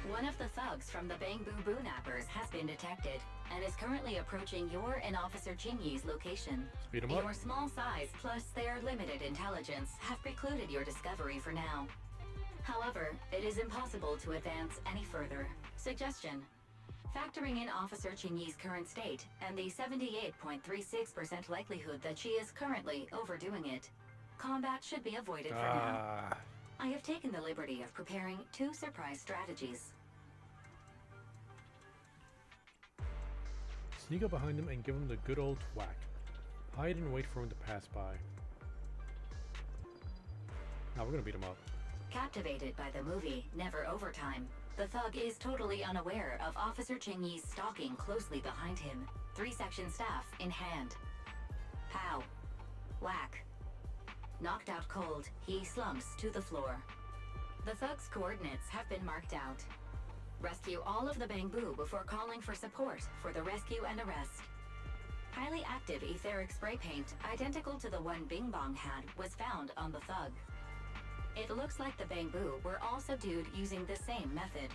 one of the thugs from the Bamboo Boo-Nappers has been detected and is currently approaching your and Officer Qingyi's location. Speed him up. Your small size plus their limited intelligence have precluded your discovery for now. However, it is impossible to advance any further. Suggestion: factoring in Officer Qingyi's current state and the 78.36% likelihood that she is currently overdoing it, combat should be avoided for now. I have taken the liberty of preparing 2 surprise strategies. Sneak up behind him and give him the good old whack. Hide and wait for him to pass by. Now we're gonna beat him up. Captivated by the movie Never Overtime, the thug is totally unaware of Officer Qingyi's stalking closely behind him, 3-section staff in hand. Pow. Whack. Knocked out cold, he slumps to the floor. The thug's coordinates have been marked out. Rescue all of the Bamboo before calling for support for the rescue and arrest. Highly active etheric spray paint, identical to the one Bing Bong had, was found on the thug. It looks like the Bamboo were all subdued using the same method.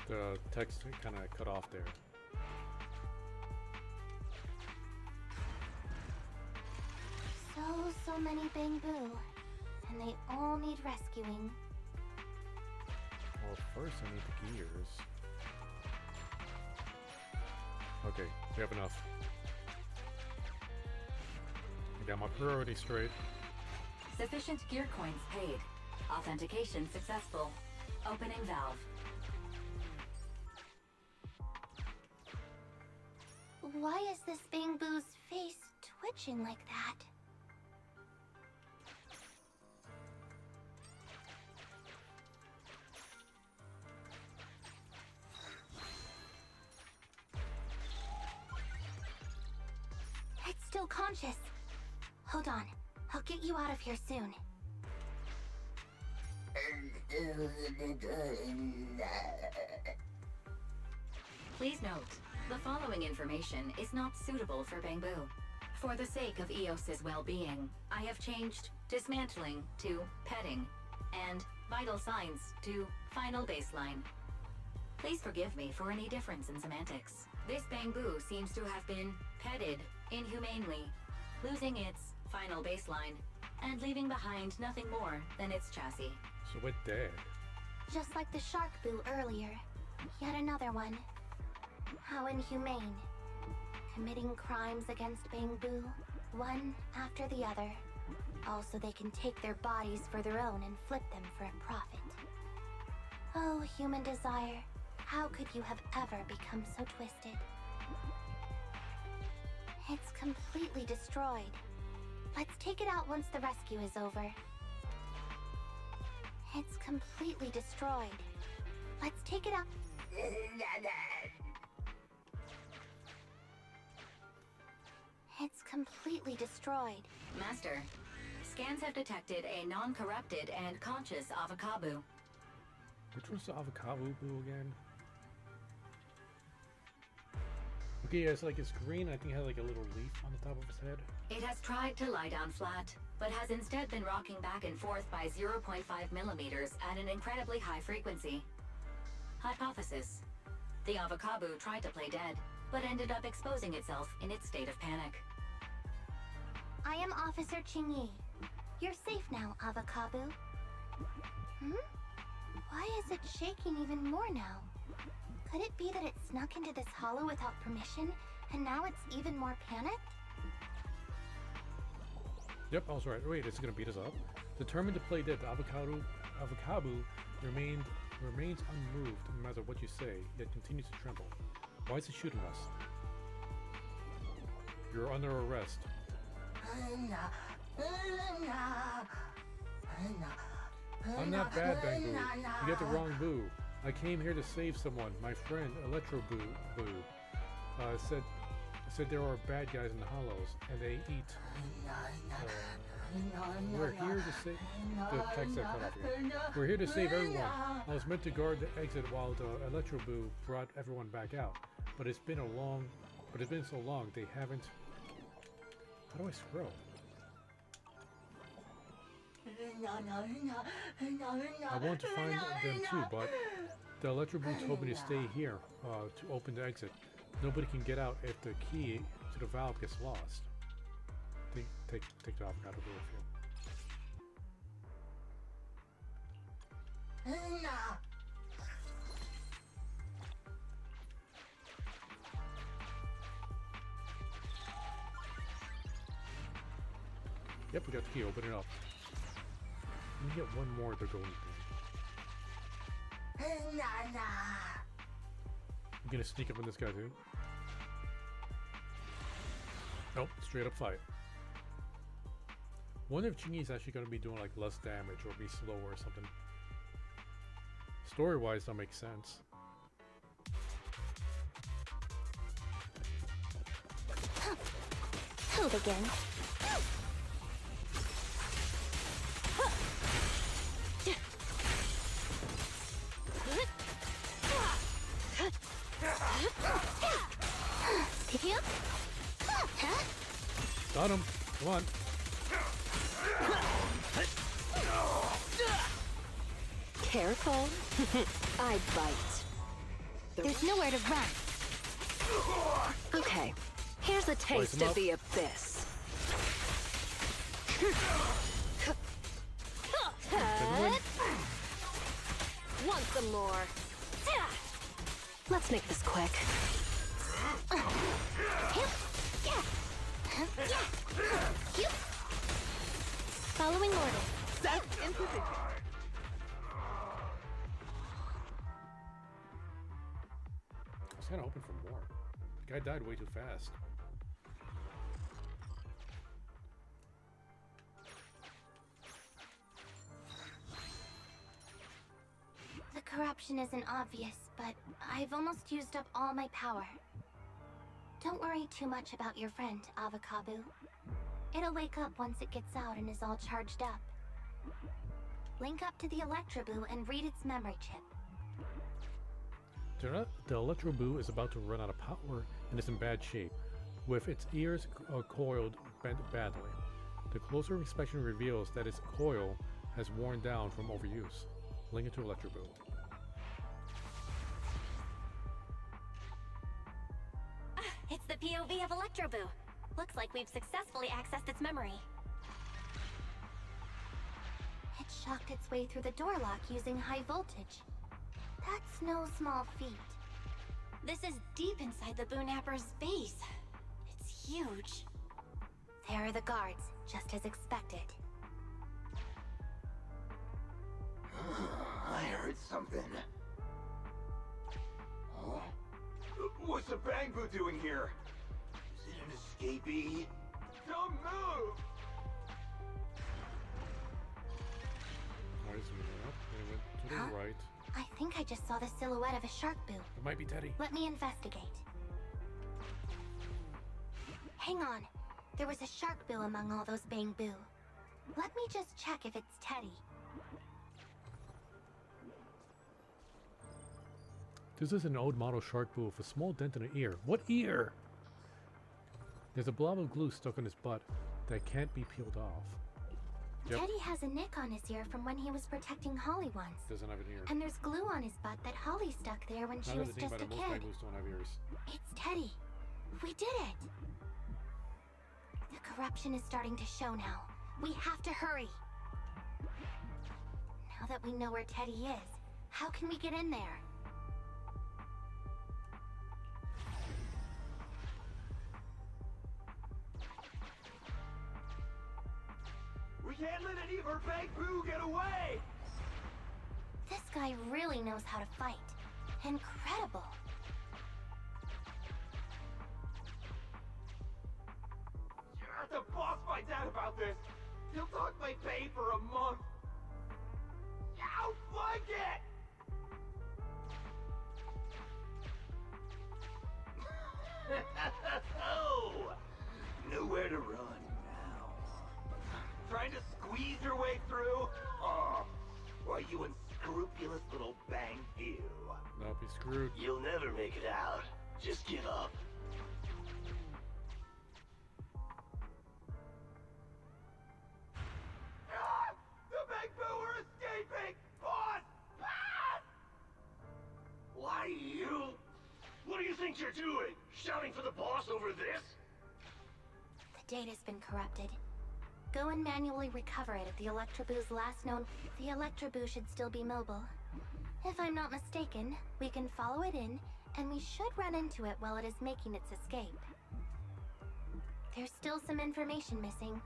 The text kind of cut off there. So many Bamboo, and they all need rescuing. Well, first I need the gears. Okay, we have enough. I got my priority straight. Sufficient gear coins paid. Authentication successful. Opening valve. Why is this Bamboo's face twitching like that? It's still conscious. Hold on. I'll get you out of here soon. Please note, the following information is not suitable for Bamboo. For the sake of Eos's well-being, I have changed dismantling to petting, and vital signs to final baseline. Please forgive me for any difference in semantics. This bamboo seems to have been petted inhumanely, losing its final baseline, and leaving behind nothing more than its chassis. So we're dead. Just like the shark boo earlier. Yet another one. How inhumane. Committing crimes against bamboo, one after the other. Also, they can take their bodies for their own and flip them for a profit. Oh, human desire. How could you have ever become so twisted? It's completely destroyed. Let's take it out once the rescue is over. It's completely destroyed. Let's take it out. It's completely destroyed. Master, scans have detected a non-corrupted and conscious avocado. Which one's the avocado boo again? Okay, yeah, it's like it's green. I think it had like a little leaf on the top of his head. It has tried to lie down flat, but has instead been rocking back and forth by 0.5 millimeters at an incredibly high frequency. Hypothesis: the avocado tried to play dead, but ended up exposing itself in its state of panic. I am Officer Qingyi. You're safe now, avocado. Why is it shaking even more now? Could it be that it snuck into this hollow without permission, and now it's even more panicked? Yep, I was right. Wait, it's gonna beat us up. Determined to play dead, the avocado remains unmoved no matter what you say, yet continues to tremble. Why is it shooting us? You're under arrest. I'm not bad, Bamboo. You get the wrong boo. I came here to save someone. My friend, Electro Boo, said there are bad guys in the hollows, and they eat. We're here to save. The text that cut off again. We're here to save everyone. I was meant to guard the exit while the Electro Boo brought everyone back out, but it's been so long they haven't. How do I scroll? I want to find them too, but the Electro Boo told me to stay here to open the exit. Nobody can get out if the key to the valve gets lost. Take it off. Gotta go with you. Yep, we got the key. Open it up. We get one more of the golden thing. I'm gonna sneak up on this guy too. Nope, straight up fight. Wonder if Qingyi is actually gonna be doing like less damage or be slower or something. Story-wise, that makes sense. Hold again. Got him. Come on. Careful. I bite. There's nowhere to run. Okay. Here's a taste of the abyss. Want some more? Let's make this quick. Following order. Set in position. I was kind of hoping for more. The guy died way too fast. The corruption isn't obvious, but I've almost used up all my power. Don't worry too much about your friend, Avocado. It'll wake up once it gets out and is all charged up. Link up to the Electroboo and read its memory chip. The Electro Boo is about to run out of power and is in bad shape. with its ears coiled bent badly. The closer inspection reveals that its coil has worn down from overuse. Link it to Electroboo. It's the POV of Electroboo. Looks like we've successfully accessed its memory. It shocked its way through the door lock using high voltage. That's no small feat. This is deep inside the Boonapper's base. It's huge. There are the guards, just as expected. I heard something. Huh? What's the Bangbu doing here? Is it an escapee? Don't move! Alright, zooming up. They went to the right. I think I just saw the silhouette of a shark boo. It might be Teddy. Let me investigate. Hang on. There was a shark boo among all those Bangbu. Let me just check if it's Teddy. This is an old model shark boo with a small dent in the ear. What ear? There's a blob of glue stuck on his butt that can't be peeled off. Yep. Teddy has a nick on his ear from when he was protecting Holly once. Doesn't have an ear. And there's glue on his butt that Holly stuck there when she was just a kid. Most Bangbus don't have ears. It's Teddy. We did it. The corruption is starting to show now. We have to hurry. Now that we know where Teddy is, how can we get in there? We can't let any of our Bangbu get away! This guy really knows how to fight. Incredible. The boss finds out about this. He'll talk my pay for a month. I'll like it! Oh, nowhere to run now. Trying to squeeze your way through? Oh, why, you unscrupulous little Bangbu. Not be screwed. You'll never make it out. Just give up. Ah! The Bangbu are escaping! Boss! Ah! Why, you? What do you think you're doing? Shouting for the boss over this? The data's been corrupted. Go and manually recover it at the Electroboo's last known... The Electroboo should still be mobile. If I'm not mistaken, we can follow it in, and we should run into it while it is making its escape. There's still some information missing.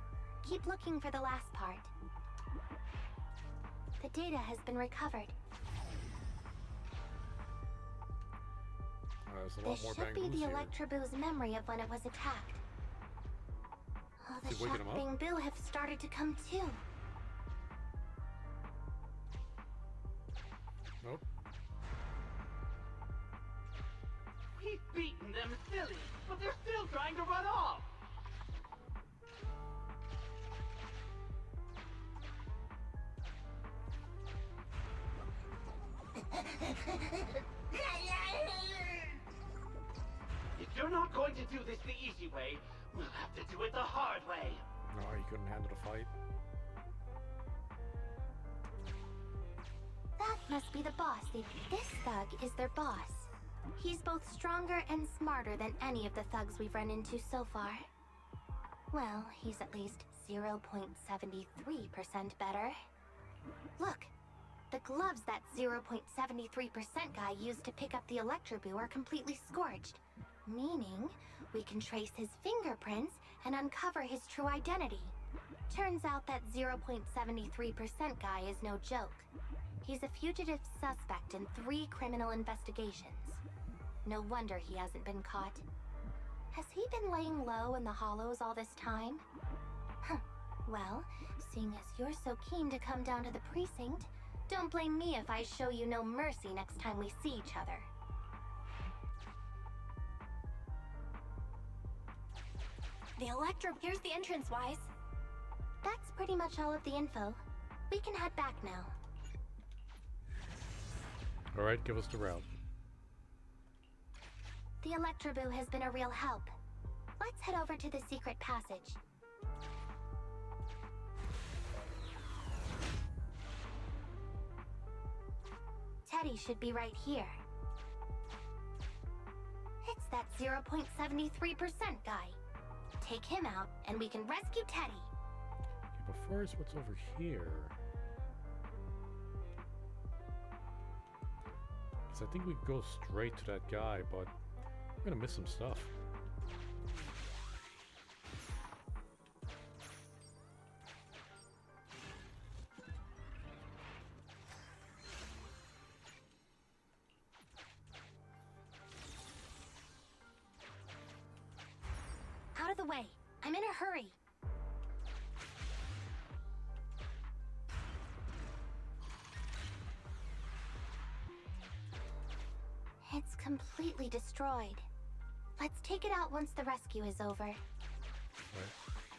Keep looking for the last part. The data has been recovered. This should be the Electroboo's memory of when it was attacked. Oh, the shock Bangbu have started to come too. Nope. We've beaten them silly, but they're still trying to run off! If you're not going to do this the easy way, we'll have to do it the hard way. No, he couldn't handle the fight. That must be the boss. This thug is their boss. He's both stronger and smarter than any of the thugs we've run into so far. Well, he's at least 0.73% better. Look, the gloves that 0.73% guy used to pick up the Electroboo are completely scorched. Meaning, we can trace his fingerprints and uncover his true identity. Turns out that 0.73% guy is no joke. He's a fugitive suspect in 3 criminal investigations. No wonder he hasn't been caught. Has he been laying low in the hollows all this time? Huh. Well, seeing as you're so keen to come down to the precinct, don't blame me if I show you no mercy next time we see each other. The Here's the entrance, Wise. That's pretty much all of the info. We can head back now. Alright, give us the route. The Electroboo has been a real help. Let's head over to the secret passage. Teddy should be right here. It's that 0.73% guy. Take him out, and we can rescue Teddy. Okay, but first, what's over here? Because I think we go straight to that guy, but we're gonna miss some stuff. Out of the way. I'm in a hurry. It's completely destroyed. Let's take it out once the rescue is over. Right.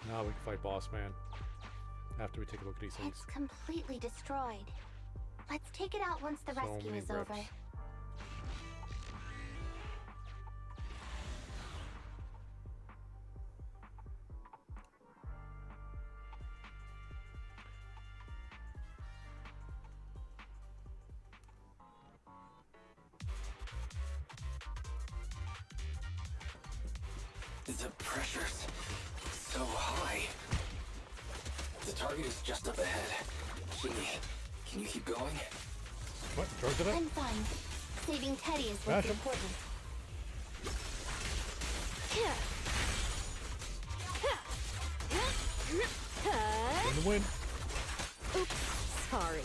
Now we can fight Boss Man. After we take a look at these things. It's completely destroyed. Let's take it out once the rescue is over. The pressure's so high. The target is just up ahead. Qingyi, can you keep going? What? Charge it up? I'm fine. Saving Teddy is what's important. In the wind. Oops, sorry.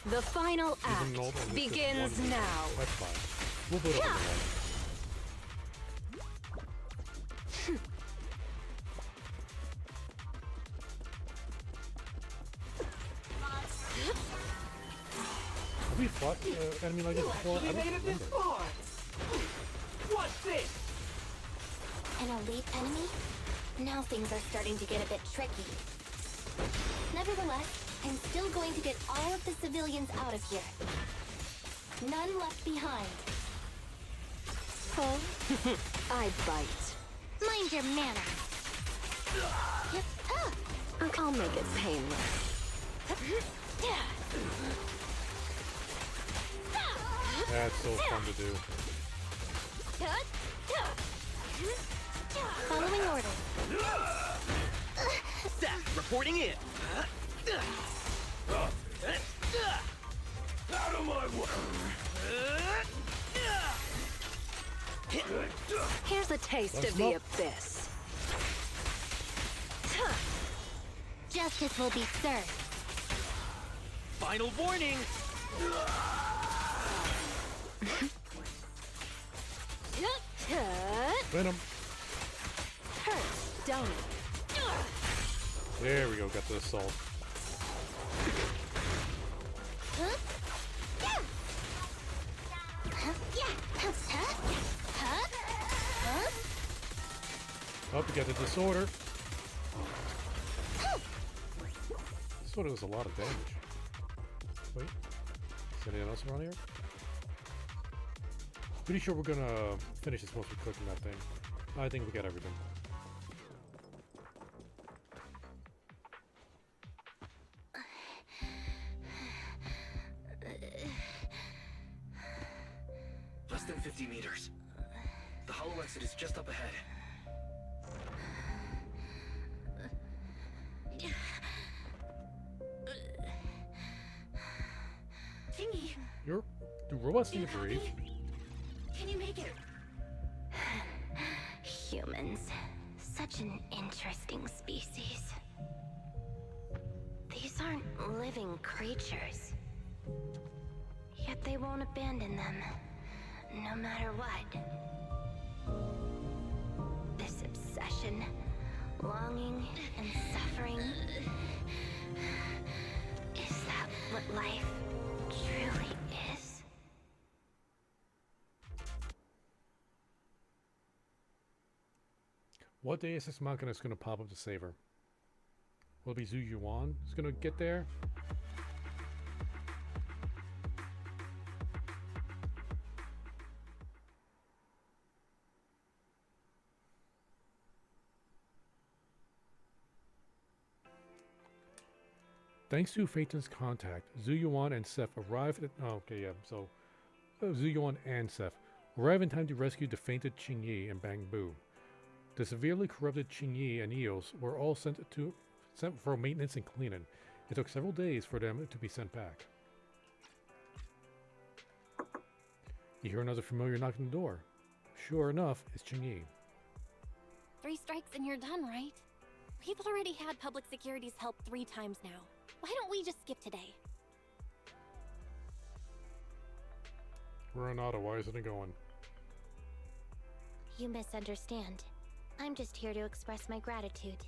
The final act begins now. That's fine. We'll put it on the wall. Have we fought enemy like this before? I don't remember. What's this? An elite enemy? Now things are starting to get a bit tricky. Nevertheless, I'm still going to get all of the civilians out of here. None left behind. Oh, I bite. Mind your manners. I'll make it painless. That's so fun to do. Following orders. Staff reporting in. Out of my way. Here's a taste of the abyss. Justice will be served. Final warning. Venom. Hurts, don't it? There we go, got the assault. Oh, we got the disorder. Disorder was a lot of damage. Wait, is anything else around here? Pretty sure we're gonna finish this once we click on that thing. I think we got everything. Less than 50 meters. The hollow exit is just up ahead. Qingyi, Do robots need to breathe? can you make it? Humans. Such an interesting species. These aren't living creatures. Yet they won't abandon them, no matter what. This obsession, longing, and suffering. Is that what life truly is? What Deus Ex Machina is going to pop up to save her? Will it be Zhu Yuan who's going to get there? Thanks to Phaeton's contact, Zhu Yuan and Seth arrived at... Oh, okay, yeah, so... Zhu Yuan and Seth arrive in time to rescue the fainted Qingyi and Bang Bu. The severely corrupted Qingyi and Eos were all sent for maintenance and cleaning. It took several days for them to be sent back. You hear another familiar knock on the door. Sure enough, it's Qingyi. 3 strikes and you're done, right? We've already had public security's help 3 times now. Why don't we just skip today? Renata, why isn't it going? You misunderstand. I'm just here to express my gratitude.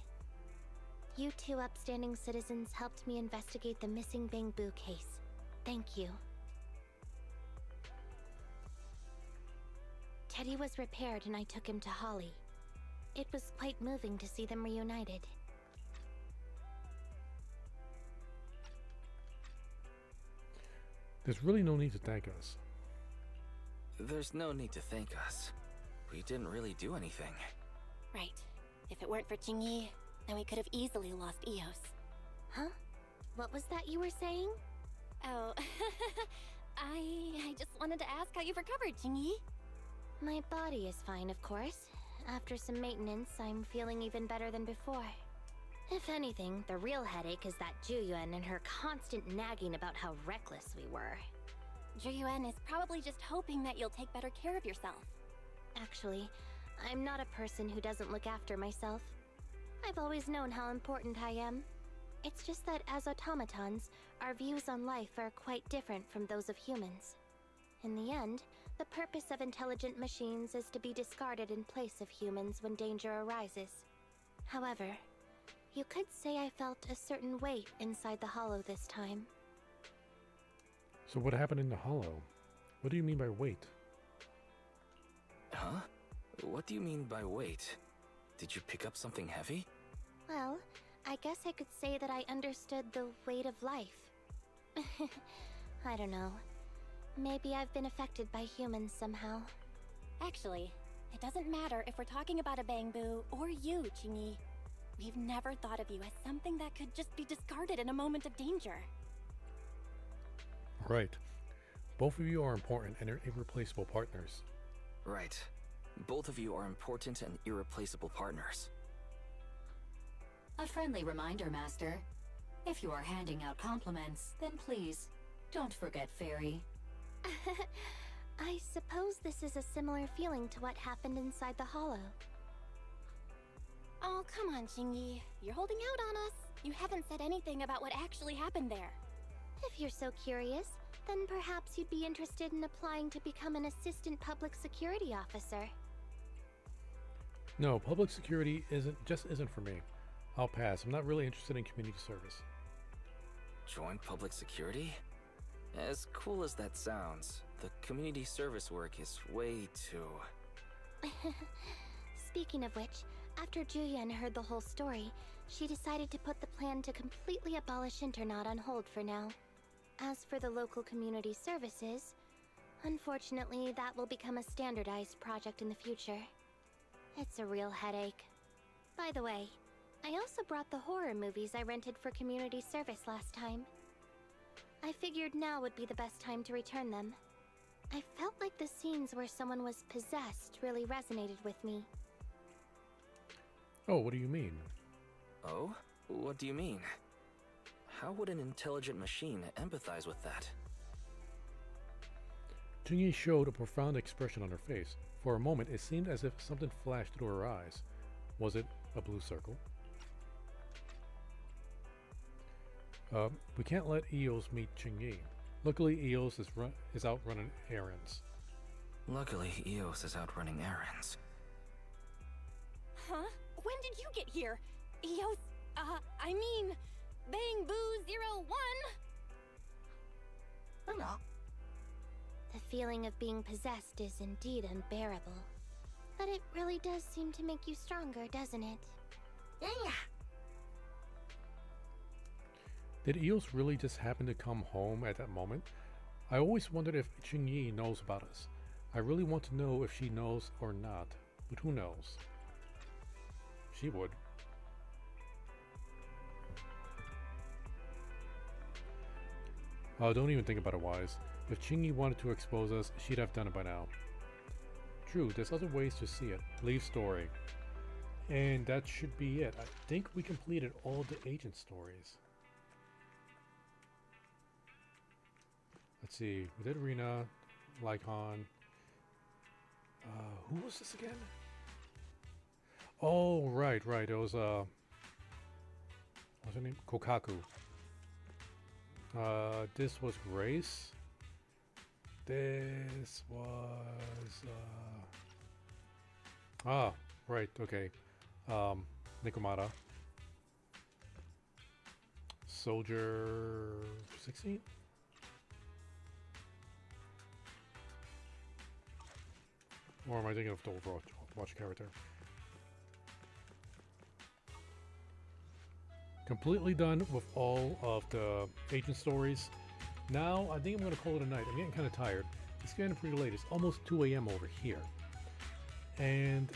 You 2 upstanding citizens helped me investigate the missing Bang Bu case. Thank you. Teddy was repaired and I took him to Holly. It was quite moving to see them reunited. There's really no need to thank us. There's no need to thank us. We didn't really do anything. Right. If it weren't for Qingyi, then we could have easily lost Eos. Huh? What was that you were saying? Oh, I just wanted to ask how you've recovered, Qingyi. My body is fine, of course. After some maintenance, I'm feeling even better than before. If anything, the real headache is that Juyuan and her constant nagging about how reckless we were. Juyuan is probably just hoping that you'll take better care of yourself. Actually, I'm not a person who doesn't look after myself. I've always known how important I am. It's just that as automatons, our views on life are quite different from those of humans. In the end, the purpose of intelligent machines is to be discarded in place of humans when danger arises. However, you could say I felt a certain weight inside the hollow this time. So what happened in the hollow? What do you mean by weight? Huh? What do you mean by weight? Did you pick up something heavy? Well, I guess I could say that I understood the weight of life. I don't know. Maybe I've been affected by humans somehow. Actually, it doesn't matter if we're talking about a Bang Bu or you, Qingyi. We've never thought of you as something that could just be discarded in a moment of danger. Right. Both of you are important and are irreplaceable partners. Right. Both of you are important and irreplaceable partners. A friendly reminder, Master. If you are handing out compliments, then please, don't forget Fairy. I suppose this is a similar feeling to what happened inside the hollow. Oh, come on, Qingyi. You're holding out on us. You haven't said anything about what actually happened there. If you're so curious, then perhaps you'd be interested in applying to become an assistant public security officer. No, public security isn't for me. I'll pass. I'm not really interested in community service. Join public security? As cool as that sounds, the community service work is way too... Speaking of which, after Juyen heard the whole story, she decided to put the plan to completely abolish Internat on hold for now. As for the local community services, unfortunately that will become a standardized project in the future. It's a real headache. By the way, I also brought the horror movies I rented for community service last time. I figured now would be the best time to return them. I felt like the scenes where someone was possessed really resonated with me. Oh, what do you mean? Oh? What do you mean? How would an intelligent machine empathize with that? Qingyi showed a profound expression on her face. For a moment, it seemed as if something flashed through her eyes. Was it a blue circle? We can't let Eos meet Qingyi. Luckily, Eos is out running errands. Luckily, Eos is out running errands. Huh? When did you get here? Eos, I mean, Bang Bu 01? The feeling of being possessed is indeed unbearable. But it really does seem to make you stronger, doesn't it? Did Eos really just happen to come home at that moment? I always wondered if Qingyi knows about us. I really want to know if she knows or not, but who knows? She would. Oh, don't even think about it, Wise. If Qingyi wanted to expose us, she'd have done it by now. True, there's other ways to see it. Leave story. And that should be it. I think we completed all the agent stories. Let's see. We did Rina, Lycon. Who was this again? Oh, right. It was, what's her name? Kokaku. This was Grace. This was, right, okay. Nikomata. Soldier 16? Or am I thinking of the Overwatch character? Completely done with all of the agent stories. Now, I think I'm going to call it a night. I'm getting kind of tired. It's getting pretty late. It's almost 2 a.m. over here. And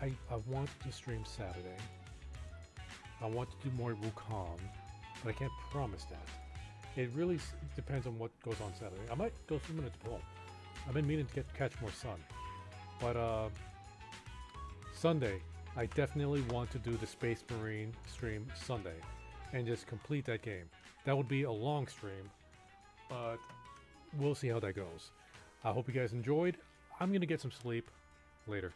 I want to stream Saturday. I want to do more Wukong, but I can't promise that. It really depends on what goes on Saturday. I might go swim in at the pool. I've been meaning to catch more sun. But Sunday, I definitely want to do the Space Marine stream Sunday and just complete that game. That would be a long stream, but we'll see how that goes. I hope you guys enjoyed. I'm going to get some sleep later.